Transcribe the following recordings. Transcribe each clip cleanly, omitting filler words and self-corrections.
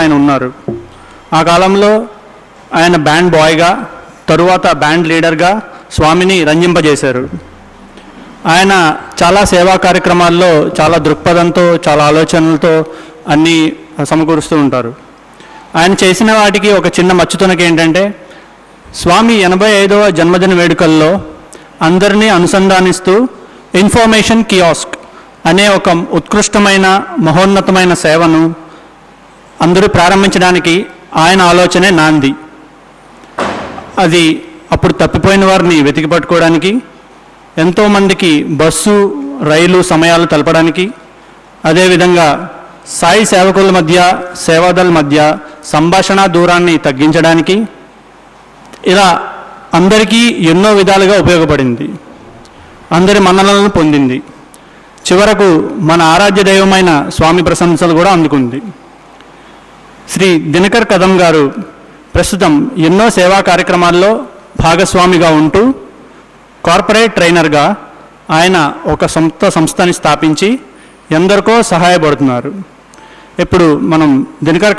ఆయన ఉన్నారు. ఆ కాలంలో ఆయన బ్యాండ్ బాయ్గా, తరువాత బ్యాండ్ లీడర్గా స్వామిని రంజింపజేశారు. ఆయన చాలా సేవా కార్యక్రమాల్లో చాలా దృక్పథంతో, చాలా ఆలోచనలతో అన్నీ సమకూరుస్తూ ఉంటారు. ఆయన చేసిన వాటికి ఒక చిన్న మచ్చుతునకి ఏంటంటే, స్వామి 85వ జన్మదిన వేడుకల్లో అందరినీ అనుసంధానిస్తూ ఇన్ఫర్మేషన్ కియాస్క్ అనే ఒక ఉత్కృష్టమైన మహోన్నతమైన సేవను అందరూ ప్రారంభించడానికి ఆయన ఆలోచనే నాంది. అది అప్పుడు తప్పిపోయిన వారిని వెతికి పట్టుకోవడానికి, ఎంతోమందికి బస్సు రైలు సమయాలు తెలపడానికి, అదేవిధంగా సాయి సేవకుల మధ్య, సేవాదళ మధ్య సంభాషణ దూరాన్ని తగ్గించడానికి, ఇలా అందరికీ ఎన్నో విధాలుగా ఉపయోగపడింది. అందరి మన్ననలను పొందింది. చివరకు మన ఆరాధ్య దైవమైన స్వామి ప్రశంసలు కూడా అందుకుంది. శ్రీ దినకర్ కదం గారు ప్రస్తుతం ఎన్నో సేవా కార్యక్రమాల్లో భాగస్వామిగా ఉంటూ కార్పొరేట్ ట్రైనర్గా ఆయన ఒక సొంత సంస్థని స్థాపించి ఎందరికో సహాయపడుతున్నారు. ఇప్పుడు మనం దినకర్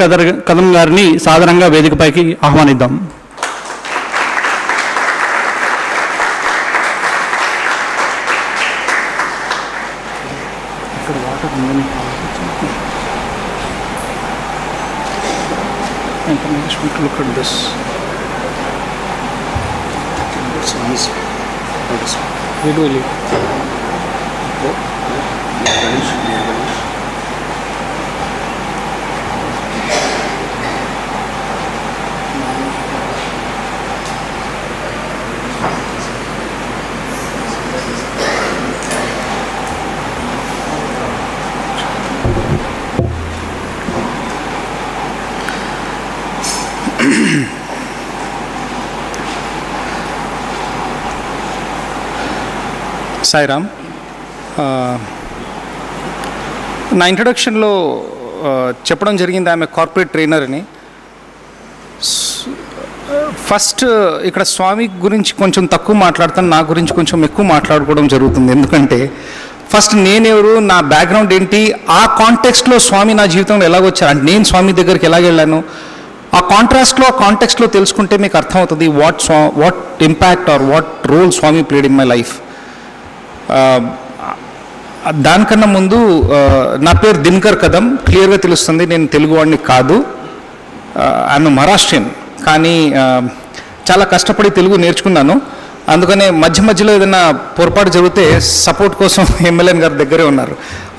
కదం గారిని సాదరంగా వేదికపైకి ఆహ్వానిద్దాం. Look at this. It's nice. Really. Sairam. నా ఇంట్రడక్షన్లో చెప్పడం జరిగింది ఆమె కార్పొరేట్ ట్రైనర్ అని. ఫస్ట్ ఇక్కడ స్వామి గురించి కొంచెం తక్కువ మాట్లాడతాను, నా గురించి కొంచెం ఎక్కువ మాట్లాడుకోవడం జరుగుతుంది. ఎందుకంటే ఫస్ట్ నేనెవరు, నా బ్యాక్గ్రౌండ్ ఏంటి, ఆ కాంటెక్స్ట్లో స్వామి నా జీవితంలో ఎలాగొచ్చారు, అంటే నేను స్వామి దగ్గరికి ఎలాగ వెళ్ళాను, ఆ కాంటెక్స్ట్లో తెలుసుకుంటే మీకు అర్థమవుతుంది what impact or what role Swami played in my life. దానికన్నా ముందు నా పేరు దినకర్ కదం, క్లియర్గా తెలుస్తుంది నేను తెలుగువాడిని కాదు. ఐఎమ్ మహారాష్ట్రియన్, కానీ చాలా కష్టపడి తెలుగు నేర్చుకున్నాను. అందుకనే మధ్యలో ఏదైనా పొరపాటు జరిగితే సపోర్ట్ కోసం ఎమ్మెల్యేన్ గారి దగ్గరే ఉన్నారు.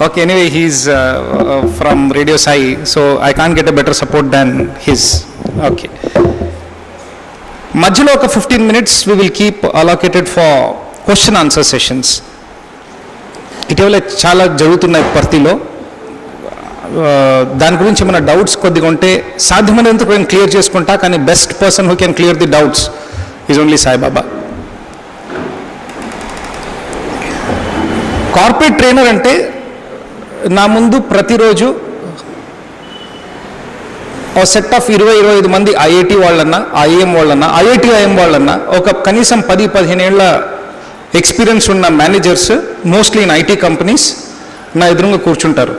Okay, anyway he is from radio Sai, so I can't get a better support than his. Okay, మధ్యలో ఒక 15 minutes we will keep allocated for question answer sessions. ఇటీవల చాలా జరుగుతున్నాయి పర్తిలో. దాని గురించి ఏమైనా డౌట్స్ కొద్దిగా ఉంటే సాధ్యమైనంత నేను క్లియర్ చేసుకుంటా, కానీ best person who can clear the doubts is only Saibaba. Corporate trainer అంటే నా ముందు ప్రతిరోజు ఒక సెట్ ఆఫ్ 20-25 మంది ఐఐటి వాళ్ళన్నా, ఐఏఎం వాళ్ళన్నా, ఐఐఎం వాళ్ళన్నా, ఒక కనీసం 10-15 ఏళ్ళ ఎక్స్పీరియన్స్ ఉన్న managers, mostly in IT companies నా ఎదురుగా కూర్చుంటారు.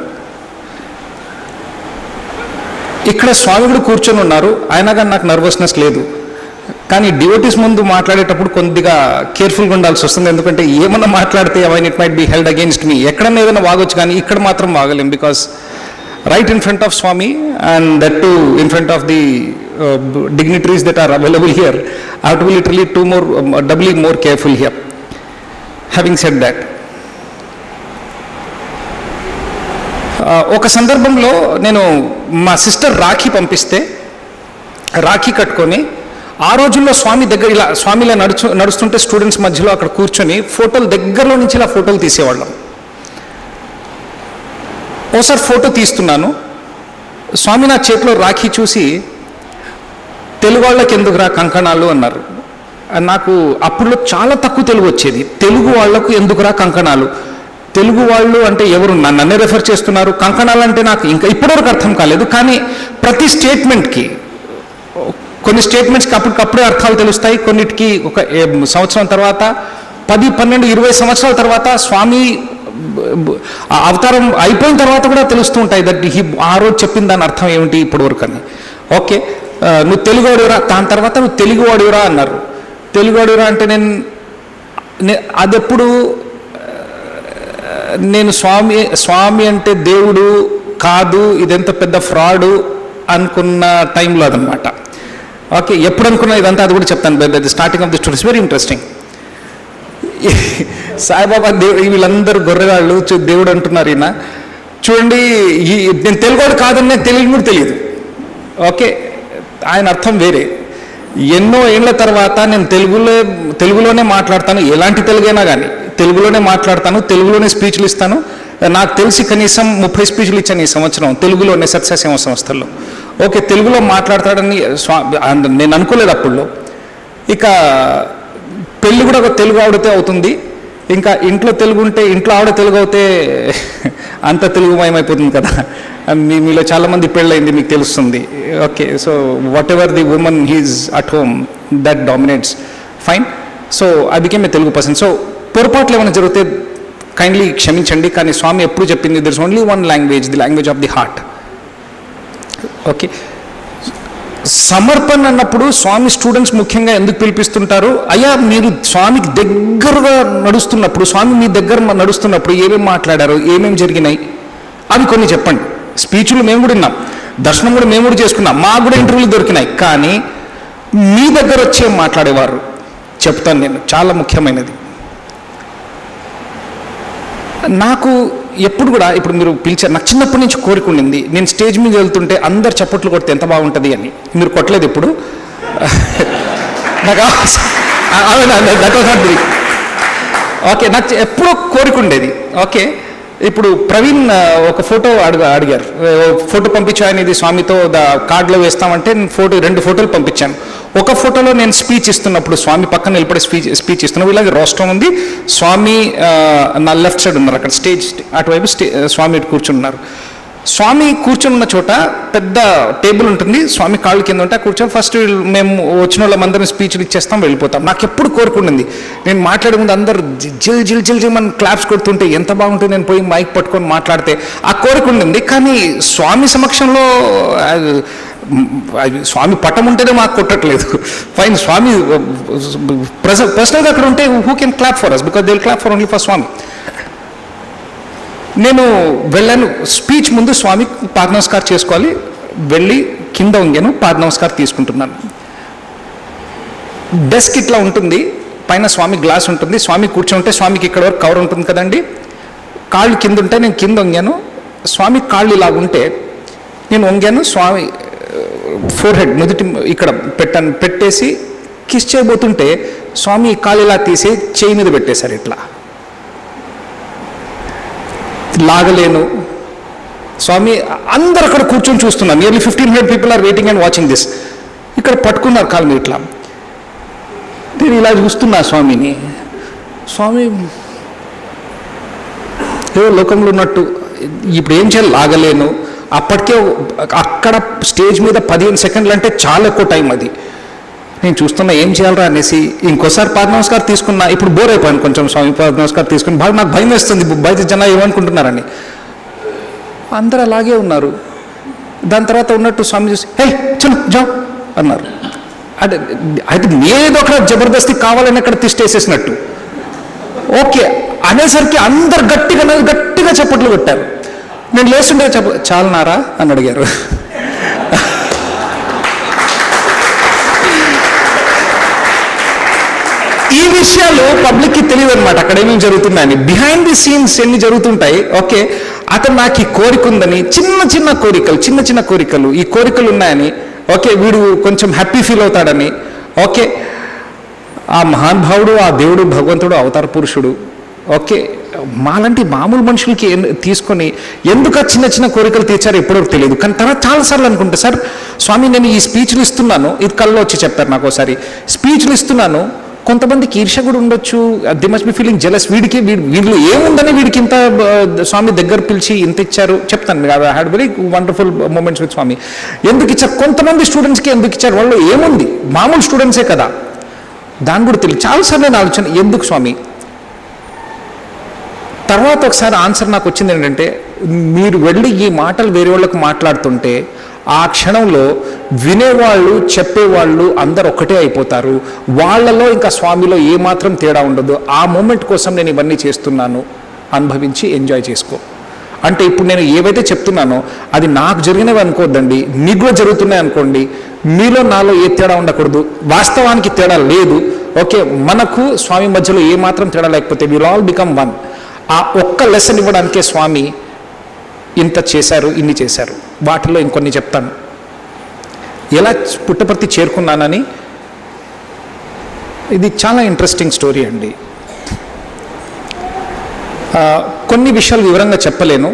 ఇక్కడ స్వామి కూడా కూర్చొని ఉన్నారు, అయినా కానీ నాకు నర్వస్నెస్ లేదు. కానీ డివోటీస్ ముందు మాట్లాడేటప్పుడు కొద్దిగా కేర్ఫుల్గా ఉండాల్సి వస్తుంది. ఎందుకంటే ఏమన్నా మాట్లాడితే అవన్నీ it might be held against me. ఎక్కడన్నా ఏదైనా వాగొచ్చు, కానీ ఇక్కడ మాత్రం వాగలేం. Because right in front of Swami, and that too in front of the dignitaries that are available here, I have to be literally doubly more careful here. Having said that, ఒక సందర్భంలో నేను మా సిస్టర్ రాఖీ పంపిస్తే రాఖీ కట్టుకొని ఆ రోజుల్లో స్వామి దగ్గర ఇలా స్వామిలా నడుస్తుంటే స్టూడెంట్స్ మధ్యలో అక్కడ కూర్చొని ఫోటోలు దగ్గరలో నుంచి ఇలా ఫోటోలు తీసేవాళ్ళం. ఓసారి ఫోటో తీస్తున్నాను, స్వామి నా చేతిలో రాఖీ చూసి తెలుగు వాళ్ళకి ఎందుకురా కంకణాలు అన్నారు. నాకు అప్పుడు చాలా తక్కువ తెలుగు వచ్చేది. తెలుగు వాళ్లకు ఎందుకురా కంకణాలు, తెలుగు వాళ్ళు అంటే ఎవరు, నన్నే రెఫర్ చేస్తున్నారు. కంకణాలు అంటే నాకు ఇంకా ఇప్పటివరకు అర్థం కాలేదు. కానీ ప్రతి స్టేట్మెంట్కి, కొన్ని స్టేట్మెంట్స్కి అప్పటికప్పుడే అర్థాలు తెలుస్తాయి, కొన్నిటికి ఒక సంవత్సరం తర్వాత, 10, 12, 20 సంవత్సరాల తర్వాత స్వామి ఆ అవతారం అయిపోయిన తర్వాత కూడా తెలుస్తూ ఉంటాయి దట్ ఆ రోజు చెప్పిన దాని అర్థం ఏమిటి ఇప్పటి వరకు అని. ఓకే, నువ్వు తెలుగువాడిరా, దాని తర్వాత నువ్వు తెలుగువాడిరా అన్నారు. తెలుగువాడిరా అంటే అదెప్పుడు నేను స్వామి అంటే దేవుడు కాదు, ఇదెంత పెద్ద ఫ్రాడు అనుకున్న టైంలో అదనమాట. ఓకే, ఎప్పుడు అనుకున్నా ఇదంతా అది కూడా చెప్తాను. Starting of the story is very interesting. Saibaba వీళ్ళందరూ గొర్రెగాళ్ళు దేవుడు అంటున్నారు. ఈయన చూడండి, నేను తెలుగువాడు కాదని నాకు తెలుగు కూడా తెలియదు. ఓకే, ఆయన అర్థం వేరే. ఎన్నో ఏళ్ల తర్వాత నేను తెలుగులోనే మాట్లాడతాను, ఎలాంటి తెలుగైనా కానీ తెలుగులోనే మాట్లాడతాను, తెలుగులోనే స్పీచ్లు ఇస్తాను. నాకు తెలిసి కనీసం 30 స్పీచ్లు ఇచ్చాను ఈ సంవత్సరం తెలుగులోనే సత్యసేవ సంస్థల్లో. ఓకే, తెలుగులో మాట్లాడతాడని నేను అనుకోలేదు అప్పుడులో. ఇక పెళ్ళి కూడా ఒక తెలుగు ఆవిడతే అవుతుంది. ఇంకా ఇంట్లో తెలుగు ఉంటే, ఇంట్లో ఆవిడ తెలుగు అవుతే అంత తెలుగుమయమైపోతుంది కదా. మీలో చాలామంది పెళ్ళయింది, మీకు తెలుస్తుంది. Okay, so whatever the women he's at home that dominates, fine. So I became a Telugu person. So పొరపాట్లు ఏమైనా జరిగితే కైండ్లీ క్షమించండి. కానీ స్వామి ఎప్పుడు చెప్పింది, there is only one language, the language of the heart. Okay, సమర్పణ అన్నప్పుడు స్వామి స్టూడెంట్స్ ముఖ్యంగా ఎందుకు పిలిపిస్తుంటారు? అయ్యా, మీరు స్వామికి దగ్గరగా నడుస్తున్నప్పుడు, స్వామి మీ దగ్గర నడుస్తున్నప్పుడు ఏమేమి మాట్లాడారు, ఏమేమి జరిగినాయి అవి కొన్ని చెప్పండి. స్పీచ్లు మేము కూడా విన్నాం, దర్శనం కూడా మేము కూడా చేసుకున్నాం, మాకు కూడా ఇంటర్వ్యూలు దొరికినాయి. కానీ మీ దగ్గర వచ్చి ఏం మాట్లాడేవారు చెప్తాను నేను, చాలా ముఖ్యమైనది. నాకు ఎప్పుడు కూడా, ఇప్పుడు మీరు పిలిచారు, నాకు చిన్నప్పటి నుంచి కోరిక ఉండింది, నేను స్టేజ్ మీద వెళ్తుంటే అందరు చప్పట్లు కొడితే ఎంత బాగుంటుంది అని. మీరు కొట్టలేదు ఇప్పుడు? నాకు that was not the. Okay, నాకు ఎప్పుడో కోరిక ఉండేది. ఓకే, ఇప్పుడు ప్రవీణ్ ఒక ఫోటో అడిగారు, ఫోటో పంపించాను, ఇది స్వామితో కార్డులో వేస్తామంటే నేను 2 ఫోటోలు పంపించాను. ఒక ఫోటోలో నేను స్పీచ్ ఇస్తున్నప్పుడు, స్వామి పక్కన నిలబడి స్పీచ్ ఇస్తున్నప్పుడు ఇలాగే రోస్టం ఉంది, స్వామి నా లెఫ్ట్ సైడ్ ఉన్నారు, అక్కడ స్టేజ్ అటువైపు స్వామి ఇటు కూర్చున్నారు. స్వామి కూర్చొని ఉన్న చోట పెద్ద టేబుల్ ఉంటుంది, స్వామి కాళ్ళు కింద ఉంటే కూర్చొని ఫస్ట్ మేము వచ్చిన వాళ్ళందరినీ స్పీచ్లు ఇచ్చేస్తాం, వెళ్ళిపోతాం. నాకు ఎప్పుడు కోరుకుంటుంది, నేను మాట్లాడే ముందు అందరు జిల్ మన క్లాప్స్ కొడుతుంటే ఎంత బాగుంటుంది, నేను పోయి మైక్ పట్టుకొని మాట్లాడితే ఆ కోరుకుంటుంది. కానీ స్వామి సమక్షంలో స్వామి పట్టం ఉంటేనే మాకు కొట్టట్లేదు. ఫైన్, స్వామి పర్సనల్గా అక్కడ ఉంటే who can clap for us, because they will clap for only for Swami. నేను వెళ్ళాను, స్పీచ్ ముందు స్వామి పాద నమస్కారం చేసుకోవాలి, వెళ్ళి కింద వంగాను, పాద నమస్కారం తీసుకుంటున్నాను. డెస్క్ ఇట్లా ఉంటుంది, పైన స్వామి గ్లాస్ ఉంటుంది, స్వామి కూర్చుంటే స్వామికి ఇక్కడ వరకు కవర్ ఉంటుంది కదండి, కాళ్ళు కింద ఉంటే నేను కింద వంగాను, స్వామి కాళ్ళు ఇలాగుంటే నేను వంగాను, స్వామి ఫోర్ హెడ్ నుదుటి ఇక్కడ పెట్టేసి కిస్ చేయబోతుంటే స్వామి కాళ్ళు ఇలా తీసి చేయి మీద పెట్టేశారు. ఇట్లా లాగలేను. స్వామి అందరు అక్కడ కూర్చొని చూస్తున్నారు, nearly 1500 people are waiting and watching this. ఇక్కడ పట్టుకున్నారు కాలు మీద ఇట్లా, నేను ఇలా చూస్తున్నా స్వామిని. స్వామి ఏదో లోకంలో ఉన్నట్టు, ఇప్పుడు ఏం చేయాలి, లాగలేను. అప్పటికే అక్కడ స్టేజ్ మీద 15 సెకండ్లు అంటే చాలా ఎక్కువ టైం అది. నేను చూస్తున్నా ఏం చేయాలరా అనేసి ఇంకోసారి పాద నమస్కారం తీసుకున్నా. ఇప్పుడు బోర్ అయిపోయాను కొంచెం, స్వామి పాద నమస్కారం తీసుకుని బాగా నాకు భయం వేస్తుంది, బయట జనం ఏమనుకుంటున్నారని. అందరూ అలాగే ఉన్నారు. దాని తర్వాత ఉన్నట్టు స్వామి చూసి హే చలో జా అన్నారు. అంటే అయితే నేనేదో అక్కడ జబర్దస్తి కావాలని అక్కడ తిష్టేసేసినట్టు. ఓకే అనేసరికి అందరు గట్టిగా చప్పట్లు కొట్టారు. నేను లేస్తుంటే చాలనారా అని అడిగారు. ఈ విషయాలు పబ్లిక్కి తెలియదు అనమాట, అక్కడ ఏమేమి జరుగుతున్నాయని. బిహైండ్ ది సీన్స్ ఎన్ని జరుగుతుంటాయి. ఓకే, అతను నాకు ఈ కోరిక ఉందని, చిన్న కోరికలు, ఈ కోరికలు ఉన్నాయని, ఓకే వీడు కొంచెం హ్యాపీ ఫీల్ అవుతాడని. ఓకే, ఆ మహానుభావుడు, ఆ దేవుడు, భగవంతుడు, అవతార పురుషుడు, ఓకే మాలాంటి మామూలు మనుషులకి తీసుకొని ఎందుకు చిన్న కోరికలు తీర్చారో ఎప్పుడో తెలియదు. కానీ తర్వాత చాలాసార్లు అనుకుంటా, సార్ స్వామి నేను ఈ స్పీచ్లు ఇస్తున్నాను, ఇది కల్లో వచ్చి చెప్పారు నాకు ఒకసారి, స్పీచ్లు ఇస్తున్నాను, కొంతమందికి ఈర్ష్య కూడా ఉండొచ్చు, they must be feeling jealous, వీళ్ళు ఏముందని వీడికి ఇంత స్వామి దగ్గర పిలిచి ఇంత ఇచ్చారు చెప్తాను. I had very wonderful moments with Swami. ఎందుకు ఇచ్చారు, కొంతమంది స్టూడెంట్స్కి ఎందుకు ఇచ్చారు, వాళ్ళు ఏముంది మామూలు స్టూడెంట్సే కదా, దాని కూడా తెలియదు. చాలాసార్లు నేను ఆలోచన, ఎందుకు స్వామి తర్వాత ఒకసారి ఆన్సర్ నాకు వచ్చింది ఏంటంటే, మీరు వెళ్ళి ఈ మాటలు వేరే వాళ్ళకు మాట్లాడుతుంటే ఆ క్షణంలో వినేవాళ్ళు చెప్పేవాళ్ళు అందరు ఒకటే అయిపోతారు, వాళ్ళలో ఇంకా స్వామిలో ఏమాత్రం తేడా ఉండదు. ఆ మూమెంట్ కోసం నేను ఇవన్నీ చేస్తున్నాను, అనుభవించి ఎంజాయ్ చేసుకో. అంటే ఇప్పుడు నేను ఏవైతే చెప్తున్నానో అది నాకు జరిగినవి అనుకోద్దండి, మీకు కూడా జరుగుతున్నాయి అనుకోండి. మీలో నాలో ఏ తేడా ఉండకూడదు, వాస్తవానికి తేడా లేదు. ఓకే, మనకు స్వామి మధ్యలో ఏమాత్రం తేడా లేకపోతే విల్ ఆల్ బికమ్ వన్. ఆ ఒక్క లెసన్ ఇవ్వడానికే స్వామి ఇంత చేశారు, ఇన్ని చేశారు. వాటిలో ఇంకొన్ని చెప్తాను. ఎలా పుట్టపర్తి చేరుకున్నానని, ఇది చాలా ఇంట్రెస్టింగ్ స్టోరీ అండి. కొన్ని విషయాలు వివరంగా చెప్పలేను,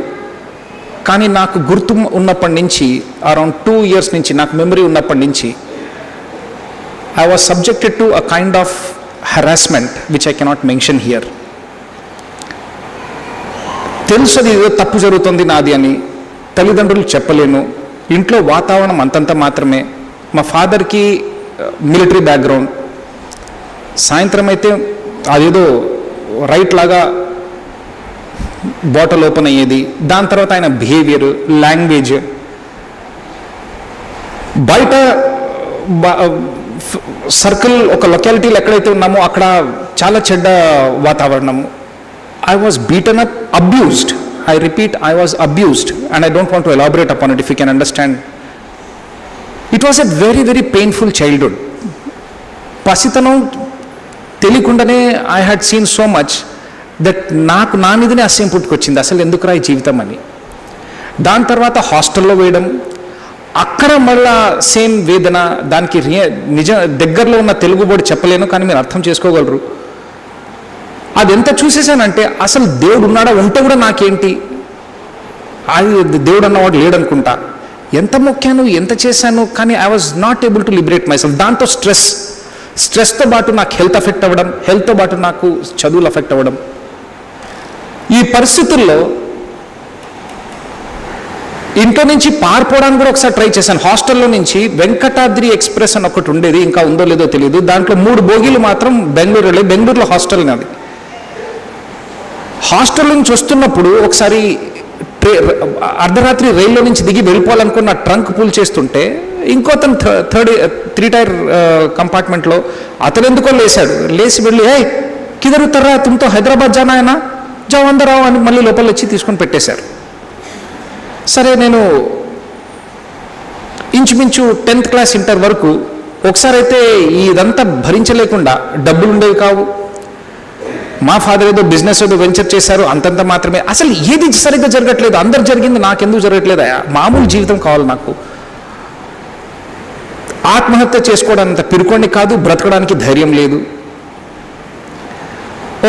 కానీ నాకు గుర్తు ఉన్నప్పటి నుంచి అరౌండ్ 2 years నుంచి, నాకు మెమరీ ఉన్నప్పటి నుంచి I was subjected to a kind of harassment which I cannot mention here. తెలుసు అది ఏదో తప్పు జరుగుతుంది నాది అని, తల్లిదండ్రులు చెప్పలేను. ఇంట్లో వాతావరణం అంతంత మాత్రమే. మా ఫాదర్కి మిలిటరీ బ్యాక్గ్రౌండ్. సాయంత్రం అయితే అదేదో రైట్ లాగా బాటిల్ ఓపెన్ అయ్యేది. దాని తర్వాత ఆయన బిహేవియర్, లాంగ్వేజ్, బయట సర్కిల్, ఒక లొకాలిటీలో ఎక్కడైతే ఉన్నామో అక్కడ చాలా చెడ్డ వాతావరణము. I was beaten up, abused. I repeat, I was abused, and I don't want to elaborate upon it if you can understand. It was a very, very painful childhood. పసితనం తెలియకుండానే I had seen so much that నాకు నా మీదనే అసహ్యం పుట్టుకొచ్చింది, అసలు ఎందుకురా ఈ జీవితం అని. దాని తర్వాత హాస్టల్లో వేయడం, అక్కడ మళ్ళా సేమ్ వేదన. దానికి నిజ దగ్గరలో ఉన్న తెలుగు బోర్డు చెప్పలేను, కానీ మీరు అర్థం చేసుకోగలరు. అది ఎంత చూసేసానంటే అసలు దేవుడు ఉన్నాడా, ఉంటే కూడా నాకేంటి, అది దేవుడు అన్నవాడు లేడనుకుంటా. ఎంత మొక్కాను, ఎంత చేశాను, కానీ I was not able to liberate my self. దాంతో స్ట్రెస్తో పాటు నాకు హెల్త్ అఫెక్ట్ అవ్వడం, హెల్త్తో పాటు నాకు చదువులు అఫెక్ట్ అవ్వడం. ఈ పరిస్థితుల్లో ఇంట్లో నుంచి పారిపోవడానికి కూడా ఒకసారి ట్రై చేశాను. హాస్టల్లో నుంచి వెంకటాద్రి ఎక్స్ప్రెస్ అని ఒకటి ఉండేది, ఇంకా ఉందో లేదో తెలియదు. దాంట్లో 3 బోగీలు మాత్రం బెంగళూరులో హాస్టల్ నాది. హాస్టల్ నుంచి వస్తున్నప్పుడు ఒకసారి అర్ధరాత్రి రైల్లో నుంచి దిగి వెళ్ళిపోవాలనుకున్న ట్రంక్ పూల్ చేస్తుంటే ఇంకోతను 3 టైర్ కంపార్ట్మెంట్లో అతను ఎందుకో లేచి వెళ్ళి, హే కిదరు తర్రా తుమ్తో హైదరాబాద్ జానా అయినా జావ్ అందరావు అని మళ్ళీ లోపల వచ్చి తీసుకొని పెట్టేశారు. సరే, నేను ఇంచుమించు 10th క్లాస్ ఇంటర్ వరకు ఒకసారి అయితే ఇదంతా భరించలేకుండా, డబ్బులు ఉండేవి కావు, మా ఫాదర్ ఏదో బిజినెస్ ఏదో వెంచర్ చేశారు, అంతంత మాత్రమే. అసలు ఏది సరిగ్గా జరగట్లేదు, అందరు జరిగింది నాకెందుకు జరగట్లేదు, మామూలు జీవితం కావాలి నాకు. ఆత్మహత్య చేసుకోవడానికి పిరుకోండి కాదు, బ్రతకడానికి ధైర్యం లేదు.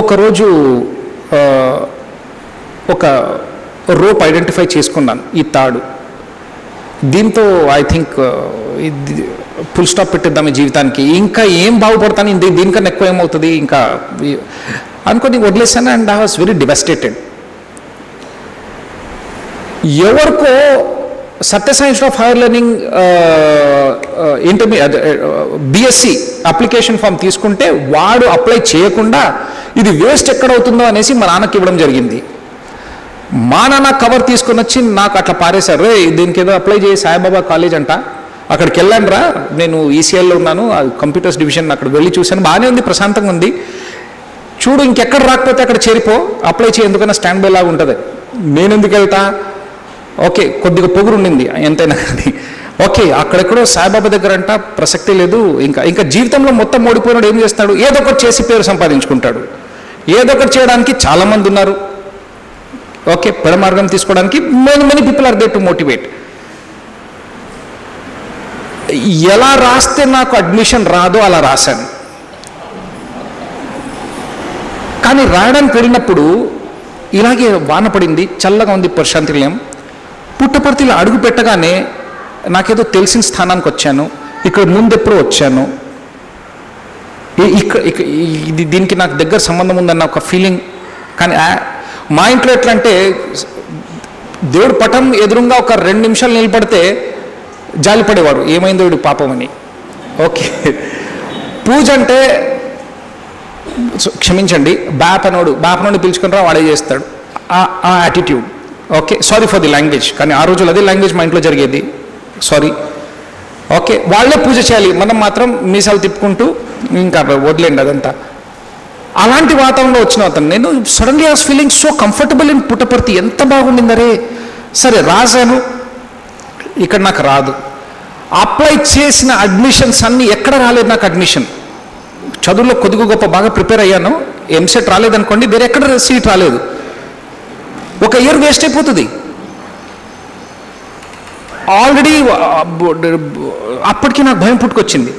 ఒకరోజు ఒక రోప్ ఐడెంటిఫై చేసుకున్నాను, ఈ తాడు. దీంతో ఐ థింక్ ఫుల్ స్టాప్ పెట్టిద్దాం ఈ జీవితానికి, ఇంకా ఏం బాగుపడతాను, దీనికన్నా ఎక్కువ ఏమవుతుంది ఇంకా అనుకొని వదిలేశాను. And I was very devastated. ఎవరికో Sathya Sai institute of higher learning BSc application form తీసుకుంటే వాడు అప్లై చేయకుండా ఇది వేస్ట్ ఎక్కడవుతుందో అనేసి మా నాన్నకి ఇవ్వడం జరిగింది. మా నాన్న కవర్ తీసుకొని వచ్చి నాకు అట్లా పారేశారు, దీనికి ఏదో అప్లై చేయి, సాయిబాబా కాలేజ్ అంట, అక్కడికి వెళ్ళాను రా, నేను ఈసీఎల్లో ఉన్నాను, కంప్యూటర్స్ డివిజన్, అక్కడ వెళ్ళి చూశాను, బాగానే ఉంది, ప్రశాంతంగా ఉంది, చూడు ఇంకెక్కడ రాకపోతే అక్కడ చేరిపో, అప్లై చేయి, ఎందుకన్నా స్టాండ్ బై లాగా ఉంటుంది. నేను ఎందుకు వెళ్తా, ఓకే కొద్దిగా పొగురు ఉండింది ఎంతైనా కానీ, ఓకే అక్కడెక్కడో సాయిబాబా దగ్గర అంట, ప్రసక్తి లేదు. ఇంకా జీవితంలో మొత్తం ఓడిపోయినాడు ఏం చేస్తాడు, ఏదో ఒకటి చేసి పేరు సంపాదించుకుంటాడు. ఏదో ఒకటి చేయడానికి చాలామంది ఉన్నారు, ఓకే పెడ మార్గం తీసుకోవడానికి many people are there to motivate. ఎలా రాస్తే నాకు అడ్మిషన్ రాదో అలా రాశాను. కానీ రాయడానికి వెళ్ళినప్పుడు ఇలాగే వాన పడింది, చల్లగా ఉంది, ప్రశాంతి నిలయం. పుట్టపర్తిలో అడుగు పెట్టగానే నాకేదో తెలిసిన స్థానానికి వచ్చాను. ఇక్కడ ముందెప్పుడో వచ్చాను, ఇది దీనికి నాకు దగ్గర సంబంధం ఉందన్న ఒక ఫీలింగ్. కానీ మా ఇంట్లో ఎట్లా అంటే, దేవుడు పటం ఎదురుగా ఒక 2 నిమిషాలు నిలబడితే జాలిపడేవారు, ఏమైందో వీడు పాపం అని. ఓకే, పూజ అంటే క్షమించండి, బాపనోడు పిలుచుకుని రా వాడే చేస్తాడు. ఆ attitude. Okay, sorry for the language, కానీ ఆ రోజులు అదే లాంగ్వేజ్ మా ఇంట్లో జరిగేది. సారీ. ఓకే, వాళ్ళే పూజ చేయాలి, మనం మాత్రం మీసాలు తిప్పుకుంటూ ఇంకా వదిలేండి అదంతా. అలాంటి వాతావరణంలో వచ్చిన అతను నేను suddenly I was feeling so comfortable in Puttaparthi. ఎంత బాగుండిందరే. సరే రాశాను, ఇక్కడ నాకు రాదు. అప్లై చేసిన అడ్మిషన్స్ అన్నీ ఎక్కడ రాలేదు నాకు అడ్మిషన్. చదువులో కొద్దిగా గొప్ప బాగా ప్రిపేర్ అయ్యాను, ఎంసెట్ రాలేదనుకోండి, వేరే ఎక్కడ సీట్ రాలేదు. ఒక ఇయర్ వేస్ట్ అయిపోతుంది ఆల్రెడీ. అప్పటికి నాకు భయం పుట్టుకొచ్చింది,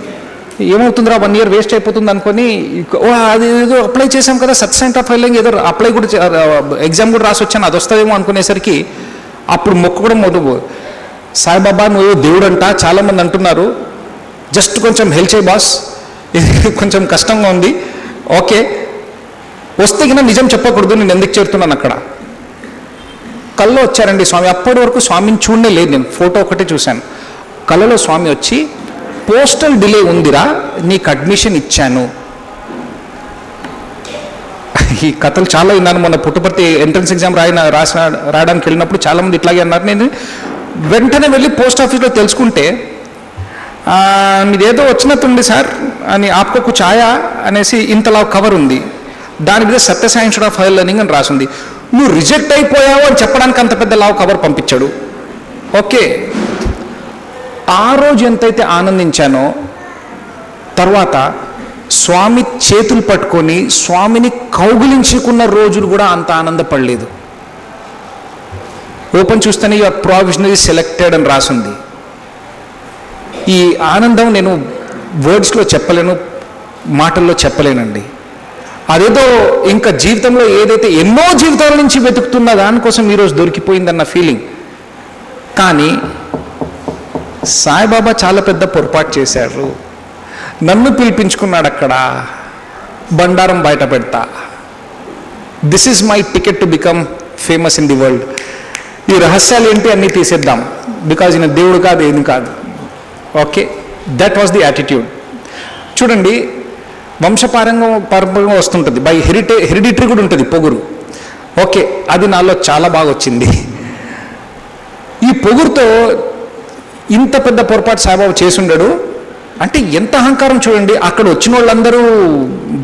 ఏమవుతుందిరా 1 year వేస్ట్ అయిపోతుంది అనుకొని, అది ఏదో అప్లై చేసాం కదా, సబ్స్టెంట్ ఆఫ్ ఫైలింగ్ ఏదో అప్లై కూడా ఎగ్జామ్ కూడా రాసి వచ్చాను, అది వస్తుందేమో అనుకునేసరికి అప్పుడు మొక్కడం మొదలు. సాయిబాబా నువ్వు దేవుడు అంట, చాలామంది అంటున్నారు, జస్ట్ కొంచెం హెల్ప్ చేయి బాస్, ఇది కొంచెం కష్టంగా ఉంది. ఓకే, వస్తే కింద నిజం చెప్పకూడదు, నేను ఎందుకు చేరుతున్నాను అక్కడ. కల్లో వచ్చారండి స్వామి. అప్పటి వరకు స్వామిని చూడనే లేదు, నేను ఫోటో ఒకటే చూశాను. కళ్ళలో స్వామి వచ్చి, పోస్టల్ డిలే ఉందిరా, నీకు అడ్మిషన్ ఇచ్చాను. ఈ కథలు చాలా విన్నాను. మొన్న పుట్టపర్తి ఎంట్రన్స్ ఎగ్జామ్ రాయడానికి వెళ్ళినప్పుడు చాలామంది ఇట్లాగే అన్నారు. నేను వెంటనే వెళ్ళి పోస్ట్ ఆఫీస్లో తెలుసుకుంటే, మీదేదో వచ్చినట్టుంది సార్ అని, ఆప్కో కుచ్ ఆయా అనేసి ఇంతలా కవర్ ఉంది, దాని మీద Sathya Sai institute of higher learning అని రాసింది. నువ్వు రిజెక్ట్ అయిపోయావు అని చెప్పడానికి అంత పెద్ద లావు కవర్ పంపించాడు. ఓకే, ఆ రోజు ఎంతైతే ఆనందించానో, తర్వాత స్వామి చేతులు పట్టుకొని స్వామిని కౌగిలించుకున్న రోజులు కూడా అంత ఆనందపడలేదు. ఓపెన్ చూస్తేనే యువర్ ప్రావిజనరీ సెలెక్టెడ్ అని రాసింది. ఈ ఆనందం నేను వర్డ్స్లో చెప్పలేను, మాటల్లో చెప్పలేనండి. అదేదో ఇంకా జీవితంలో ఏదైతే ఎన్నో జీవితాల నుంచి వెతుకుతున్న దానికోసం ఈరోజు దొరికిపోయిందన్న ఫీలింగ్. కానీ సాయిబాబా చాలా పెద్ద పొరపాటు చేశారు. నన్ను పిలిపించుకున్నాడు అక్కడ, బండారం బయట పెడతా, this is my ticket to become famous in the world. ఈ రహస్యాలు ఏంటి అన్నీ తీసేద్దాం, బికాజ్ ఈయన దేవుడు కాదు, ఏది కాదు. Okay, that was the attitude. చూడండి, పరంపరంగా వస్తుంటుంది, బై హెరిడిటరీ కూడా ఉంటుంది పొగురు. ఓకే, అది నాలో చాలా బాగా వచ్చింది. ఈ పొగురుతో ఇంత పెద్ద పొరపాటు సాయిబాబా చేసుండడు అంటే ఎంత అహంకారం చూడండి. అక్కడ వచ్చిన వాళ్ళందరూ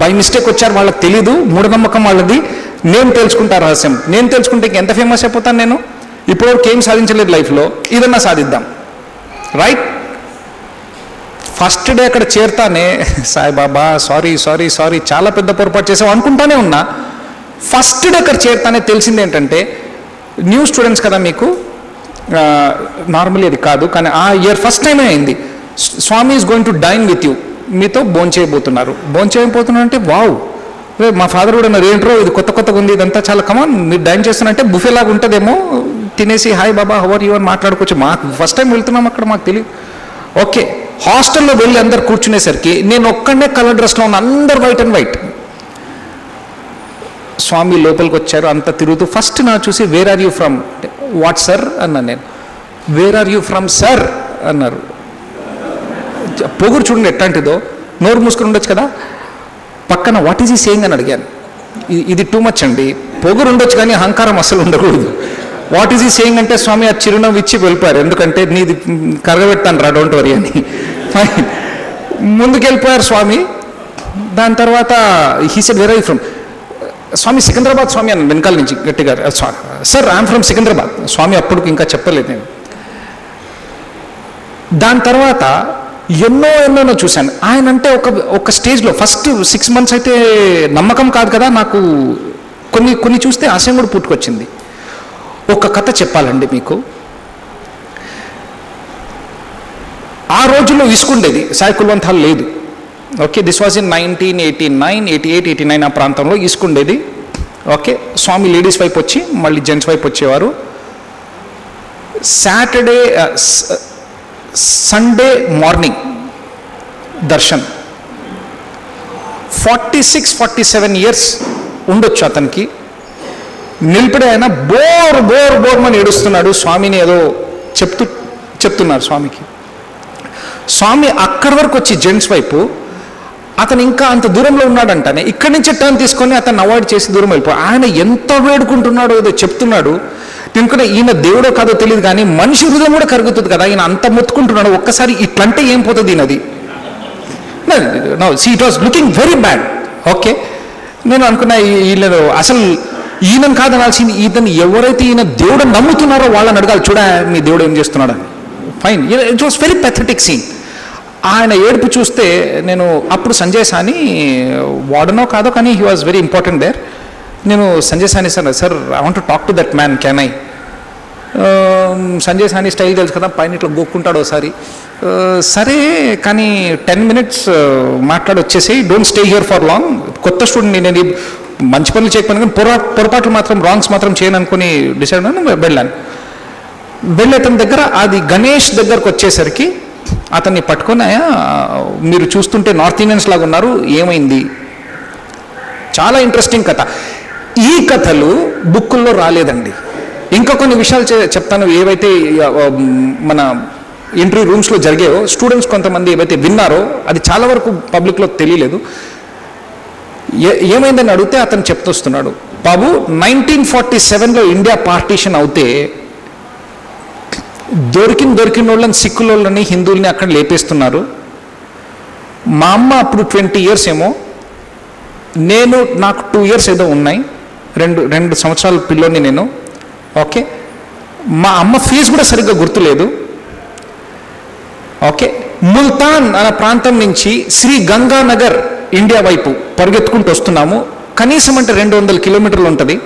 బై మిస్టేక్ వచ్చారు, వాళ్ళకి తెలీదు, మూఢనమ్మకం వాళ్ళది. నేను తెలుసుకుంటా రహస్యం, నేను తెలుసుకుంటే ఎంత ఫేమస్ అయిపోతాను నేను. ఇప్పటివరకు ఏం సాధించలేదు లైఫ్లో, ఇదన్నా సాధిద్దాం, రైట్. ఫస్ట్ డే అక్కడ చేరుతానే, సాయిబాబా సారీ సారీ సారీ చాలా పెద్ద పొరపాటు చేసావు అనుకుంటానే ఉన్నా. ఫస్ట్ డే అక్కడ చేరుతానే తెలిసింది ఏంటంటే, న్యూ స్టూడెంట్స్ కదా మీకు, నార్మల్లీ అది కాదు, కానీ ఆ ఇయర్ ఫస్ట్ టైం అయింది. Swami is going to dine with you, మీతో భోంచేయబోతున్నారు. భోంచేయబోతున్నారు అంటే వావ్, మా ఫాదర్ కూడా అన్నారు, ఏంట్రో ఇది కొత్తగా ఉంది, ఇదంతా చాలా కమాన్, మీరు డైన్ చేస్తున్నారంటే బుఫే లాగా ఉంటుందేమో, తినేసి హాయ్ బాబా హవర్ యూ అని మాట్లాడుకోవచ్చు. మాకు ఫస్ట్ టైం వెళ్తున్నాం అక్కడ, మాకు తెలియదు. ఓకే, హాస్టల్లో వెళ్ళి అందరు కూర్చునేసరికి నేను ఒక్కడనే కలర్ డ్రెస్లో ఉన్న, అందరు వైట్ అండ్ వైట్. స్వామి లోపలికి వచ్చారు, అంతా తిరుగుతూ ఫస్ట్ నా చూసి where are you from, what sir అన్నాను నేను. Where are you from sir అన్నారు. పొగురు చూడండి ఎట్లాంటిదో, నోరు మూసుకొని ఉండొచ్చు కదా, పక్కన వాట్ ఈజ్ ఈ సేయింగ్ అని అడిగాను. ఇది టూ మచ్ అండి, పొగురు ఉండొచ్చు కానీ అహంకారం అసలు ఉండకూడదు. వాట్ ఈజ్ ఈ సేయింగ్ అంటే స్వామి ఆ చిరునవ్వు ఇచ్చి వెళ్ళిపోయారు, ఎందుకంటే నీది కరగబెట్టాను రా, డోంట్ వరీ అని. ముందుకు వెళ్ళిపోయారు స్వామి. దాని తర్వాత he said where are you from, Swami Secunderabad Swami అన్న వెనకాల నుంచి గట్టిగా, sir I'm from Secunderabad. Swami అప్పటికి ఇంకా చెప్పలేదు నేను. దాని తర్వాత ఎన్నో చూశాను. ఆయన అంటే ఒక స్టేజ్లో ఫస్ట్ 6 months అయితే నమ్మకం కాదు కదా నాకు, కొన్ని చూస్తే ఆశయం కూడా పుట్టుకొచ్చింది. ఒక కథ చెప్పాలండి మీకు. ఆ రోజుల్లో ఇసుకుండేది, సాయి కుల్వంత్ హాల్ లేదు. ఓకే, దిస్ వాజ్ ఇన్ 1989, 88, 89 ఆ ప్రాంతంలో ఇసుకుండేది. ఓకే, స్వామి లేడీస్ వైపు వచ్చి మళ్ళీ జెంట్స్ వైపు వచ్చేవారు. Saturday Sunday morning Darshan. 46-47 years ఉండొచ్చు అతనికి. నిలిపిడే ఆయన బోర్ మని ఏడుస్తున్నాడు, స్వామిని ఏదో చెప్తున్నారు స్వామికి. స్వామి అక్కడి వరకు వచ్చి జెంట్స్ వైపు అతను ఇంకా అంత దూరంలో ఉన్నాడంటానే ఇక్కడి నుంచి టర్న్ తీసుకొని అతను అవాయిడ్ చేసి దూరం వెళ్ళిపోయి ఆయన ఎంత వేడుకుంటున్నాడో ఏదో చెప్తున్నాడు. నేను ఈయన దేవుడో కాదో తెలియదు కానీ మనిషి హృదయం కూడా కరుగుతుంది కదా, ఈయన అంత మొత్తుకుంటున్నాడు. ఒక్కసారి ఇట్లంటే ఏం పోతుంది ఈయనది. It was looking very bad. Okay, నేను అనుకున్నా వీళ్ళు అసలు ఈయనను కాదనాల్సింది, ఈయన ఎవరైతే ఈయన దేవుడు నమ్ముతున్నారో వాళ్ళని అడగాలి, చూడ మీ దేవుడు ఏం చేస్తున్నాడు అని. Fine, it was very pathetic scene. ఆయన ఏడుపు చూస్తే నేను అప్పుడు సంజయ్ సాని వాడనో కాదో కానీ he was very important there. నేను Sanjay Sahni sir I want to talk to that man, can I? Sanjay Sahni style తెలుసు కదా, పైన ఇట్లా గోక్కుంటాడు ఒకసారి. సరే కానీ 10 minutes మాట్లాడి వచ్చేసి, don't stay here for long. కొత్త స్టూడెంట్, నేను మంచి పనులు చేయకపోయినా కానీ పొరపాట్లు మాత్రం రాంగ్స్ మాత్రం చేయను అనుకుని డిసైడ్ అయ్యాను. వెళ్ళాను. వెళ్ళి అతని దగ్గర అది గణేష్ దగ్గరకు వచ్చేసరికి అతన్ని పట్టుకొని, మీరు చూస్తుంటే నార్త్ ఇండియన్స్ లాగా ఉన్నారు, ఏమైంది? చాలా ఇంట్రెస్టింగ్ కథ. ఈ కథలు బుక్కుల్లో రాలేదండి. ఇంకా కొన్ని విషయాలు చెప్తాను, ఏవైతే మన ఇంటర్వ్యూ రూమ్స్లో జరిగాయో స్టూడెంట్స్ కొంతమంది ఏవైతే విన్నారో అది చాలా వరకు పబ్లిక్లో తెలియలేదు. ఏమైందని అడిగితే అతను చెప్తొస్తున్నాడు, బాబు 1947లో ఇండియా పార్టీషన్ అవుతే దొరికిన వాళ్ళని, సిక్కులోళ్ళని, హిందువుల్ని అక్కడ లేపేస్తున్నారు. మా అమ్మ అప్పుడు 20 years ఏమో, నాకు 2 years ఏదో ఉన్నాయి, రెండు సంవత్సరాల పిల్లోని నేను. ఓకే, మా అమ్మ ఫీజు కూడా సరిగ్గా గుర్తులేదు. ఓకే, ముల్తాన్ అనే ప్రాంతం నుంచి శ్రీ గంగానగర్ ఇండియా వైపు పరిగెత్తుకుంటూ వస్తున్నాము. కనీసం అంటే 200 kilometers ఉంటుంది.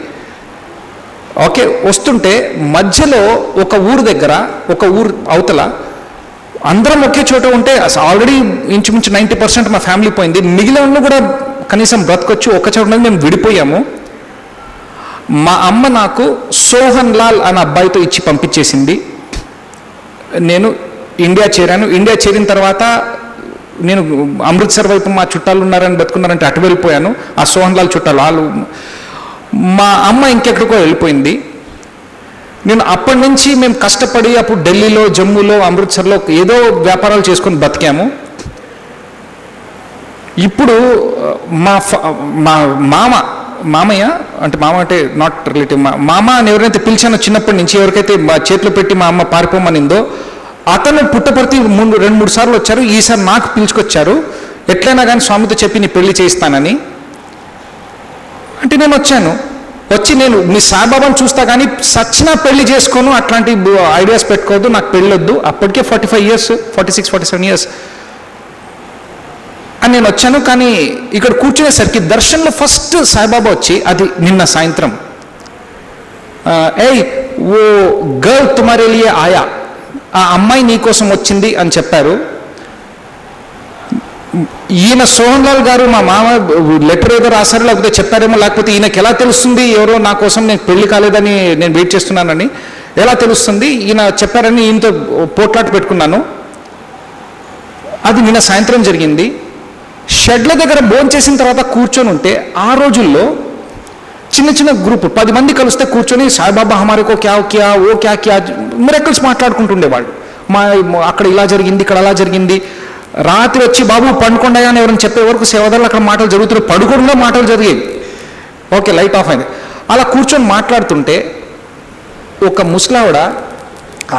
ఓకే, వస్తుంటే మధ్యలో ఒక ఊరు దగ్గర, ఒక ఊరు అవతల అందరం ఒకే చోట ఉంటే ఆల్రెడీ ఇంచుమించు 90% మా ఫ్యామిలీ పోయింది. మిగిలిన కూడా కనీసం బ్రతకొచ్చు, ఒక చోట మేము విడిపోయాము. మా అమ్మ నాకు సోహన్ లాల్ అనే అబ్బాయితో ఇచ్చి పంపించేసింది. నేను ఇండియా చేరాను. ఇండియా చేరిన తర్వాత నేను అమృత్సర్ వైపు మా చుట్టాలు ఉన్నారని బతుకున్నారంటే అటు వెళ్ళిపోయాను. ఆ సోహన్ లాల్ చుట్టాలు వాళ్ళు, మా అమ్మ ఇంకెక్కడికో వెళ్ళిపోయింది. నేను అప్పటి నుంచి మేము కష్టపడి అప్పుడు ఢిల్లీలో, జమ్మూలో, అమృత్సర్లో ఏదో వ్యాపారాలు చేసుకొని బతికాము. ఇప్పుడు మా మామయ్య అంటే నాట్ రిలేటివ్, మామ అని ఎవరైతే పిలిచానో చిన్నప్పటి నుంచి, ఎవరికైతే మా చేతిలో పెట్టి మా అమ్మ పారిపోమనిందో అతను పుట్టపర్తి 2-3 సార్లు వచ్చారు. ఈసారి నాకు పిలుచుకొచ్చారు, ఎట్లయినా కానీ స్వామితో చెప్పి నీ పెళ్లి చేయిస్తానని. అంటే నేను వచ్చాను. వచ్చి నేను మీ సాయిబాబాను చూస్తా కానీ సచ్చినా పెళ్లి చేసుకోను, అట్లాంటి ఐడియాస్ పెట్టుకోవద్దు, నాకు పెళ్ళొద్దు. అప్పటికే 45 years, 46-47 years అని నేను వచ్చాను. కానీ ఇక్కడ కూర్చునేసరికి దర్శన్లో ఫస్ట్ సాయిబాబా వచ్చి, అది నిన్న సాయంత్రం, ఏయ్ ఓ గర్ల్ తుమారే లియే ఆయా, ఆ అమ్మాయి నీ కోసం వచ్చింది అని చెప్పారు. ఈయన సోహన్ లాల్ గారు మా మామ లెటర్ ఏదో రాశారు, లేకపోతే చెప్పారేమో, లేకపోతే ఈయనకి ఎలా తెలుస్తుంది ఎవరో నా కోసం నేను పెళ్లి కాలేదని నేను వెయిట్ చేస్తున్నానని ఎలా తెలుస్తుంది? ఈయన చెప్పారని ఈయనతో పోట్లాట పెట్టుకున్నాను. అది నిన్న సాయంత్రం జరిగింది. షెడ్ల దగ్గర భోజనం చేసిన తర్వాత కూర్చొని ఉంటే, ఆ రోజుల్లో చిన్న గ్రూప్ 10 మంది కలిస్తే కూర్చొని సాయిబాబా హమారేకో క్యా క్యా ఓ క్యా క్యా మిరకల్స్ మాట్లాడుకుంటుండేవాళ్ళు. అక్కడ ఇలా జరిగింది, ఇక్కడ అలా జరిగింది. రాత్రి వచ్చి బాబు పండుకొండయా అని ఎవరైనా చెప్పే వరకు సేవదారులు అక్కడ మాటలు జరుగుతున్నాయి, పడుకోవడంలో మాటలు జరిగేవి. ఓకే, లైట్ ఆఫ్ అయింది. అలా కూర్చొని మాట్లాడుతుంటే ఒక ముసలావిడ,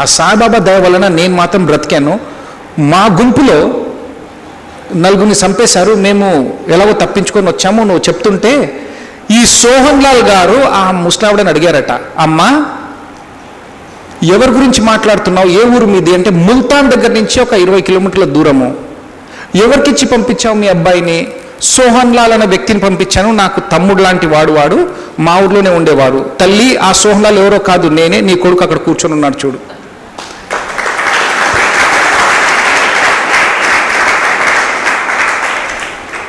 ఆ సాయిబాబా దయ వలన నేను మాత్రం బ్రతికాను, మా గుంపులో 4 చంపేశారు, మేము ఎలాగో తప్పించుకొని వచ్చాము, నువ్వు చెప్తుంటే ఈ సోహన్ లాల్ గారు ఆ ముసలావిడని అడిగారట, అమ్మా ఎవరి గురించి మాట్లాడుతున్నావు, ఏ ఊరు మీది అంటే, ముల్తాన్ దగ్గర నుంచి ఒక 20 kilometers దూరము. ఎవరికిచ్చి పంపించావు మీ అబ్బాయిని? సోహన్ లాల్ అనే వ్యక్తిని పంపించాను, నాకు తమ్ముడు లాంటి వాడు మా ఊర్లోనే ఉండేవాడు. తల్లి, ఆ సోహన్ లాల్ ఎవరో కాదు నేనే, నీ కొడుకు అక్కడ కూర్చొని ఉన్నాడు చూడు.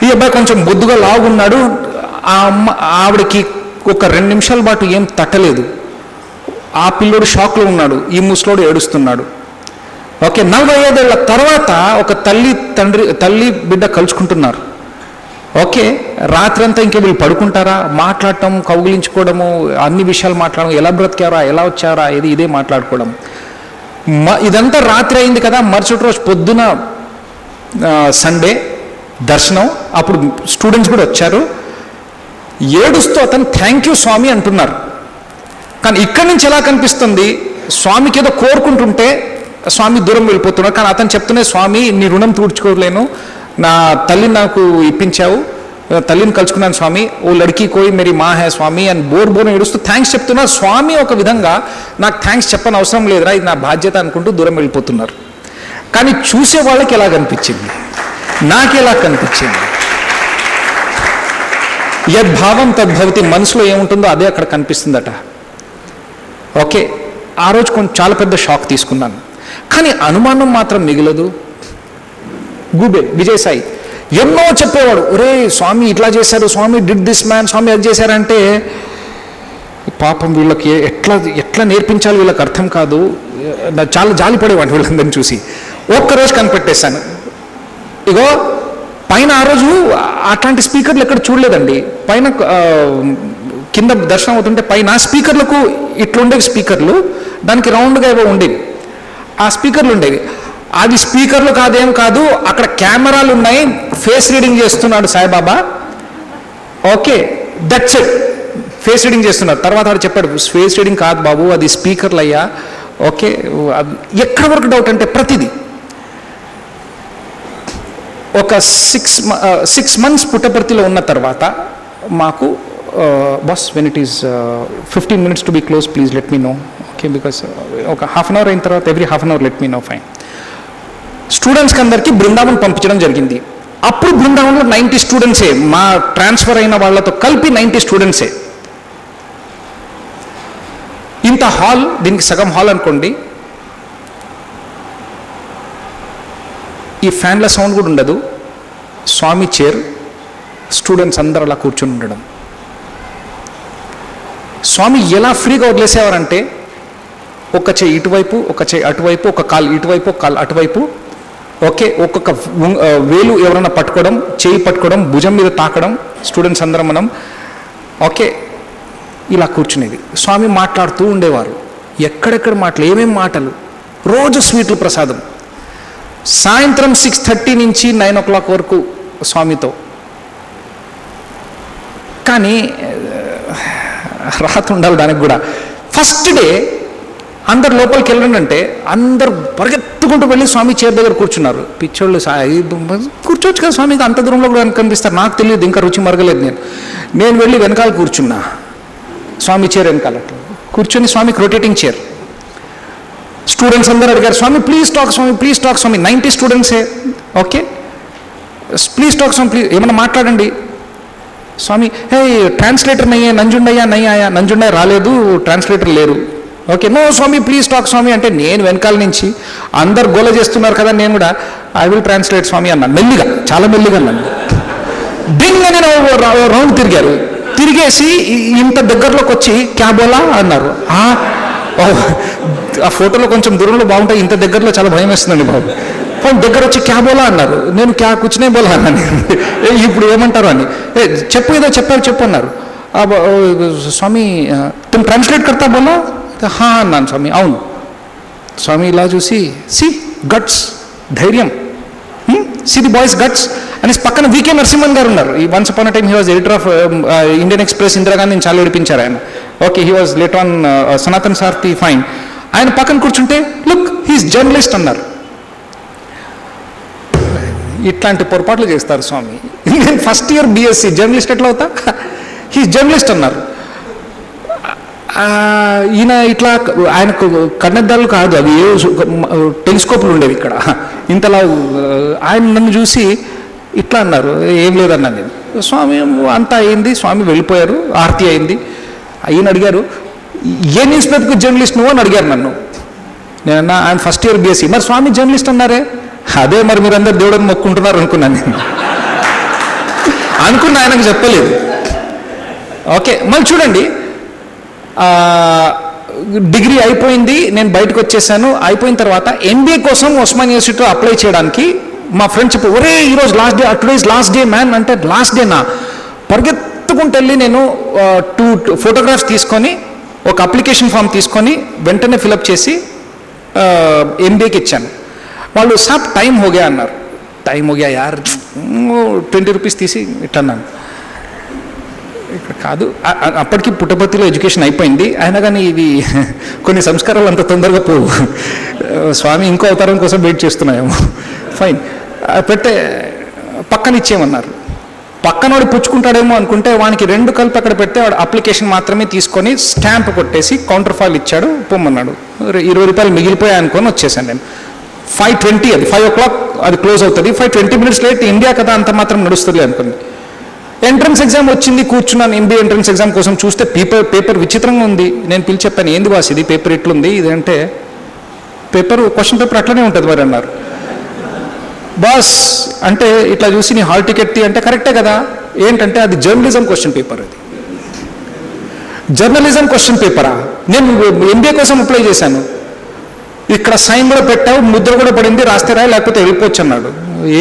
ఈ అబ్బాయి కొంచెం బొద్దుగా లాగున్నాడు. ఆవిడకి ఒక 2 నిమిషాల పాటు ఏం తట్టలేదు. ఆ పిల్లోడు షాక్లో ఉన్నాడు, ఈ ముసలోడు ఏడుస్తున్నాడు. ఓకే, 45 ఏళ్ల తర్వాత ఒక తల్లి బిడ్డ కలుసుకుంటున్నారు. ఓకే, రాత్రి అంతా ఇంకే వీళ్ళు పడుకుంటారా? మాట్లాడటం, కౌగిలించుకోవడము, అన్ని విషయాలు మాట్లాడడం, ఎలా బ్రతికారా, ఎలా వచ్చారా, ఇదే మాట్లాడుకోవడం. ఇదంతా రాత్రి అయింది కదా. మరుసటి రోజు పొద్దున సండే దర్శనం. అప్పుడు స్టూడెంట్స్ కూడా వచ్చారు. ఏడుస్తూ అతను థ్యాంక్ యూ స్వామి అంటున్నారు. కానీ ఇక్కడి నుంచి ఎలా కనిపిస్తుంది, స్వామికి ఏదో కోరుకుంటుంటే స్వామి దూరం వెళ్ళిపోతున్నారు. కానీ అతను చెప్తూనే స్వామి నీ రుణం తీర్చుకోలేను, నా తల్లిని నాకు ఇప్పించావు, తల్లిని కలుసుకున్నాను స్వామి, ఓ లడ్కీ కోయి మేరీ మా హే స్వామి అని బోర్ ఏడుస్తూ థ్యాంక్స్ చెప్తున్నారు. స్వామి ఒక విధంగా నాకు థ్యాంక్స్ చెప్పని అవసరం లేదురా, ఇది నా బాధ్యత అనుకుంటూ దూరం వెళ్ళిపోతున్నారు. కానీ చూసే వాళ్ళకి ఎలా కనిపించింది, నాకు ఎలా కనిపించింది, యద్భావం తద్భవతి, మనసులో ఏముంటుందో అదే అక్కడ కనిపిస్తుందట. ఓకే, ఆ రోజు కొంచెం చాలా పెద్ద షాక్ తీసుకున్నాను. కానీ అనుమానం మాత్రం మిగలదు. గూబే విజయసాయి ఎన్నో చెప్పేవాడు, ఒరే స్వామి ఇట్లా చేశారు, స్వామి డిడ్ దిస్ మ్యాన్, స్వామి అది చేశారంటే పాపం వీళ్ళకి ఎట్లా నేర్పించాలి వీళ్ళకి అర్థం కాదు. చాలా జాలిపడేవాడు వీళ్ళందరినీ చూసి. ఒక్కరోజు కనిపెట్టేశాను. ఇగో పైన ఆ రోజు అట్లాంటి స్పీకర్లు ఎక్కడ చూడలేదండి. పైన కింద దర్శనం అవుతుంటే పైన స్పీకర్లకు ఇట్లుండేవి, స్పీకర్లు దానికి రౌండ్గా ఏవో ఉండేవి, ఆ స్పీకర్లు ఉండేవి. అది స్పీకర్లు కాదేం కాదు, అక్కడ కెమెరాలు ఉన్నాయి, ఫేస్ రీడింగ్ చేస్తున్నాడు Saibaba. Okay, that's it, face reading చేస్తున్నారు. తర్వాత వాడు చెప్పాడు ఫేస్ రీడింగ్ కాదు బాబు, అది స్పీకర్లు అయ్యా. ఓకే, ఎక్కడ వరకు డౌట్ అంటే ప్రతిదీ. ఒక 6 months పుట్టపర్తిలో ఉన్న తర్వాత మాకు boss when it is 15 minutes to be close please let me know. Okay, because ఒక ½ hour అయిన తర్వాత every ½ hour let me know, fine. స్టూడెంట్స్కి అందరికీ బృందావన్ పంపించడం జరిగింది. అప్పుడు బృందావన్లో 90 స్టూడెంట్సే, మా ట్రాన్స్ఫర్ అయిన వాళ్ళతో కలిపి 90 స్టూడెంట్సే. ఇంత హాల్, దీనికి సగం హాల్ అనుకోండి. ఈ ఫ్యాన్ల సౌండ్ కూడా ఉండదు. స్వామి చైర్, స్టూడెంట్స్ అందరూ అలా కూర్చొని ఉండడం. స్వామి ఎలా ఫ్రీగా వదిలేసేవారంటే ఒక చేయి ఇటువైపు, ఒక చేయి అటువైపు, ఒక కాలు ఇటువైపు, ఒక కాలు అటువైపు. ఓకే, ఒక్కొక్క వేలు ఎవరైనా పట్టుకోవడం, చేయి పట్టుకోవడం, భుజం మీద తాకడం, స్టూడెంట్స్ అందరం మనం. ఓకే, ఇలా కూర్చునేది. స్వామి మాట్లాడుతూ ఉండేవారు. ఎక్కడెక్కడ మాటలు, ఏమేమి మాటలు, రోజు స్వీట్లు ప్రసాదం. సాయంత్రం 6:30 నుంచి 9 o'clock వరకు స్వామితో. కానీ రాత్రి ఉండాలి దానికి కూడా. ఫస్ట్ డే అందరు లోపలికి వెళ్ళండి, అందరు పరిగెత్తుకుంటూ వెళ్ళి స్వామి చైర్ దగ్గర కూర్చున్నారు. పిచ్చోళ్ళు కూర్చోవచ్చు కదా స్వామి, అంత దూరంలో కూడా కనిపిస్తారు. నాకు తెలియదు, ఇంకా రుచి మరగలేదు. నేను వెళ్ళి వెనకాల కూర్చున్నా, స్వామి చైర్ వెనకాల కూర్చొని, స్వామికి రొటేటింగ్ చైర్. స్టూడెంట్స్ అందరూ అడిగారు Swami please talk, Swami please talk. Swami 90 స్టూడెంట్సే. Okay, please talk Swami, please ఏమన్నా మాట్లాడండి. స్వామి హే ట్రాన్స్లేటర్ నయ్యే, నంజుండయ్యా నయ్యాయా, నంజుండయ్య రాలేదు, ట్రాన్స్లేటర్ లేరు. Okay, no Swami please talk Swami అంటే నేను వెనకాల నుంచి అందరు గోల చేస్తున్నారు కదా, నేను కూడా ఐ విల్ ట్రాన్స్లేట్ స్వామి అన్నాను. మెల్లిగా, చాలా మెల్లిగా అన్నాను. డింగ్ అని రౌండ్ తిరిగారు. తిరిగేసి ఇంత దగ్గరలోకి వచ్చి క్యా బోలా అన్నారు. ఆ ఫోటోలో కొంచెం దూరంలో బాగుంటాయి, ఇంత దగ్గరలో చాలా భయం వేస్తుందండి బాబు. దగ్గర వచ్చి క్యా బోలా అన్నారు. నేను క్యా కూర్చునే బోలా అన్నాను. ఇప్పుడు ఏమంటారు అని, చెప్పు ఏదో చెప్పు అన్నారు. స్వామి తుమ్ ట్రాన్స్లేట్ కర్తా బోలా, హా అన్నాను. స్వామి అవును. స్వామి ఇలా చూసి సి గట్స్, ధైర్యం, సి ది బాయ్స్ గట్స్ అని. పక్కన వికే నరసింహన్ గారు ఉన్నారు. ఈ once upon a time he was editor of Indian Express. ఇందిరాగాంధీని చాలా ఏడిపించారు ఆయన. Okay, he was late on Sanatan Sarathi, fine. ఆయన పక్కన కూర్చుంటే లుక్ హీస్ జర్నలిస్ట్ అన్నారు. ఇట్లాంటి పొరపాట్లు చేస్తారు స్వామి. నేను ఫస్ట్ ఇయర్ BSc, జర్నలిస్ట్ ఎట్లా అవుతా, హీస్ జర్నలిస్ట్ అన్నారు. ఈయన ఇట్లా, ఆయనకు కన్నద్దాలు కాదు, అవి టెలిస్కోప్లు ఉండేవి ఇక్కడ ఇంతలా. ఆయన నన్ను చూసి ఇట్లా అన్నారు, ఏం లేదన్నాను నేను. స్వామి అంతా అయింది, స్వామి వెళ్ళిపోయారు, ఆరతి అయింది. ఈయన అడిగారు ఏ న్యూస్ పేపర్కి జర్నలిస్ట్ నువ్వు అని అడిగారు నన్ను. నేనన్నా ఆయన ఫస్ట్ ఇయర్ BSc. మరి స్వామి జర్నలిస్ట్ అన్నారే, అదే మరి మీరందరు దేవుడని మొక్కుంటున్నారు అనుకున్నాను నేను. అనుకున్న ఆయనకు చెప్పలేదు. ఓకే, మళ్ళీ చూడండి, డిగ్రీ అయిపోయింది, నేను బయటకు వచ్చేసాను. అయిపోయిన తర్వాత MBA కోసం ఉస్మాన్ యూనివర్సిటీలో అప్లై చేయడానికి మా ఫ్రెండ్ చెప్పి, ఒరే ఈరోజు last day, today is last day man అంటే, లాస్ట్ డేనా? పరిగెత్తుకుంటూ వెళ్ళి నేను 2 photographs తీసుకొని, ఒక అప్లికేషన్ ఫామ్ తీసుకొని వెంటనే ఫిలప్ చేసి MBAకి ఇచ్చాను. వాళ్ళు సాబ్ టైం హోగా అన్నారు. టైం హోగా యార్, 20 రూపీస్ తీసి ఇట్టన్నాను. ఇక్కడ కాదు, అప్పటికి పుట్టపర్తిలో ఎడ్యుకేషన్ అయిపోయింది. అయినా కానీ ఇవి కొన్ని సంస్కారాలు అంత తొందరగా పోవు. స్వామి ఇంకో అవతారం కోసం వెయిట్ చేస్తున్నాయేమో. ఫైన్, పెట్టే పక్కన ఇచ్చేయమన్నారు. పక్కనోడు పుచ్చుకుంటాడేమో అనుకుంటే వానికి 2 కలిపి అక్కడ పెడితే వాడు అప్లికేషన్ మాత్రమే తీసుకొని స్టాంప్ కొట్టేసి కౌంటర్ ఫాయిల్ ఇచ్చాడు, పొమ్మన్నాడు. 20 రూపాయలు మిగిలిపోయాయి అనుకొని వచ్చేసాను నేను. 5:20 అది 5 o'clock అది క్లోజ్ అవుతుంది. 5:20 minutes లేట్, ఇండియా కదా అంత మాత్రం నడుస్తుంది అనుకుంది. ఎంట్రన్స్ ఎగ్జామ్ వచ్చింది, కూర్చున్నాను. ఎంబీఏ ఎంట్రన్స్ ఎగ్జామ్ కోసం చూస్తే పేపర్ విచిత్రంగా ఉంది. నేను పిలిచి చెప్పాను, ఏంది బాస్ ఇది పేపర్ ఇట్లుంది, ఇదంటే క్వశ్చన్ పేపర్ అట్లనే ఉంటుంది మరి అన్నారు. బాస్ అంటే ఇట్లా చూసి నీ హాల్ టికెట్ తీ అంటే కరెక్టే కదా, ఏంటంటే అది జర్నలిజం క్వశ్చన్ పేపర్. అది జర్నలిజం క్వశ్చన్ పేపరా? నేను ఎంబీఏ కోసం అప్లై చేశాను. ఇక్కడ సైన్ కూడా పెట్టావు, ముద్ర కూడా పడింది, రాస్తే రాయి లేకపోతే వెళ్ళిపోవచ్చు అన్నాడు.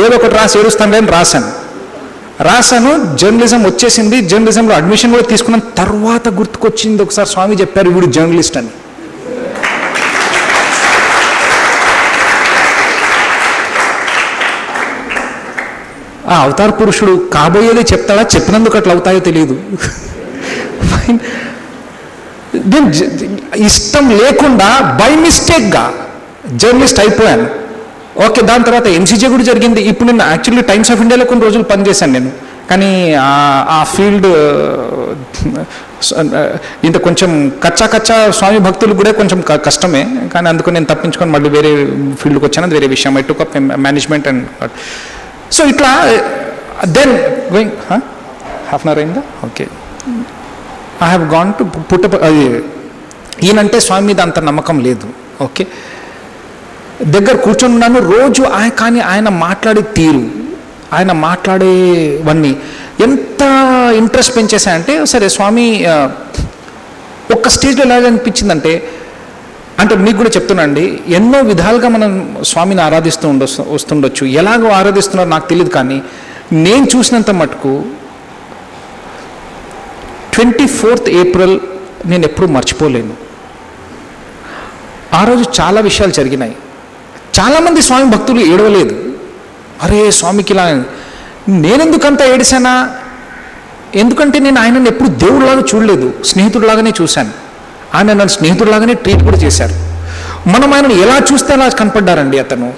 ఏదో ఒకటి రాసి ఏడుస్తాను అని రాశాను. జర్నలిజం వచ్చేసింది. జర్నలిజంలో అడ్మిషన్ కూడా తీసుకున్నాను. తర్వాత గుర్తుకొచ్చింది, ఒకసారి స్వామి చెప్పారు వీడు జర్నలిస్ట్ అని. ఆ అవతార పురుషుడు కాబోయేదే చెప్తాడా, చెప్పినందుకు అట్లా అవుతాయో తెలియదు. ఇష్టం లేకుండా బై మిస్టేక్గా జర్నలిస్ట్ అయిపోయాను. ఓకే, దాని తర్వాత ఎంసీజే కూడా జరిగింది. ఇప్పుడు నేను యాక్చువల్లీ టైమ్స్ ఆఫ్ ఇండియాలో కొన్ని రోజులు పనిచేశాను నేను. కానీ ఆ ఫీల్డ్ ఇంత కొంచెం కచ్చా స్వామి భక్తులు కూడా కొంచెం కష్టమే. కానీ అందుకు నేను తప్పించుకొని మళ్ళీ వేరే ఫీల్డ్కి వచ్చాను, అది వేరే విషయం. I took up management and so ఇట్లా then going half an hour అయిందా? Okay, I have gone to ఈయనంటే స్వామి మీద అంత నమ్మకం లేదు. ఓకే, దగ్గర కూర్చొని ఉన్నాను రోజు. కానీ ఆయన మాట్లాడే తీరు, ఆయన మాట్లాడేవన్నీ ఎంత ఇంట్రెస్ట్ పెంచేశాయంటే, సరే స్వామి ఒక్క స్టేజ్లో ఎలాగ అనిపించిందంటే, అంటే మీకు కూడా చెప్తున్నాండి, ఎన్నో విధాలుగా మనం స్వామిని ఆరాధిస్తూ వస్తుండొచ్చు. ఎలాగో ఆరాధిస్తున్నారో నాకు తెలియదు, కానీ నేను చూసినంత మటుకు 24th April నేను ఎప్పుడూ మర్చిపోలేను. ఆ రోజు చాలా విషయాలు జరిగినాయి. చాలామంది స్వామి భక్తులు ఏడవలేదు. అరే స్వామికి ఇలా, నేనెందుకంతా ఏడిసానా? ఎందుకంటే నేను ఆయనను ఎప్పుడు దేవుడిలాగా చూడలేదు, స్నేహితుడిలాగానే చూశాను. ఆయన నన్ను స్నేహితుడిలాగానే ట్రీట్ కూడా చేశారు. మనం ఆయనను ఎలా చూస్తే అలా కనపడ్డారండి అతను.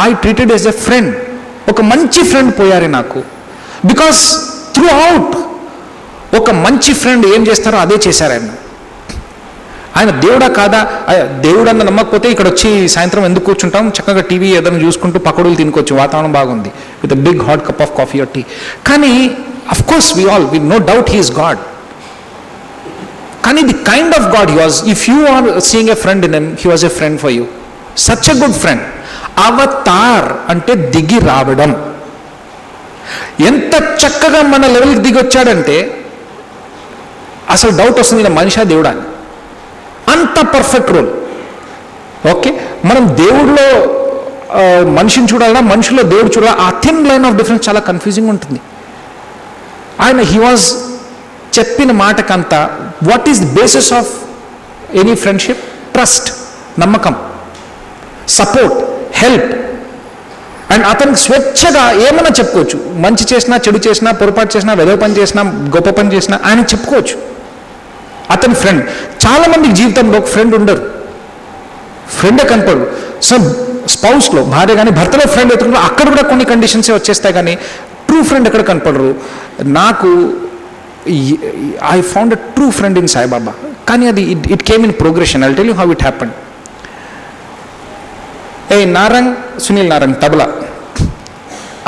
I treated as a friend. ఒక మంచి ఫ్రెండ్ పోయారే నాకు. బికాస్ త్రూ అవుట్ ఒక మంచి ఫ్రెండ్ ఏం చేస్తారో అదే చేశారు ఆయన. ఆయన దేవుడా కాదా? దేవుడు అన్న నమ్మకపోతే ఇక్కడ వచ్చి సాయంత్రం ఎందుకు కూర్చుంటాం, చక్కగా టీవీ ఏదైనా చూసుకుంటూ పకోడీలు తినుకోవచ్చు, వాతావరణం బాగుంది, with big hot cup of coffee or tea. కానీ of course we no doubt he is God. కానీ the kind of God he was. If you are seeing a friend in him, he was a friend for you. Such a good friend. అవతార్ అంటే దిగి రావడం. ఎంత చక్కగా మన లెవెల్కి దిగి వచ్చాడంటే అసలు డౌట్ వస్తుంది, ఈయన మనిషా దేవుడా అని. అంత పర్ఫెక్ట్ రోల్. ఓకే, మనం దేవుడిలో మనిషిని చూడాలా, మనిషిలో దేవుడు చూడాలా, ఆ థిన్ లైన్ ఆఫ్ డిఫరెన్స్ చాలా కన్ఫ్యూజింగ్ ఉంటుంది. ఆయన హీ వాజ్ చెప్పిన మాటకంతా what is the basis of any friendship? Trust, నమ్మకం, సపోర్ట్, హెల్ప్. అండ్ అతనికి స్వేచ్ఛగా ఏమైనా చెప్పుకోవచ్చు. మంచి చేసినా, చెడు చేసినా, పొరపాటు చేసినా, వెధవ పని చేసినా, గొప్ప పని చేసినా ఆయన చెప్పుకోవచ్చు. అతని ఫ్రెండ్. చాలామందికి జీవితంలో ఒక ఫ్రెండ్ ఉండరు, ఫ్రెండే కనపడు. సో స్పౌస్లో భార్య కానీ భర్తలో ఫ్రెండ్ ఎత్తుకుంటే అక్కడ కూడా కొన్ని కండిషన్సే వచ్చేస్తాయి, కానీ ట్రూ ఫ్రెండ్ ఎక్కడ కనపడరు. నాకు I found a true friend in Saibaba. కానీ అది it came in progression. I tell you how it happened. Narang, Sunil Narang tabla.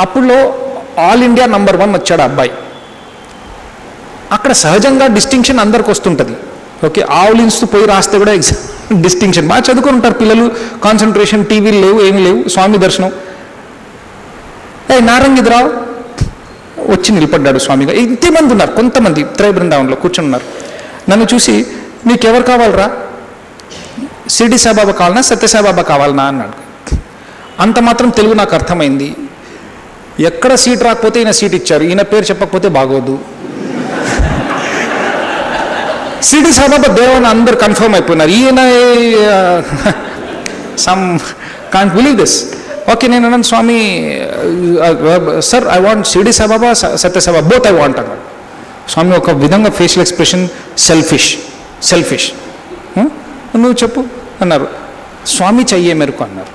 అప్పుడులో ఆల్ ఇండియా నంబర్ 1 వచ్చాడు అబ్బాయి. అక్కడ సహజంగా డిస్టింక్షన్ అందరికి వస్తుంటుంది. ఓకే, ఆవులిన్స్తూ పోయి రాస్తే కూడా ఎగ్జామ్ డిస్టింక్షన్. బాగా చదువుకొని ఉంటారు పిల్లలు, కాన్సన్ట్రేషన్, టీవీలు లేవు, ఏమి లేవు, స్వామి దర్శనం. నారంగ్ ఇది రావు వచ్చి నిలబడ్డాడు స్వామిగా. ఇంతమంది ఉన్నారు, కొంతమంది త్రయ బృందావనంలో కూర్చొని ఉన్నారు. నన్ను చూసి నీకెవరు కావాలరా, షిరిడి సాయిబాబా కావాలనా, సత్యసాయిబాబా కావాలనా అన్నాడు. అంత మాత్రం తెలుగు నాకు అర్థమైంది. ఎక్కడ సీట్ రాకపోతే ఈయన సీట్ ఇచ్చారు, ఈయన పేరు చెప్పకపోతే బాగోదు. షిరిడి సాయిబాబా దేవని అందరు కన్ఫర్మ్ అయిపోయినారు. ఈయన some can't believe this. Okay నేను అన్నాను Swami sir I want Shirdi Saibaba Sathyasaibaba both I want అన్నాడు. స్వామి ఒక విధంగా ఫేషియల్ ఎక్స్ప్రెషన్ సెల్ఫిష్ నువ్వు చెప్పు అన్నారు. స్వామి చెయ్యే మెరుకు అన్నారు.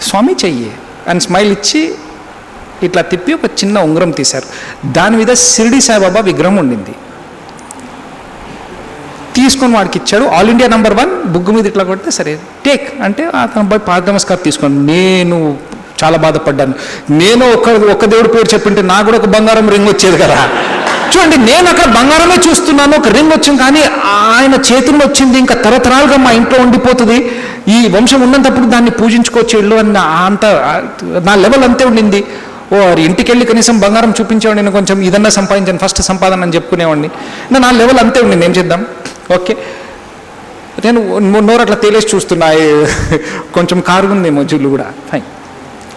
స్వామి చెయ్యే అని స్మైల్ ఇచ్చి ఇట్లా తిప్పి ఒక చిన్న ఉంగరం తీశారు. దాని మీద షిరిడి సాయిబాబా విగ్రహం ఉండింది. తీసుకొని వాడికి ఇచ్చాడు. ఆల్ ఇండియా నంబర్ 1 బుగ్గు మీద ఇట్లా కొడితే సరే టేక్ అంటే అతను అబ్బాయి పాద నమస్కారం తీసుకోండి. నేను చాలా బాధపడ్డాను. నేను ఒక దేవుడి పేరు చెప్పింటే నాకు కూడా ఒక బంగారం రింగ్ వచ్చేది కదా. చూడండి నేను అక్కడ బంగారమే చూస్తున్నాను, ఒక రింగ్ వచ్చింది, కానీ ఆయన చేతుల్లో వచ్చింది ఇంకా తరతరాలుగా మా ఇంట్లో ఉండిపోతుంది, ఈ వంశం ఉన్నంతప్పుడు దాన్ని పూజించుకోవచ్చు ఇల్లు అని అంత నా లెవెల్ అంతే ఉండింది. ఇంటికి వెళ్ళి కనీసం బంగారం చూపించేవాడిని, నేను కొంచెం ఇదన్నా సంపాదించాను, ఫస్ట్ సంపాదన అని చెప్పుకునేవాడిని. నా లెవెల్ అంతే ఉండింది, ఏం చేద్దాం. ఓకే నేను నోరు అట్లా తేలేసి చూస్తున్నా, కొంచెం కారుగుందేమో జుల్లు కూడా. ఫైన్